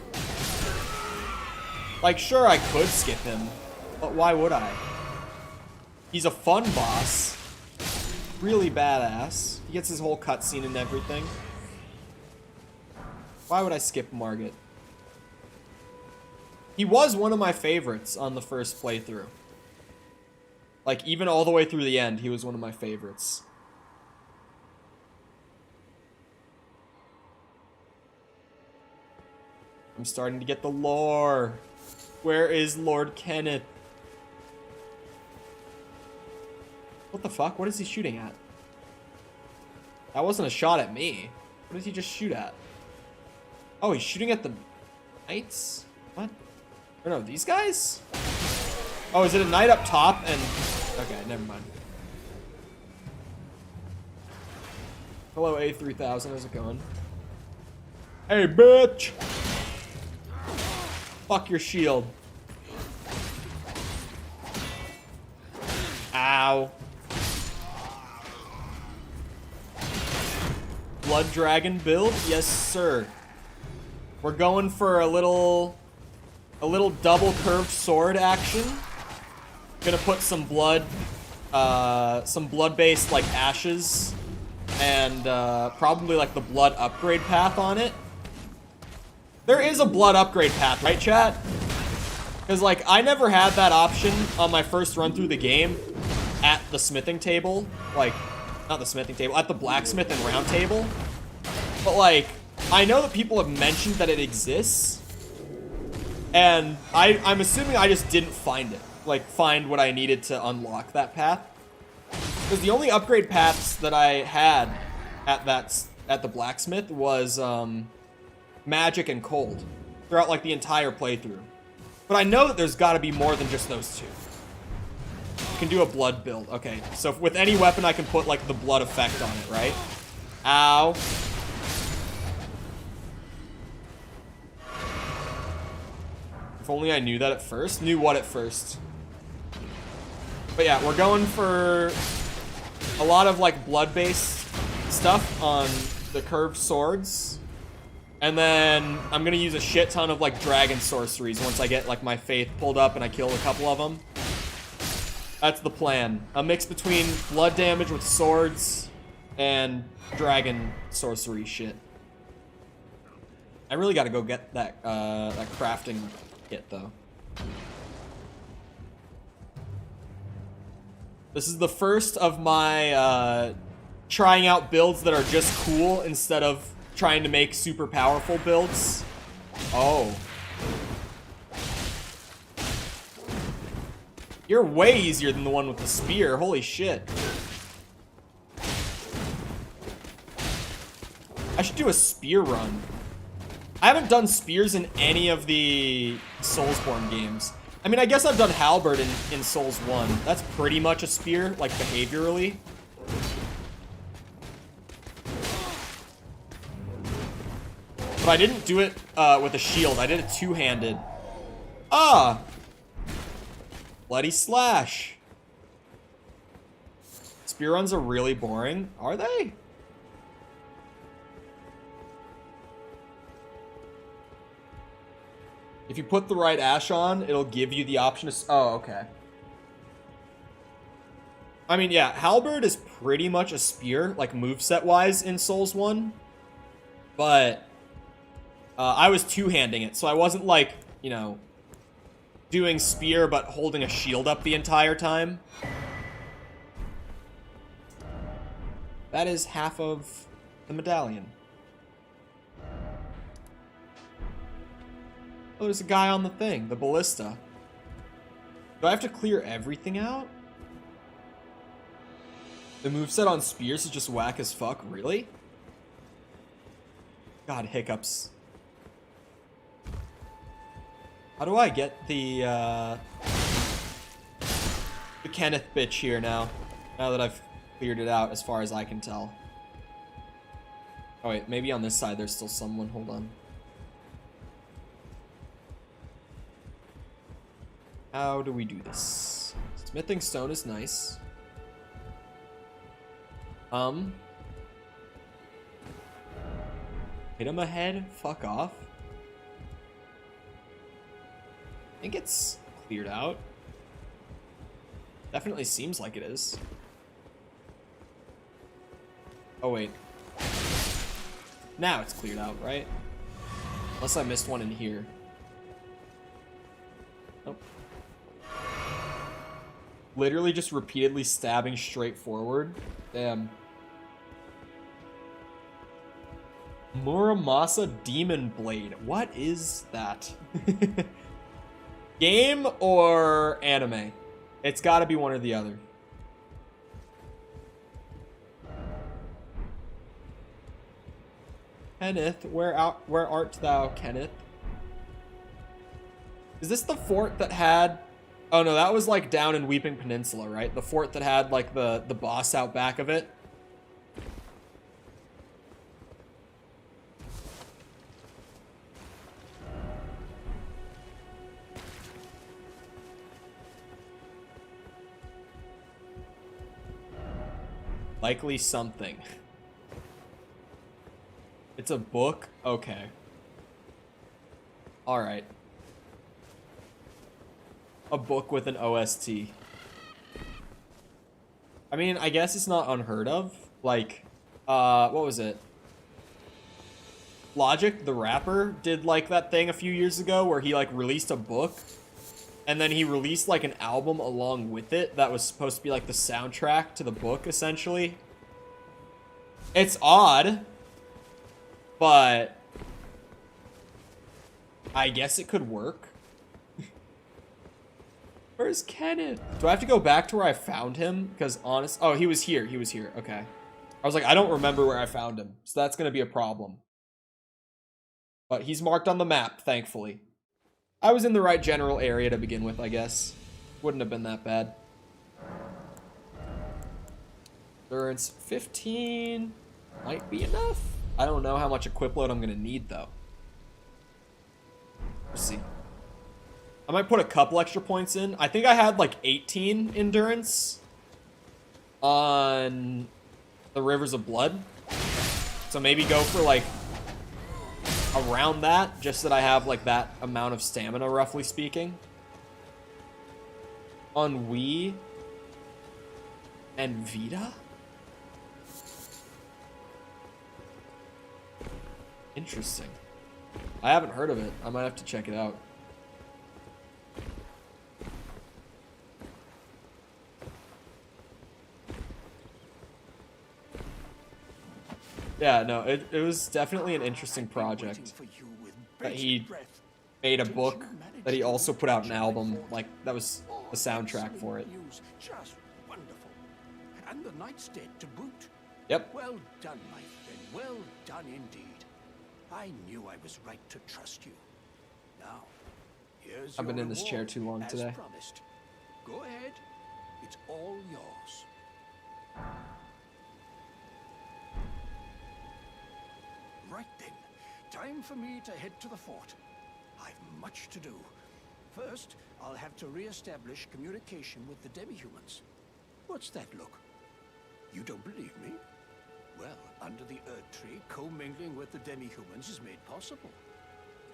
Like, sure, I could skip him, but why would I? He's a fun boss. Really badass. He gets his whole cutscene and everything. Why would I skip Margit? He was one of my favorites on the first playthrough. Like, even all the way through the end, he was one of my favorites. I'm starting to get the lore. Where is Lord Kenneth? What the fuck? What is he shooting at? That wasn't a shot at me. What did he just shoot at? Oh, he's shooting at the knights? What? Or no, these guys? Oh, is it a knight up top and... Okay, never mind. Hello, A3000. How's it going? Hey, bitch! Fuck your shield. Ow. Blood Dragon build? Yes, sir. We're going for a little double curved sword action. Gonna put some blood-based like ashes and probably like the blood upgrade path on it. There is a blood upgrade path, right, chat? Because, like, I never had that option on my first run through the game at the smithing table. Like, not the smithing table, at the blacksmith and round table. But, like, I know that people have mentioned that it exists. And I'm assuming I just didn't find it. Like, find what I needed to unlock that path. Because the only upgrade paths that I had at the blacksmith was, magic and cold throughout like the entire playthrough. But I know that there's got to be more than just those two. You can do a blood build. Okay, so with any weapon I can put like the blood effect on it, right? Ow. If only I knew that at first. Knew what at first? But yeah, we're going for a lot of like blood-based stuff on the curved swords. And then I'm gonna use a shit ton of like dragon sorceries once I get like my faith pulled up and I kill a couple of them. That's the plan. A mix between blood damage with swords and dragon sorcery shit. I really gotta go get that that crafting kit though. This is the first of my trying out builds that are just cool instead of trying to make super powerful builds. Oh. You're way easier than the one with the spear. Holy shit. I should do a spear run. I haven't done spears in any of the Soulsborne games. I mean, I guess I've done halberd in Souls 1. That's pretty much a spear, like behaviorally. But I didn't do it with a shield. I did it two-handed. Ah! Bloody slash. Spear runs are really boring. Are they? If you put the right ash on, it'll give you the option to... Oh, okay. I mean, yeah, halberd is pretty much a spear, like moveset-wise in Souls 1. But... I was two-handing it, so I wasn't, like, you know, doing spear but holding a shield up the entire time. That is half of the medallion. Oh, there's a guy on the thing, the ballista. Do I have to clear everything out? The moveset on spears is just whack as fuck, really? God, hiccups. How do I get the Kenneth bitch here now? Now that I've cleared it out as far as I can tell. Oh wait, maybe on this side there's still someone. Hold on. How do we do this? Smithing stone is nice. Hit him ahead? Fuck off. I think it's cleared out. Definitely seems like it is. Oh wait. Now it's cleared out, right? Unless I missed one in here. Nope. Literally just repeatedly stabbing straight forward. Damn. Muramasa Demon Blade. What is that? Game or anime? It's gotta be one or the other. Kenneth, where art thou, Kenneth? Is this the fort that had... Oh no, that was like down in Weeping Peninsula, right? The fort that had like the boss out back of it. Likely something. It's a book? Okay. Alright. A book with an OST. I mean, I guess it's not unheard of. Like, what was it? Logic, the rapper, did like that thing a few years ago where he like released a book and then he released like an album along with it that was supposed to be like the soundtrack to the book, essentially. It's odd, but I guess it could work. Where's Kenneth? Do I have to go back to where I found him? Because honest... Oh, he was here. He was here. Okay. I was like, I don't remember where I found him. So that's going to be a problem. But he's marked on the map, thankfully. I was in the right general area to begin with, I guess. Wouldn't have been that bad. Endurance 15 might be enough. I don't know how much equip load I'm going to need, though. Let's see. I might put a couple extra points in. I think I had like 18 endurance on the Rivers of Blood. So maybe go for like around that, just that I have like that amount of stamina, roughly speaking. On Wii and Vita? Interesting. I haven't heard of it. I might have to check it out. Yeah, no, it was definitely an interesting project. That he made a book, that he also put out an album, like, that was the soundtrack for it. Just wonderful. And the night's dead to boot. Yep. Well done, my friend. Well done indeed. I knew I was right to trust you. Now, here's I've been your in this chair reward, too long as today. Promised. Go ahead. It's all yours. Right then, time for me to head to the fort. I've much to do. First, I'll have to re-establish communication with the demi-humans. What's that look? You don't believe me? Well, under the Earth Tree, commingling with the demi-humans is made possible.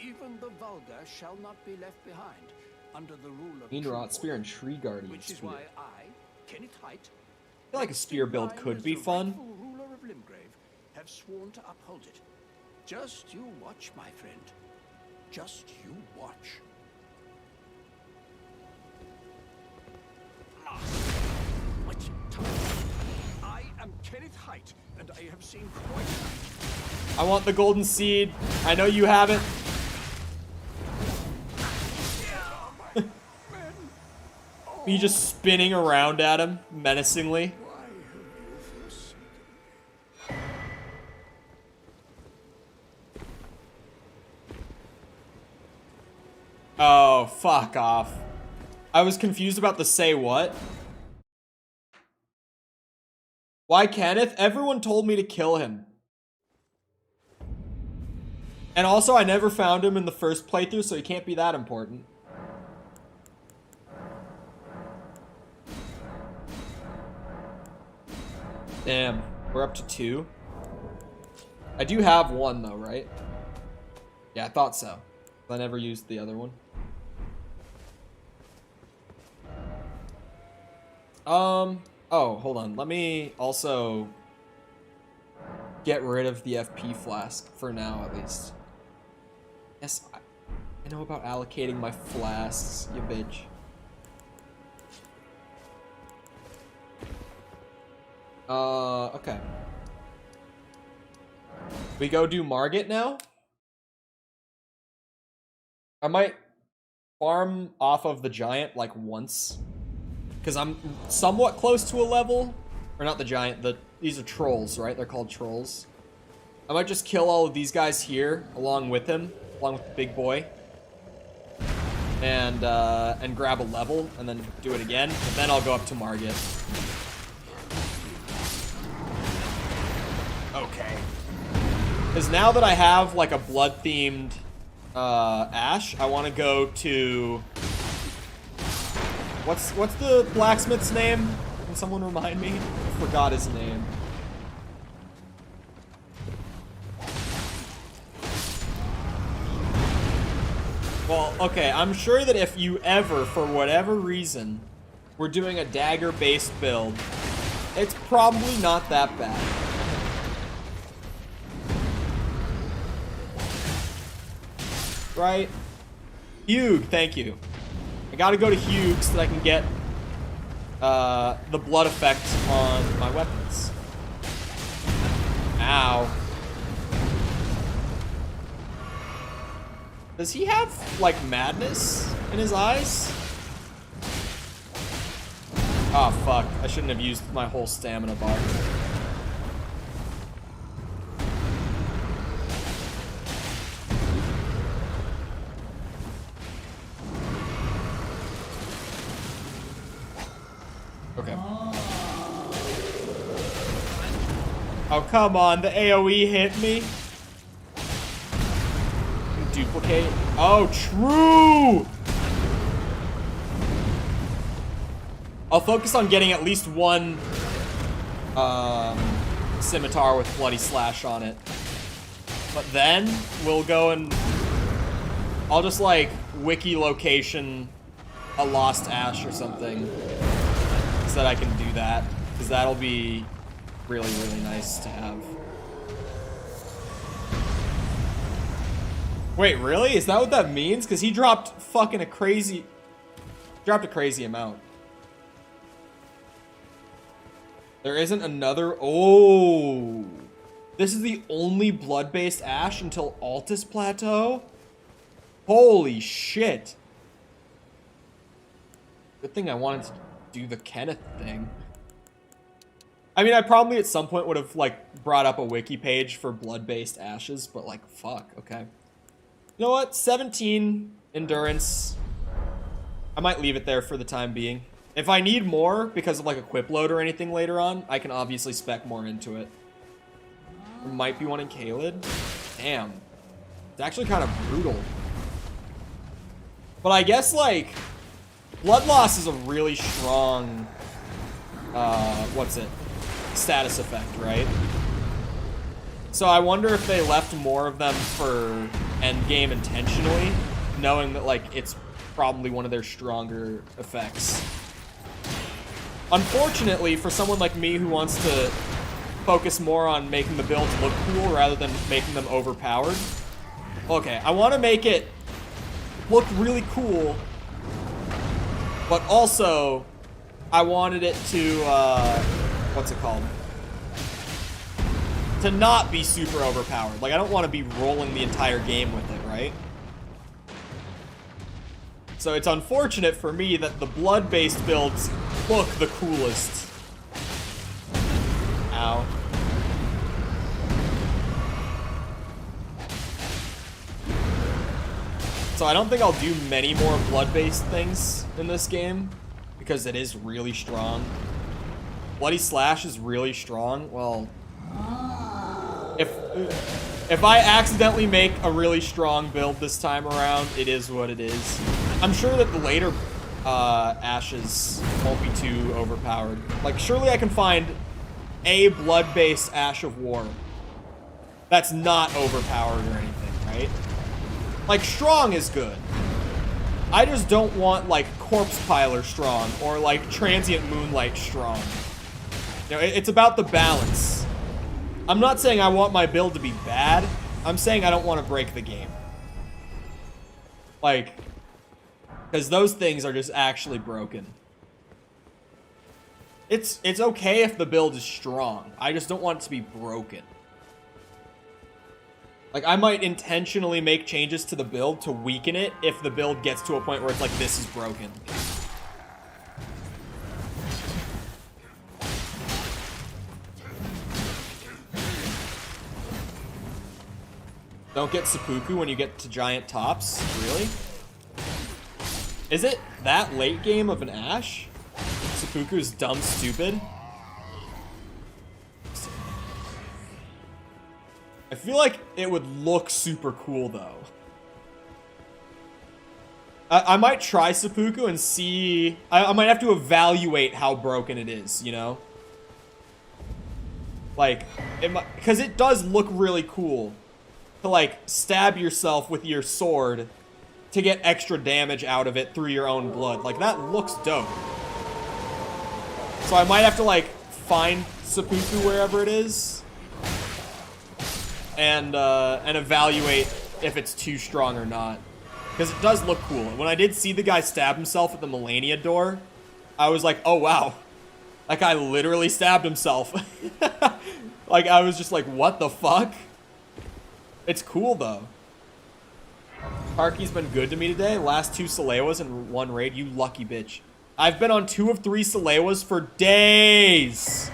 Even the vulgar shall not be left behind under the rule of Rot Spear and Tree Guardian which is Spear. why I, Kenneth Haight, I feel like a spear build could be fun. ruler of Limgrave, have sworn to uphold it. Just you watch, my friend. Just you watch. What's your tongue? I am Kenneth Haight, and I have seen quite enough. I want the golden seed. I know you have it. You just spinning around at him menacingly. Why have you forsaken me? fuck off. I was confused about the say what. Why Kenneth? Everyone told me to kill him. And also, I never found him in the first playthrough, so he can't be that important. Damn, we're up to 2. I do have 1 though, right? Yeah, I thought so. I never used the other one. Oh, hold on. Let me also get rid of the FP flask for now, at least. Yes, I know about allocating my flasks, you bitch. Okay. We go do Margit now? I might farm off of the giant like once. Because I'm somewhat close to a level. Or not the giant, these are trolls, right? They're called trolls. I might just kill all of these guys here along with him, along with the big boy. And grab a level and then do it again. And then I'll go up to Margit. Okay. Because now that I have like a blood-themed Ash, I want to go to... What's the blacksmith's name? Can someone remind me? I forgot his name. Well, okay, I'm sure that if you ever, for whatever reason, were doing a dagger-based build, it's probably not that bad. Right? Hugh, thank you. I gotta go to Hugh so that I can get the blood effect on my weapons. Ow. Does he have, like, madness in his eyes? Oh, fuck. I shouldn't have used my whole stamina bar. Okay. Oh, come on. The AoE hit me. Duplicate. Oh, true! I'll focus on getting at least one scimitar with Bloody Slash on it. But then we'll go and I'll just like wiki location a lost Ash or something so that I can do that, because that'll be really, really nice to have. Wait, really? Is that what that means? Because he dropped fucking a crazy amount. There isn't another... Oh! This is the only blood-based Ash until Altus Plateau? Holy shit. Good thing I wanted to do the Kenneth thing. I mean, I probably at some point would have, like, brought up a wiki page for blood-based Ashes, but, like, fuck, okay. You know what? 17 endurance. I might leave it there for the time being. If I need more because of like a equip load or anything later on, I can obviously spec more into it. There might be one in Caelid. Damn. It's actually kind of brutal. But I guess like Blood Loss is a really strong status effect, right? So I wonder if they left more of them for endgame intentionally, knowing that like it's probably one of their stronger effects. Unfortunately, for someone like me who wants to focus more on making the builds look cool rather than making them overpowered, okay, I want to make it look really cool, but also I wanted it to, what's it called? To not be super overpowered. Like, I don't want to be rolling the entire game with it, right? So it's unfortunate for me that the blood-based builds look the coolest. Ow. So I don't think I'll do many more blood-based things in this game, because it is really strong. Bloody Slash is really strong. Well, if I accidentally make a really strong build this time around, it is what it is. I'm sure that the later Ashes won't be too overpowered. Like, surely I can find a blood-based Ash of War that's not overpowered or anything, right? Like, strong is good. I just don't want, like, Corpse Piler strong or, like, Transient Moonlight strong. You know, it's about the balance. I'm not saying I want my build to be bad. I'm saying I don't want to break the game. Like, because those things are just actually broken. It's okay if the build is strong. I just don't want it to be broken. Like, I might intentionally make changes to the build to weaken it if the build gets to a point where it's like, this is broken. Don't get seppuku when you get to giant tops? Really? Is it that late game of an Ash? Seppuku's dumb stupid? I feel like it would look super cool though. I might try seppuku and see. I might have to evaluate how broken it is, you know? Like, because it does look really cool to, like, stab yourself with your sword to get extra damage out of it through your own blood. Like, that looks dope. So I might have to, like, find seppuku wherever it is and evaluate if it's too strong or not. Because it does look cool. When I did see the guy stab himself at the Melina door, I was like, oh wow. That guy literally stabbed himself. Like, I was just like, what the fuck? It's cool though. Parky's been good to me today. Last 2 Salewas and 1 raid. You lucky bitch. I've been on 2 of 3 Salewas for days.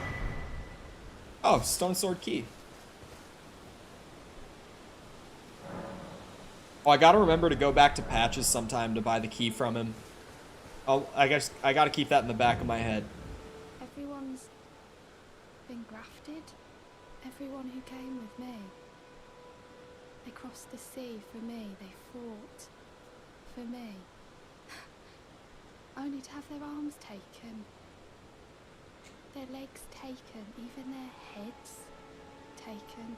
Oh, Stone Sword Key. Oh, I gotta remember to go back to Patches sometime to buy the key from him. Oh, I guess I gotta keep that in the back of my head. Everyone's been grafted. Everyone who came with me. They crossed the sea for me. They fought for me. Only to have their arms taken. Their legs taken. Even their heads taken.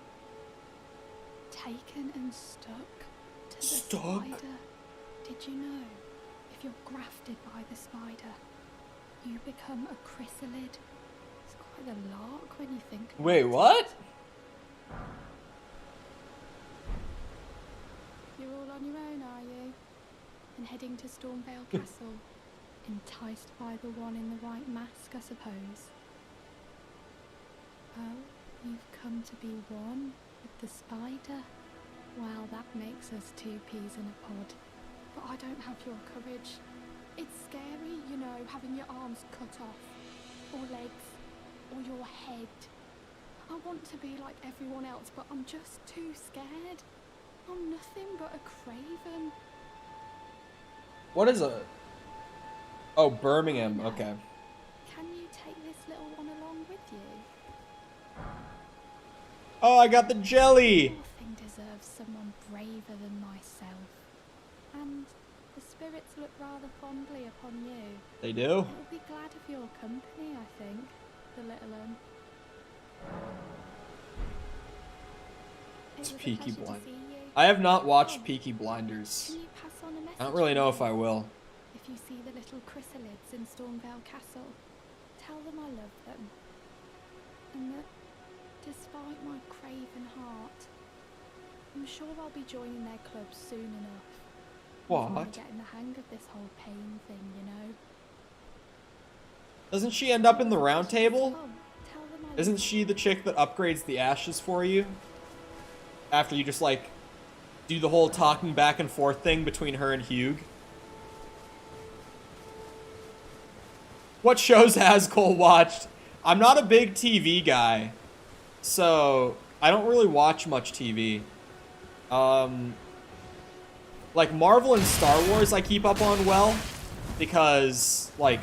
Taken and stuck to the spider. Did you know? If you're grafted by the spider, you become a chrysalid. It's quite a lark when you think about it. Wait, what? You're all on your own, are you? And heading to Stormvale Castle? Enticed by the one in the white mask, I suppose. Oh, you've come to be one with the spider? Well, that makes us 2 peas in a pod. But I don't have your courage. It's scary, you know, having your arms cut off. Or legs. Or your head. I want to be like everyone else, but I'm just too scared. I'm nothing but a craven. What is a... Oh, Birmingham. Okay. Can you take this little one along with you? Oh, I got the jelly. Nothing deserves someone braver than myself. And the spirits look rather fondly upon you. They do? They'll be glad of your company, I think, the little one. It's It was a Peaky pleasure to Blinders. see you. I have not watched Oh, Peaky Blinders. Can you pass on a message? I don't really know if I will. If you see the little chrysalids in Stormvale Castle, tell them I love them. And that, despite my craven heart, I'm sure I'll be joining their club soon enough. I'm What? getting the hang of this whole pain thing, you know. Doesn't she end up in the round table? Come, tell them I Isn't love she the chick that upgrades the ashes for you? After you just, like, do the whole talking back and forth thing between her and Hugh? What shows has Cole watched? I'm not a big TV guy, so I don't really watch much TV. like, Marvel and Star Wars I keep up on well, because, like,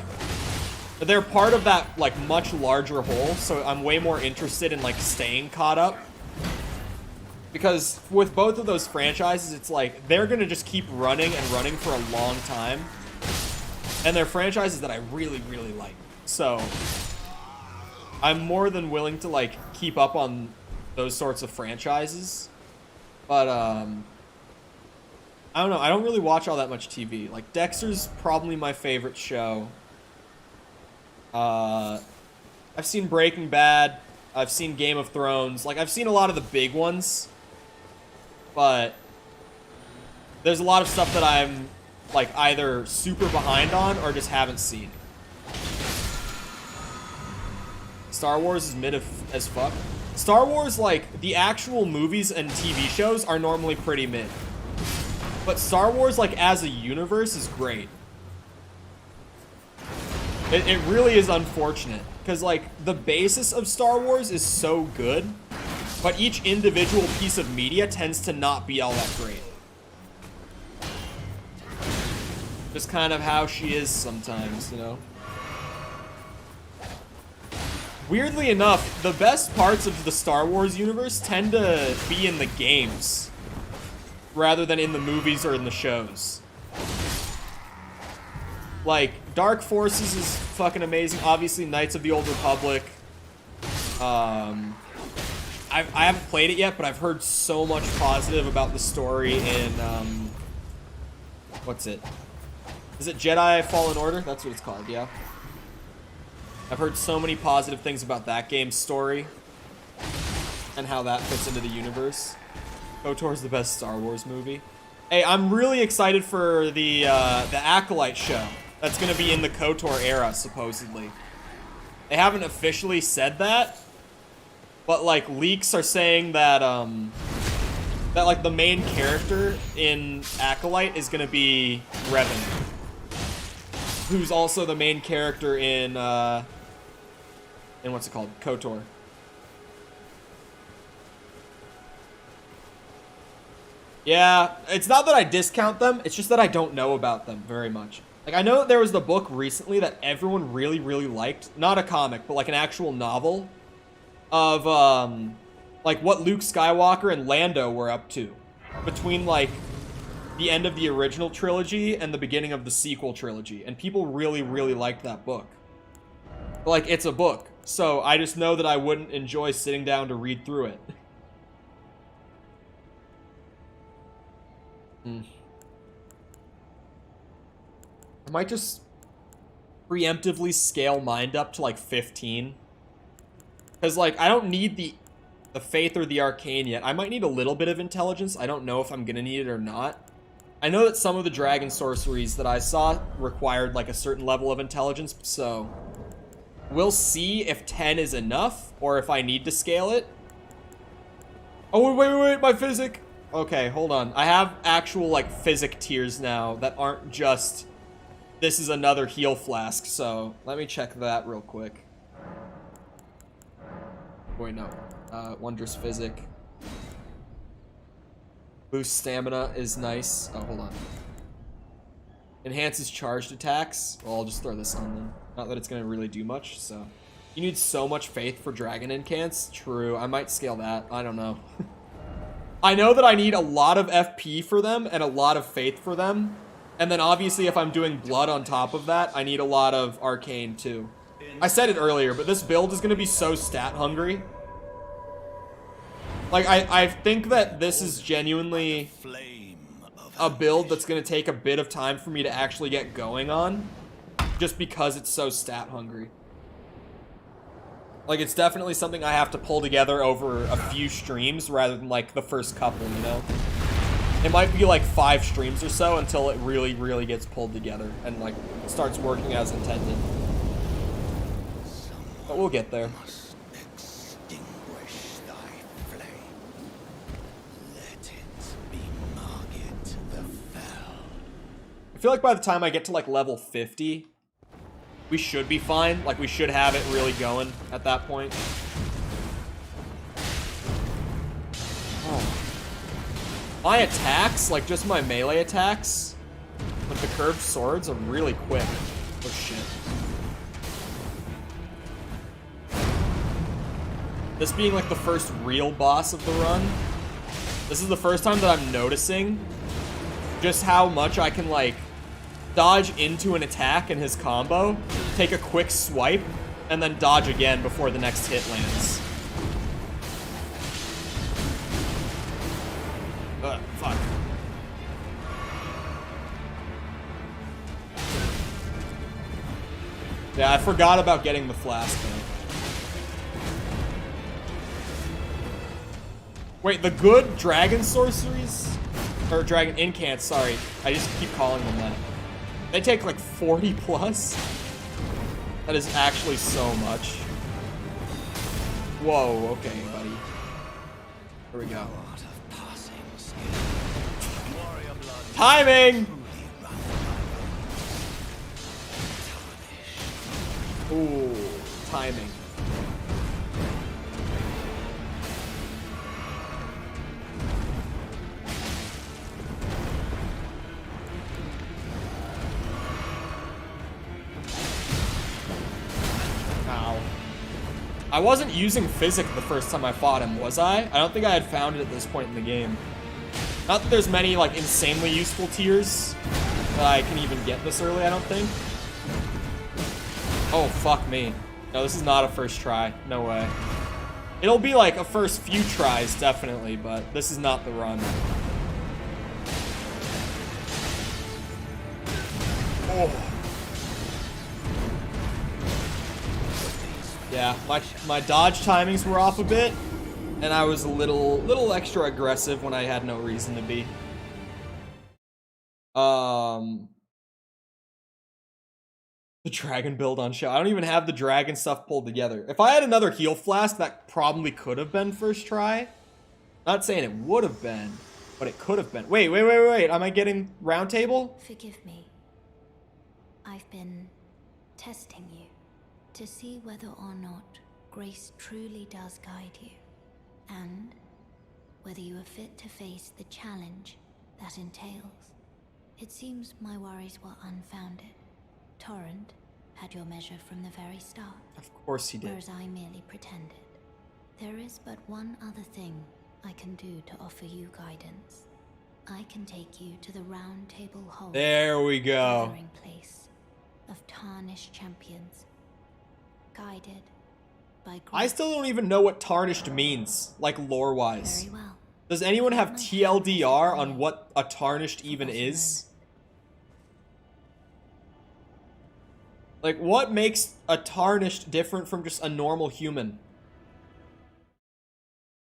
they're part of that, like, much larger whole, so I'm way more interested in, like, staying caught up. Because with both of those franchises, it's like, they're gonna just keep running and running for a long time. And they're franchises that I really, really like. So, I'm more than willing to, like, keep up on those sorts of franchises. But, I don't know. I don't really watch all that much TV. Like, Dexter's probably my favorite show. I've seen Breaking Bad. I've seen Game of Thrones. Like, I've seen a lot of the big ones. But there's a lot of stuff that I'm, like, either super behind on or just haven't seen. Star Wars is mid as fuck. Star Wars, like, the actual movies and TV shows are normally pretty mid. But Star Wars, like, as a universe is great. It really is unfortunate. Because, like, the basis of Star Wars is so good, but each individual piece of media tends to not be all that great. Just kind of how she is sometimes, you know? Weirdly enough, the best parts of the Star Wars universe tend to be in the games, rather than in the movies or in the shows. Like, Dark Forces is fucking amazing. Obviously, Knights of the Old Republic. I haven't played it yet, but I've heard so much positive about the story in, what's it? Is it Jedi Fallen Order? That's what it's called, yeah. I've heard so many positive things about that game's story and how that fits into the universe. KOTOR's the best Star Wars movie. Hey, I'm really excited for the Acolyte show that's going to be in the KOTOR era, supposedly. They haven't officially said that, but, like, leaks are saying that, that, like, the main character in Acolyte is going to be Revan, who's also the main character in what's it called? KOTOR. Yeah, it's not that I discount them, it's just that I don't know about them very much. Like, I know that there was the book recently that everyone really, really liked. Not a comic, but, like, an actual novel of, like, what Luke Skywalker and Lando were up to between, like, the end of the original trilogy and the beginning of the sequel trilogy. And people really, really liked that book. But, like, it's a book. So I just know that I wouldn't enjoy sitting down to read through it. I might just preemptively scale mind up to, like, 15. Because, like, I don't need the faith or the arcane yet. I might need a little bit of intelligence. I don't know if I'm gonna need it or not. I know that some of the dragon sorceries that I saw required, like, a certain level of intelligence, so we'll see if 10 is enough or if I need to scale it. Oh, wait, my physic. Okay, hold on. I have actual, like, physic tiers now that aren't just, this is another heal flask, so let me check that real quick. Wait, no. Wondrous physic. Boost stamina is nice. Oh, hold on. Enhances charged attacks. Well, I'll just throw this on then. Not that it's gonna really do much, so. You need so much faith for dragon incants. True, I might scale that. I don't know. I know that I need a lot of FP for them and a lot of faith for them. And then obviously if I'm doing blood on top of that, I need a lot of arcane too. I said it earlier, but this build is gonna be so stat hungry. Like, I think that this is genuinely a build that's gonna take a bit of time for me to actually get going on, just because it's so stat hungry. Like, it's definitely something I have to pull together over a few streams rather than, like, the first couple, you know? It might be, like, 5 streams or so until it really, really gets pulled together and, like, starts working as intended. But we'll get there. Extinguish thy flame. Let it be Margit the Fell. I feel like by the time I get to, like, level 50, we should be fine. Like, we should have it really going at that point. Oh. My attacks, like just my melee attacks, with the curved swords are really quick. Oh shit. This being like the first real boss of the run, this is the first time that I'm noticing just how much I can like dodge into an attack in his combo, take a quick swipe, and then dodge again before the next hit lands. Fuck. Yeah, I forgot about getting the flask though. Wait, the good dragon sorceries? Or dragon incants, sorry. I just keep calling them that. They take like 40 plus? That is actually so much. Whoa, okay, buddy. Here we go. Timing! Ooh, timing. Ow. I wasn't using Physic the first time I fought him, was I? I don't think I had found it at this point in the game. Not that there's many, like, insanely useful tiers that I can even get this early, I don't think. Oh, fuck me. No, this is not a first try. No way. It'll be, like, a first few tries, definitely, but this is not the run. Oh. Yeah, my dodge timings were off a bit. And I was a little extra aggressive when I had no reason to be. The dragon build on show. I don't even have the dragon stuff pulled together. If I had another heal flask, that probably could have been first try. Not saying it would have been, but it could have been. Wait. Am I getting Roundtable? Forgive me. I've been testing you to see whether or not grace truly does guide you. And whether you are fit to face the challenge that entails. It seems my worries were unfounded. Torrent had your measure from the very start. Of course he did. Whereas I merely pretended. There is but one other thing I can do to offer you guidance. I can take you to the Roundtable Hold. There we go. Gathering place of tarnished champions. Guided by grace. I still don't even know what tarnished means, like lore-wise. Very well. Does anyone have TLDR on what a tarnished even is? Like, what makes a tarnished different from just a normal human?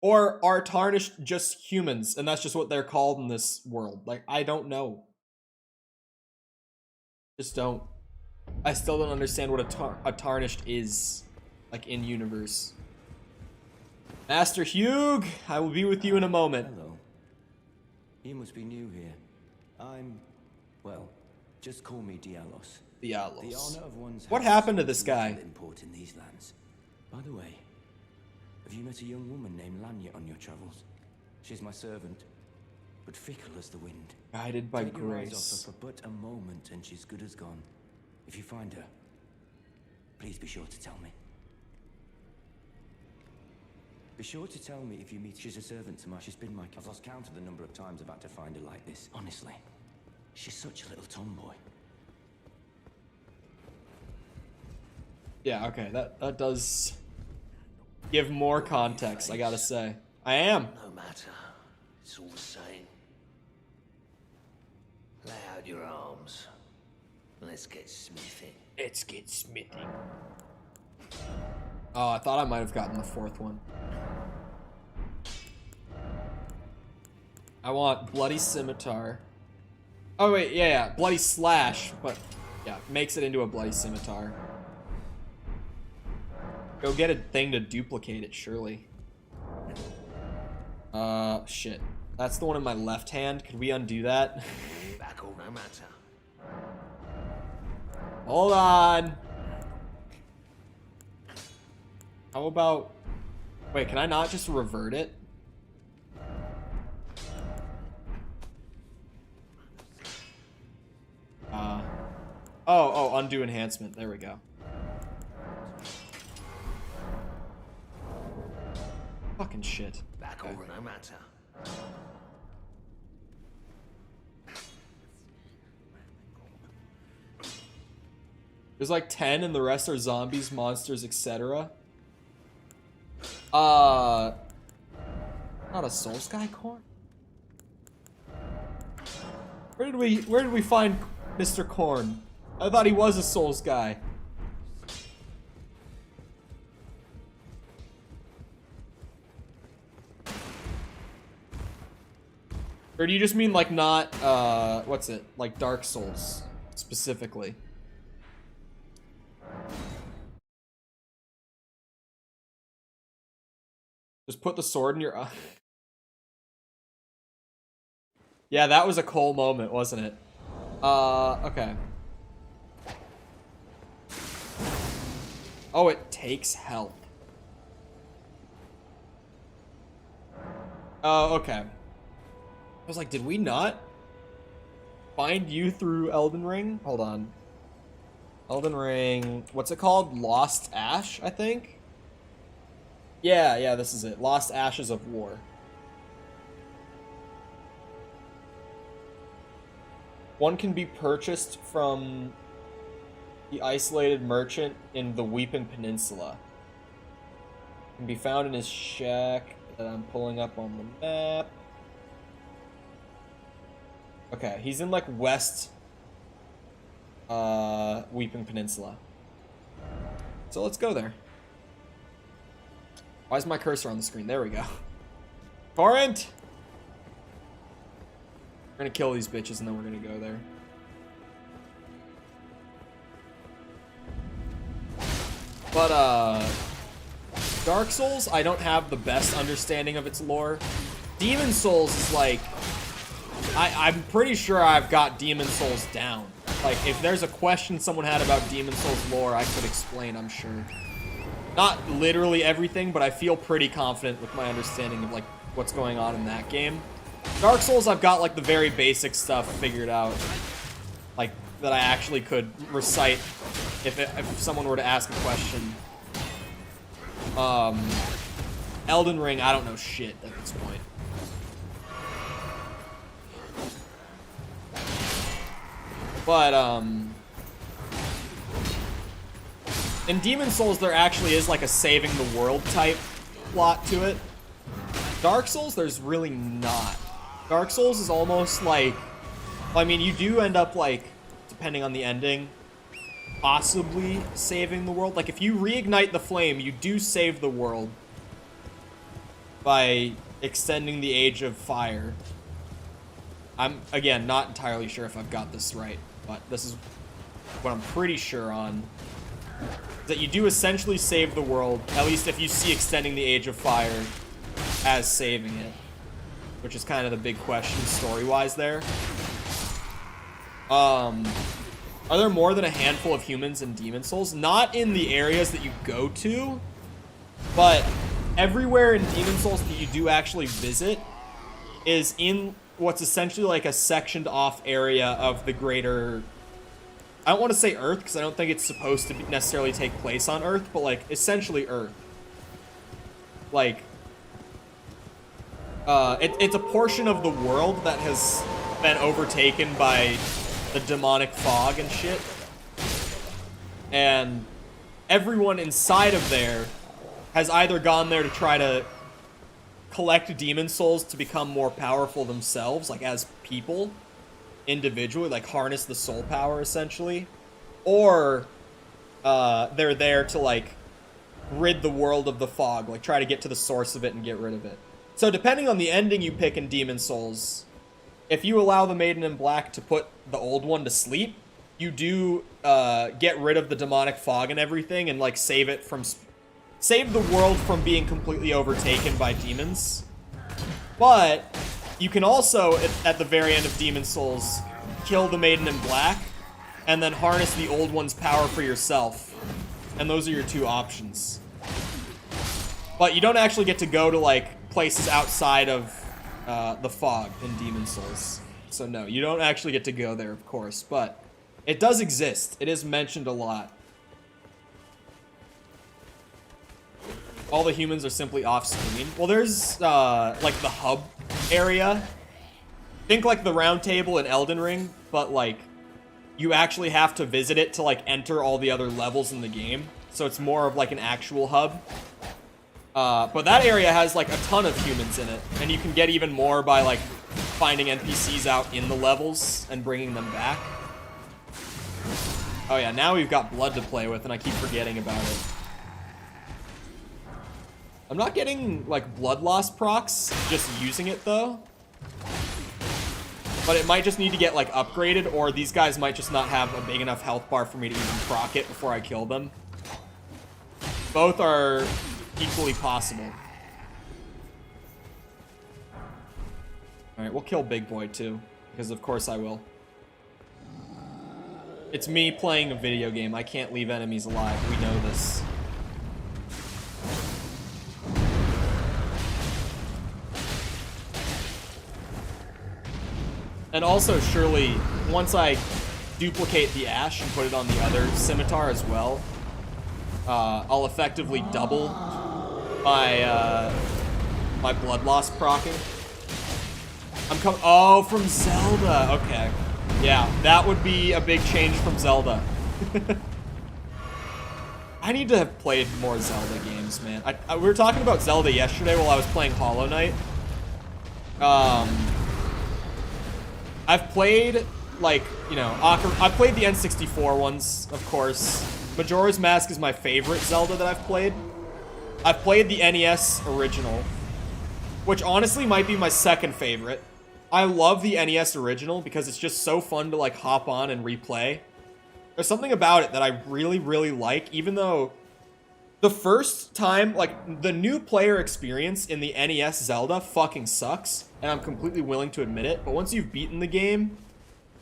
Or are tarnished just humans, and that's just what they're called in this world? Like, I don't know. Just don't. I still don't understand what a tarnished is, like, in universe. Master Hugh, I will be with you in a moment. Hello. You must be new here. Well, just call me Dialos. Dialos. The honor of one's What house happened to is this guy? little import in these lands. By the way, have you met a young woman named Lanya on your travels? She's my servant, but fickle as the wind. Guided by Take your eyes grace. off her for but a moment and she's good as gone. If you find her, please be sure to tell me. Be sure to tell me if you meet. She's a servant to she's been my. I've lost count of the number of times I've had to find her like this. Honestly, she's such a little tomboy. Yeah, okay, that does give more context, I gotta say. I am. No matter. It's all the same. Lay out your arms. Let's get smithing. Let's get smithing. Oh, I thought I might have gotten the fourth one. I want Bloody Scimitar. Oh, wait, yeah, Bloody Slash, but yeah, makes it into a Bloody Scimitar. Go get a thing to duplicate it, surely. Shit. That's the one in my left hand. Could we undo that? Back all no matter. Hold on. How about... Wait, can I not just revert it? undo enhancement. There we go. Fucking shit. Back over no matter. There's like 10 and the rest are zombies, monsters, etc. Not a Souls guy corn? Where did we find Mr. Corn? I thought he was a Souls guy. Or do you just mean like not what's it? Like Dark Souls specifically? Just put the sword in your eye. Yeah, that was a Cole moment, wasn't it? Okay. Oh, it takes help. Oh, okay. I was like, did we not find you through Elden Ring? Hold on. Elden Ring, what's it called? Lost Ash, I think? Yeah, this is it. Lost Ashes of War. One can be purchased from the isolated merchant in the Weeping Peninsula. Can be found in his shack that I'm pulling up on the map. Okay, he's in like West Weeping Peninsula. So let's go there. Why is my cursor on the screen? There we go. Torrent! We're gonna kill these bitches and then we're gonna go there. But, Dark Souls, I don't have the best understanding of its lore. Demon Souls is like... I'm pretty sure I've got Demon Souls down. Like, if there's a question someone had about Demon Souls lore, I could explain, I'm sure. Not literally everything, but I feel pretty confident with my understanding of, like, what's going on in that game. Dark Souls, I've got, like, the very basic stuff figured out. Like, that I actually could recite if someone were to ask a question. Elden Ring, I don't know shit at this point. But, in Demon Souls, there actually is, like, a saving the world type plot to it. Dark Souls, there's really not. Dark Souls is almost like... I mean, you do end up, like, depending on the ending, possibly saving the world. Like, if you reignite the flame, you do save the world by extending the age of fire. I'm, again, not entirely sure if I've got this right, but this is what I'm pretty sure on. That you do essentially save the world, at least if you see extending the age of fire as saving it, which is kind of the big question story-wise there. Are there more than a handful of humans in Demon Souls? Not in the areas that you go to, but everywhere in Demon Souls that you do actually visit is in what's essentially like a sectioned off area of the greater... I don't want to say Earth, because I don't think it's supposed to necessarily take place on Earth, but, like, essentially Earth. Like, it's a portion of the world that has been overtaken by the demonic fog and shit. And everyone inside of there has either gone there to try to collect demon souls to become more powerful themselves, like as people, individually, like harness the soul power essentially, or they're there to like rid the world of the fog, like try to get to the source of it and get rid of it. So depending on the ending you pick in Demon Souls, if you allow the Maiden in Black to put the old one to sleep, you do get rid of the demonic fog and everything and like save the world from being completely overtaken by demons. But you can also, at the very end of Demon Souls, kill the Maiden in Black, and then harness the old one's power for yourself. And those are your two options. But you don't actually get to go to, like, places outside of the fog in Demon Souls. So no, you don't actually get to go there, of course. But It does exist. It is mentioned a lot. All the humans are simply off screen. Well, there's like the hub area. Think like the Roundtable in Elden Ring, but like you actually have to visit it to like enter all the other levels in the game. So it's more of like an actual hub. But that area has like a ton of humans in it, and you can get even more by like finding NPCs out in the levels and bringing them back. Oh yeah, now we've got blood to play with, and I keep forgetting about it. I'm not getting like blood loss procs just using it though. But it might just need to get like upgraded, or these guys might just not have a big enough health bar for me to even proc it before I kill them. Both are equally possible. Alright, we'll kill Big Boy too, because of course I will. It's me playing a video game. I can't leave enemies alive. We know this. And also, surely, once I duplicate the Ash and put it on the other scimitar as well, I'll effectively double my, my blood loss procking. Oh, from Zelda. Okay. Yeah, that would be a big change from Zelda. I need to have played more Zelda games, man. We were talking about Zelda yesterday while I was playing Hollow Knight. I've played, like, you know, I've played the N64 ones, of course. Majora's Mask is my favorite Zelda that I've played. I've played the NES original, which honestly might be my second favorite. I love the NES original because it's just so fun to, like, hop on and replay. There's something about it that I really, really like, even though the first time, like, the new player experience in the NES Zelda fucking sucks, and I'm completely willing to admit it, but once you've beaten the game,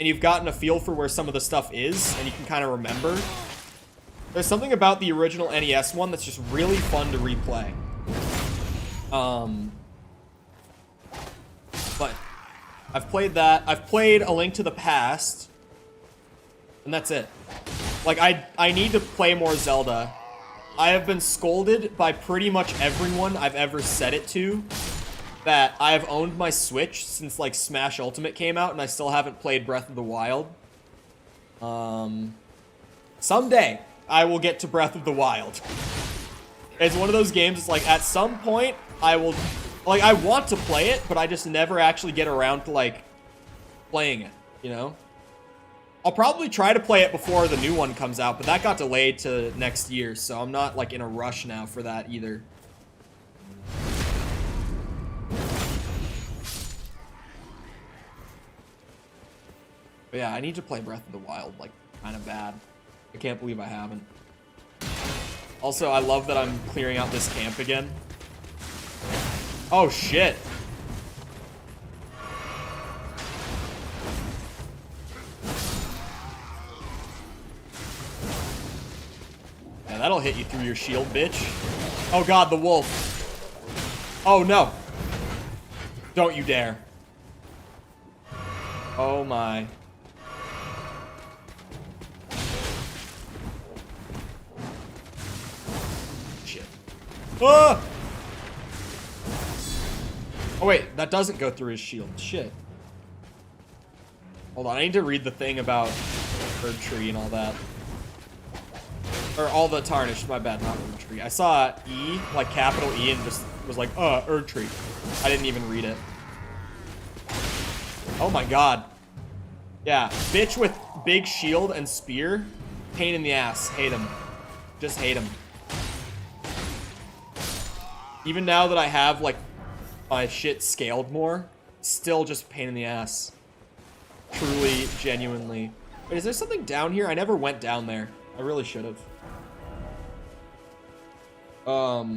and you've gotten a feel for where some of the stuff is, and you can kind of remember, there's something about the original NES one that's just really fun to replay. But I've played that. I've played A Link to the Past, and that's it. Like, I need to play more Zelda. I have been scolded by pretty much everyone I've ever said it to that I have owned my Switch since, like, Smash Ultimate came out, and I still haven't played Breath of the Wild. Someday, I will get to Breath of the Wild. It's one of those games, it's like, at some point, I will... Like, I want to play it, but I just never actually get around to, like, playing it, you know? I'll probably try to play it before the new one comes out, but that got delayed to next year, so I'm not, like, in a rush now for that either. But yeah, I need to play Breath of the Wild, like, kind of bad. I can't believe I haven't. Also, I love that I'm clearing out this camp again. Oh, shit. Yeah, that'll hit you through your shield, bitch. Oh god, the wolf. Oh no. Don't you dare. Oh my. Shit. Ah! Oh wait, that doesn't go through his shield. Shit. Hold on, I need to read the thing about Erd Tree and all that. Or all the Tarnished, my bad, not Erd Tree. I saw E, like capital E, and just was like, Erd Tree. I didn't even read it. Oh my god. Yeah, bitch with big shield and spear. Pain in the ass. Hate him. Just hate him. Even now that I have, like, my shit scaled more, still just pain in the ass. Truly, genuinely. Wait, is there something down here? I never went down there. I really should have. Okay.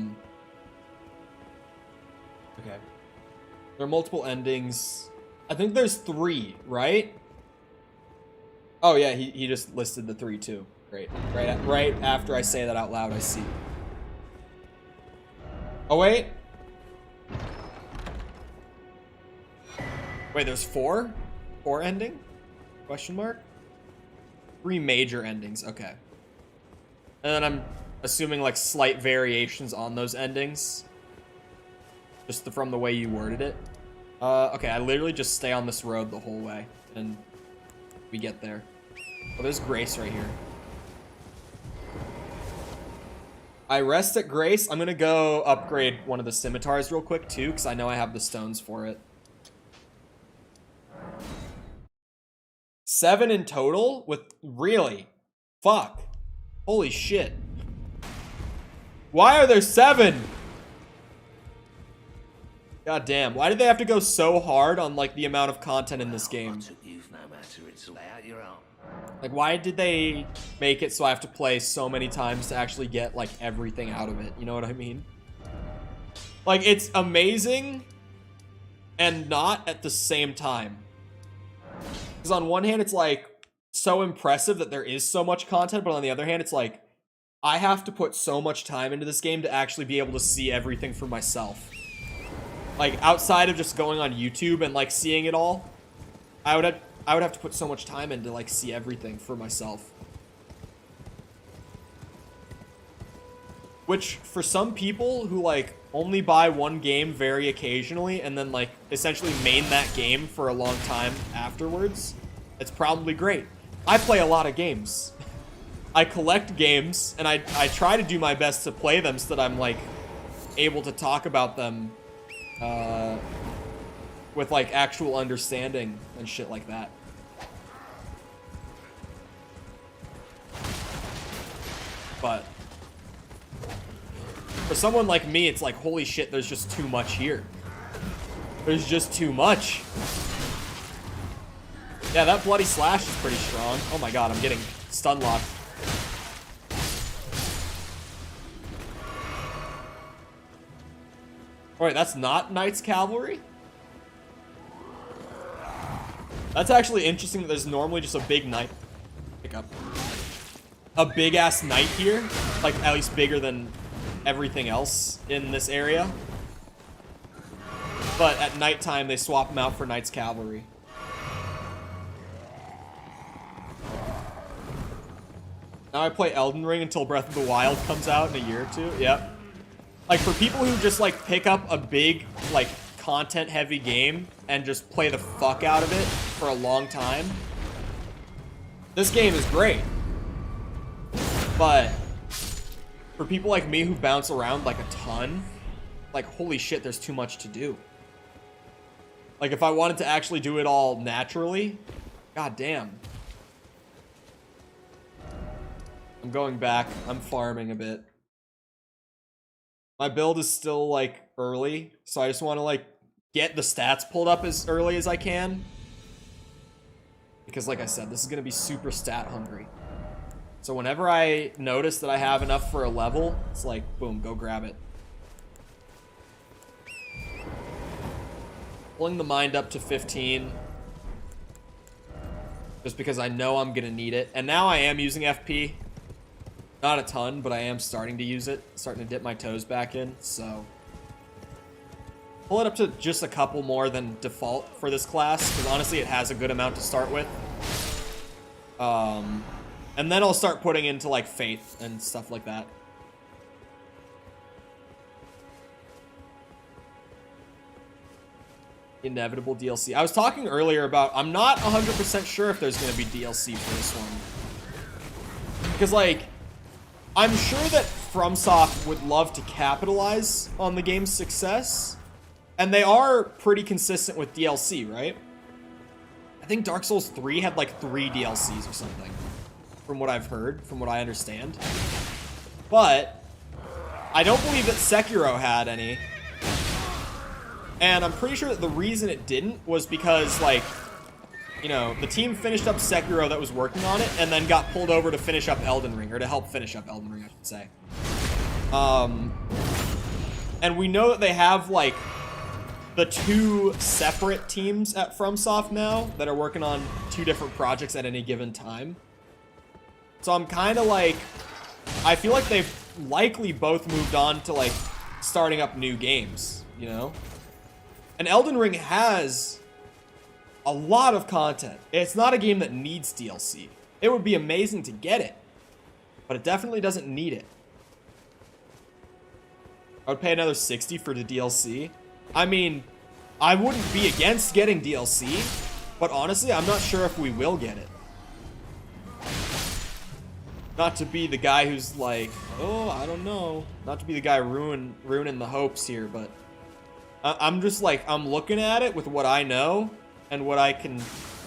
There are multiple endings. I think there's 3, right? Oh yeah, he just listed the 3 too. Great. Right after I say that out loud, I see. Oh wait. Wait, there's 4? 4 ending? Question mark? 3 major endings. Okay. And then I'm assuming like slight variations on those endings. Just from the way you worded it. Okay, I literally just stay on this road the whole way. And we get there. Oh, there's Grace right here. I rest at Grace. I'm gonna go upgrade one of the scimitars real quick too, because I know I have the stones for it. 7 in total with really? Fuck. Holy shit. Why are there 7? God damn. Why did they have to go so hard on like the amount of content in this game? Like, why did they make it so I have to play so many times to actually get, like, everything out of it? You know what I mean? Like, it's amazing and not at the same time. Because on one hand, it's, like, so impressive that there is so much content, but on the other hand, it's like, I have to put so much time into this game to actually be able to see everything for myself. Like, outside of just going on YouTube and, like, seeing it all, I would have to put so much time in to like see everything for myself. Which for some people who like only buy one game very occasionally and then like essentially main that game for a long time afterwards, it's probably great. I play a lot of games. I collect games and I try to do my best to play them so that I'm like able to talk about them with like actual understanding and shit like that. But for someone like me, it's like, holy shit, there's just too much here. There's just too much. Yeah, that bloody slash is pretty strong. Oh my god, I'm getting stun locked. Alright, that's not Knight's Cavalry? That's actually interesting that there's normally just a big knight. Pick up. A big ass knight here. Like, at least bigger than everything else in this area. But at nighttime, they swap them out for Knight's Cavalry. Now I play Elden Ring until Breath of the Wild comes out in a year or two. Yep. Like, for people who just, like, pick up a big, like, content-heavy game and just play the fuck out of it for a long time, this game is great. But for people like me who bounce around, like, a ton, like, holy shit, there's too much to do. Like, if I wanted to actually do it all naturally, god damn. I'm going back. I'm farming a bit. My build is still, like, early, so I just want to, like, get the stats pulled up as early as I can. Because, like I said, this is going to be super stat hungry. So whenever I notice that I have enough for a level, it's like, boom, go grab it. Pulling the mind up to 15. Just because I know I'm going to need it. And now I am using FP. Not a ton, but I am starting to use it. Starting to dip my toes back in, so. Pull it up to just a couple more than default for this class, because honestly it has a good amount to start with. And then I'll start putting into like Faith and stuff like that. Inevitable DLC. I was talking earlier about, I'm not 100% sure if there's going to be DLC for this one. Because like, I'm sure that FromSoft would love to capitalize on the game's success. And they are pretty consistent with DLC, right? I think Dark Souls 3 had like 3 DLCs or something. From what I've heard, from what I understand. But I don't believe that Sekiro had any. And I'm pretty sure that the reason it didn't was because, like, you know, the team finished up Sekiro that was working on it and then got pulled over to finish up Elden Ring, or to help finish up Elden Ring, I should say. And we know that they have, like, the 2 separate teams at FromSoft now that are working on 2 different projects at any given time. So I'm kind of like, I feel like they've likely both moved on to, like, starting up new games, you know? And Elden Ring has a lot of content. It's not a game that needs DLC. It would be amazing to get it, but it definitely doesn't need it. I would pay another 60 for the DLC. I mean, I wouldn't be against getting DLC, but honestly, I'm not sure if we will get it. Not to be the guy who's like, oh, I don't know. Not to be the guy ruining the hopes here, but I'm just like, I'm looking at it with what I know and what I can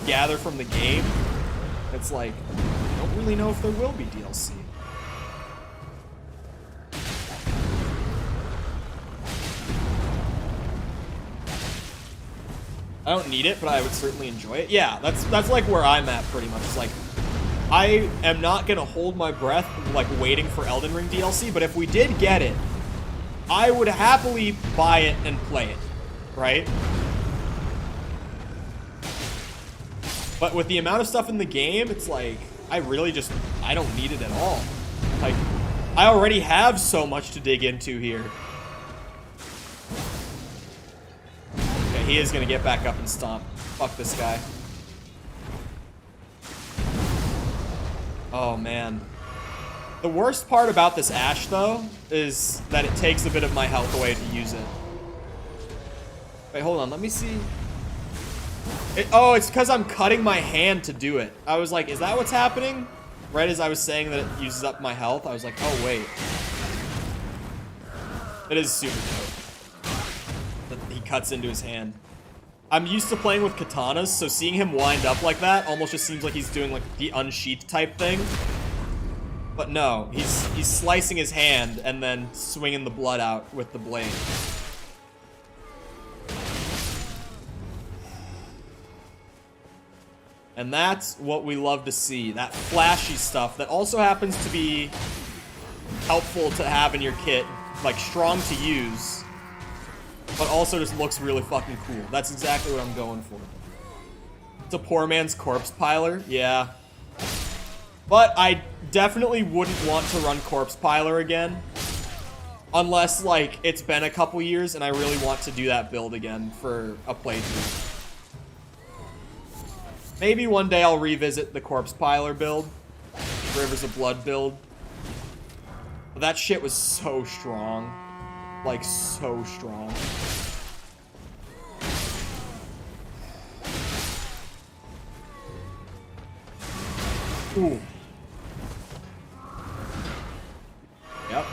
gather from the game. It's like, I don't really know if there will be DLC. I don't need it, but I would certainly enjoy it. Yeah, that's like where I'm at pretty much. It's like, I am not gonna hold my breath like waiting for Elden Ring DLC, but if we did get it, I would happily buy it and play it, right? But with the amount of stuff in the game, it's like, I don't need it at all. Like, I already have so much to dig into here. Okay, he is gonna get back up and stomp. Fuck this guy. Oh, man. The worst part about this Ash, though, is that it takes a bit of my health away to use it. Wait, hold on. Let me see. Oh, it's because I'm cutting my hand to do it. I was like, is that what's happening? Right as I was saying that it uses up my health, I was like, oh, wait. It is super dope that he cuts into his hand. I'm used to playing with katanas, so seeing him wind up like that almost just seems like he's doing like the unsheathed type thing. But no, he's slicing his hand and then swinging the blood out with the blade. And that's what we love to see, that flashy stuff that also happens to be helpful to have in your kit, like strong to use, but also just looks really fucking cool. That's exactly what I'm going for. It's a poor man's corpse piler, yeah. But I definitely wouldn't want to run corpse piler again, unless like it's been a couple years and I really want to do that build again for a playthrough. Maybe one day I'll revisit the corpse piler build, Rivers of Blood build. But that shit was so strong. Like, so strong. Ooh. Yep.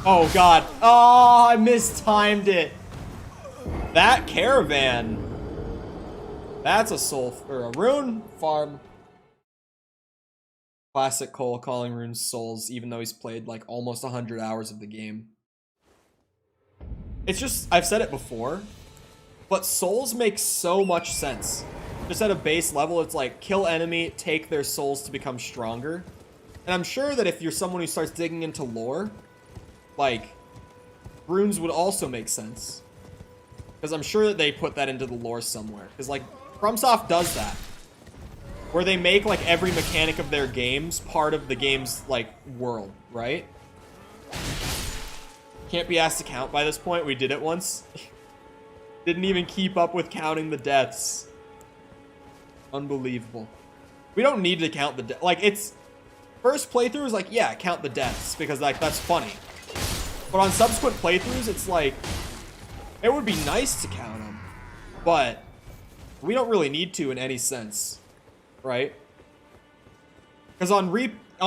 Oh, God. Oh, I mistimed it. That caravan. That's a soul, or a rune farm. Classic Cole calling runes souls, even though he's played like almost 100 hours of the game. It's just, I've said it before, but souls make so much sense. Just at a base level, it's like kill enemy, take their souls to become stronger. And I'm sure that if you're someone who starts digging into lore, like, runes would also make sense. Because I'm sure that they put that into the lore somewhere. Because, like, FromSoft does that. Where they make, like, every mechanic of their games part of the game's, like, world, right? Can't be asked to count by this point. We did it once. Didn't even keep up with counting the deaths. Unbelievable. We don't need to count the deaths. Like, it's... First playthrough is like, yeah, count the deaths. Because, like, that's funny. But on subsequent playthroughs, it's like... It would be nice to count them, but we don't really need to in any sense, right? Because on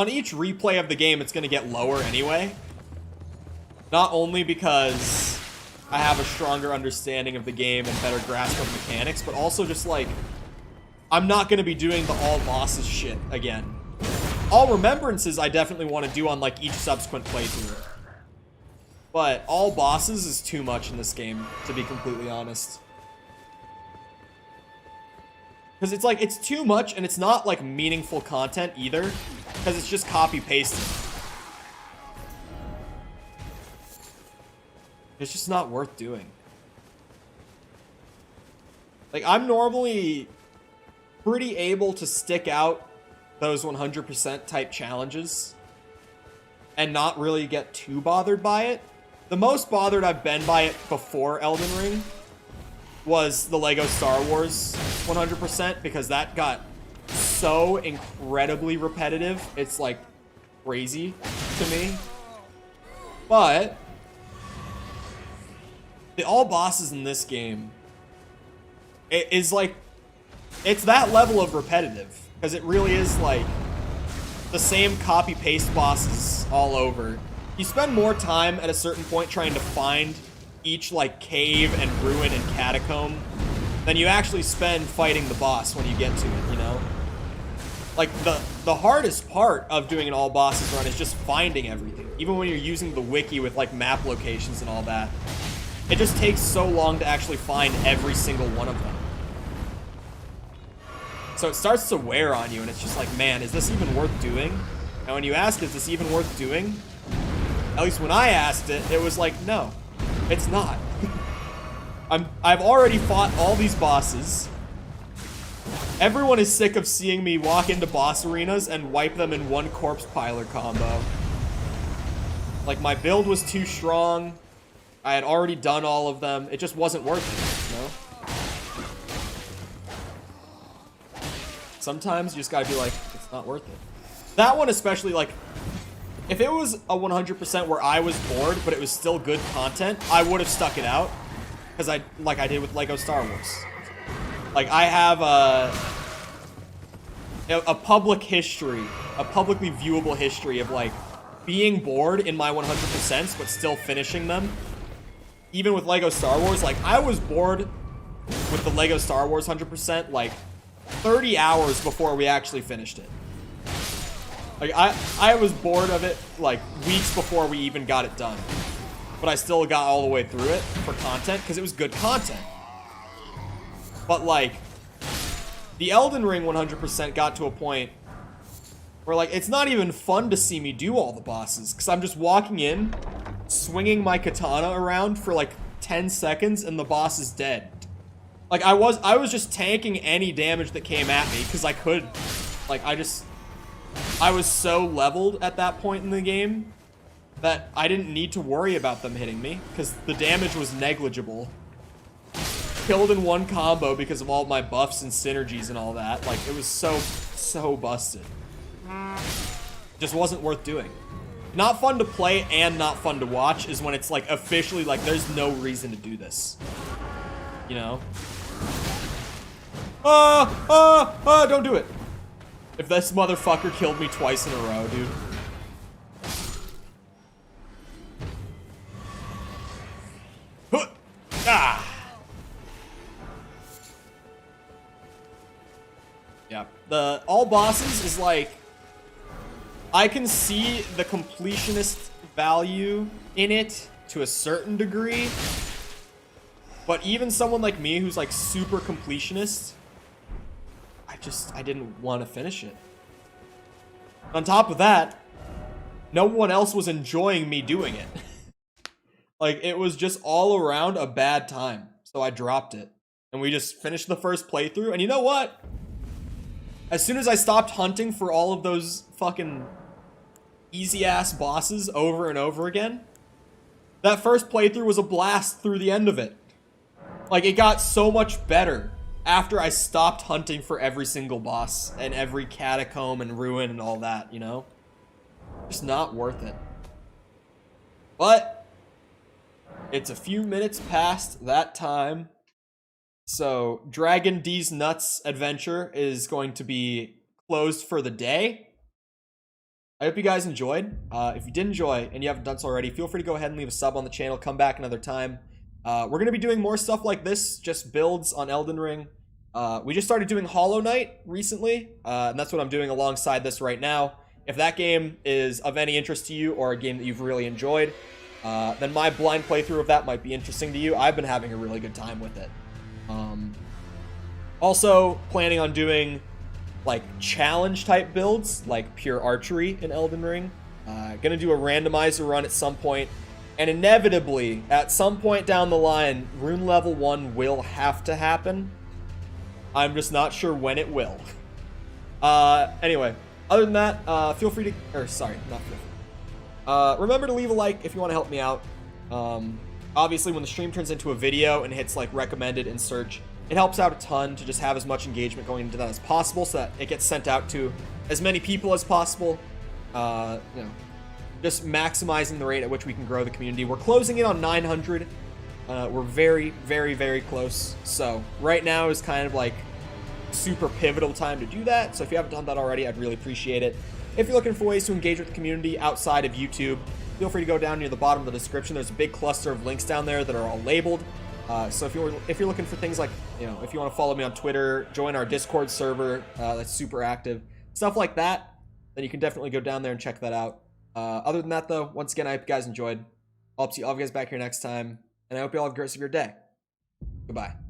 each replay of the game, it's going to get lower anyway. Not only because I have a stronger understanding of the game and better grasp of mechanics, but also just like, I'm not going to be doing the all bosses shit again. All remembrances I definitely want to do on like each subsequent playthrough. But all bosses is too much in this game, to be completely honest. Because it's like, it's too much, and it's not like meaningful content either, because it's just copy-pasted. It's just not worth doing. Like, I'm normally pretty able to stick out those 100% type challenges and not really get too bothered by it. The most bothered I've been by it before Elden Ring was the Lego Star Wars 100%, because that got so incredibly repetitive. It's like crazy to me. But the all bosses in this game, it is like, it's that level of repetitive, because it really is like the same copy paste bosses all over. You spend more time at a certain point trying to find each like cave and ruin and catacomb than you actually spend fighting the boss when you get to it, you know? Like the hardest part of doing an all bosses run is just finding everything. Even when you're using the wiki with like map locations and all that. It just takes so long to actually find every single one of them. So it starts to wear on you, and it's just like, man, is this even worth doing? And when you ask, is this even worth doing? At least when I asked it, it was like, no, it's not. I've already fought all these bosses. Everyone is sick of seeing me walk into boss arenas and wipe them in one corpse piler combo. Like, my build was too strong. I had already done all of them. It just wasn't worth it, you know? Sometimes you just gotta be like, it's not worth it. That one especially, like, if it was a 100% where I was bored, but it was still good content, I would have stuck it out. Because like I did with Lego Star Wars. Like, I have a public history, a publicly viewable history of, like, being bored in my 100%s, but still finishing them. Even with Lego Star Wars, like, I was bored with the Lego Star Wars 100%, like, 30 hours before we actually finished it. Like, I was bored of it, like, weeks before we even got it done. But I still got all the way through it for content, because it was good content. But, like, the Elden Ring 100% got to a point where, like, it's not even fun to see me do all the bosses, because I'm just walking in, swinging my katana around for, like, 10 seconds, and the boss is dead. Like, I was just tanking any damage that came at me, because I could. Like, I was so leveled at that point in the game that I didn't need to worry about them hitting me, because the damage was negligible. Killed in one combo because of all my buffs and synergies and all that. Like, it was so busted. Just wasn't worth doing. Not fun to play and not fun to watch is when it's, like, officially, like, there's no reason to do this. You know? Don't do it. If this motherfucker killed me twice in a row, dude. Yeah, the all bosses is like, I can see the completionist value in it to a certain degree, but even someone like me who's like super completionist, I didn't want to finish it. On top of that, no one else was enjoying me doing it. Like, it was just all around a bad time, so I dropped it. And we just finished the first playthrough, and you know what? As soon as I stopped hunting for all of those fucking easy-ass bosses over and over again, that first playthrough was a blast through the end of it. Like, it got so much better after I stopped hunting for every single boss and every catacomb and ruin and all that, you know? Just not worth it. But it's a few minutes past that time. So Dragon D's Nuts adventure is going to be closed for the day. I hope you guys enjoyed. If you did enjoy and you haven't done so already, feel free to go ahead and leave a sub on the channel. Come back another time. We're going to be doing more stuff like this, just builds on Elden Ring. We just started doing Hollow Knight recently, and that's what I'm doing alongside this right now. If that game is of any interest to you or a game that you've really enjoyed, then my blind playthrough of that might be interesting to you. I've been having a really good time with it. Also planning on doing like challenge type builds, like pure archery in Elden Ring. Gonna do a randomizer run at some point, and inevitably at some point down the line, Rune level 1 will have to happen. I'm just not sure when it will. Anyway, other than that, feel free to, or sorry, not feel free. Remember to leave a like if you want to help me out. Obviously, when the stream turns into a video and hits like recommended in search, it helps out a ton to just have as much engagement going into that as possible so that it gets sent out to as many people as possible. Just maximizing the rate at which we can grow the community. We're closing in on 900. We're very, very, very close. So right now is kind of like super pivotal time to do that. So if you haven't done that already, I'd really appreciate it. If you're looking for ways to engage with the community outside of YouTube, feel free to go down near the bottom of the description. There's a big cluster of links down there that are all labeled. So if you're looking for things like, if you want to follow me on Twitter, join our Discord server, that's super active, stuff like that, then you can definitely go down there and check that out. Other than that, though, once again, I hope you guys enjoyed. I'll see all of you guys back here next time, and I hope you all have the rest of your day. Goodbye.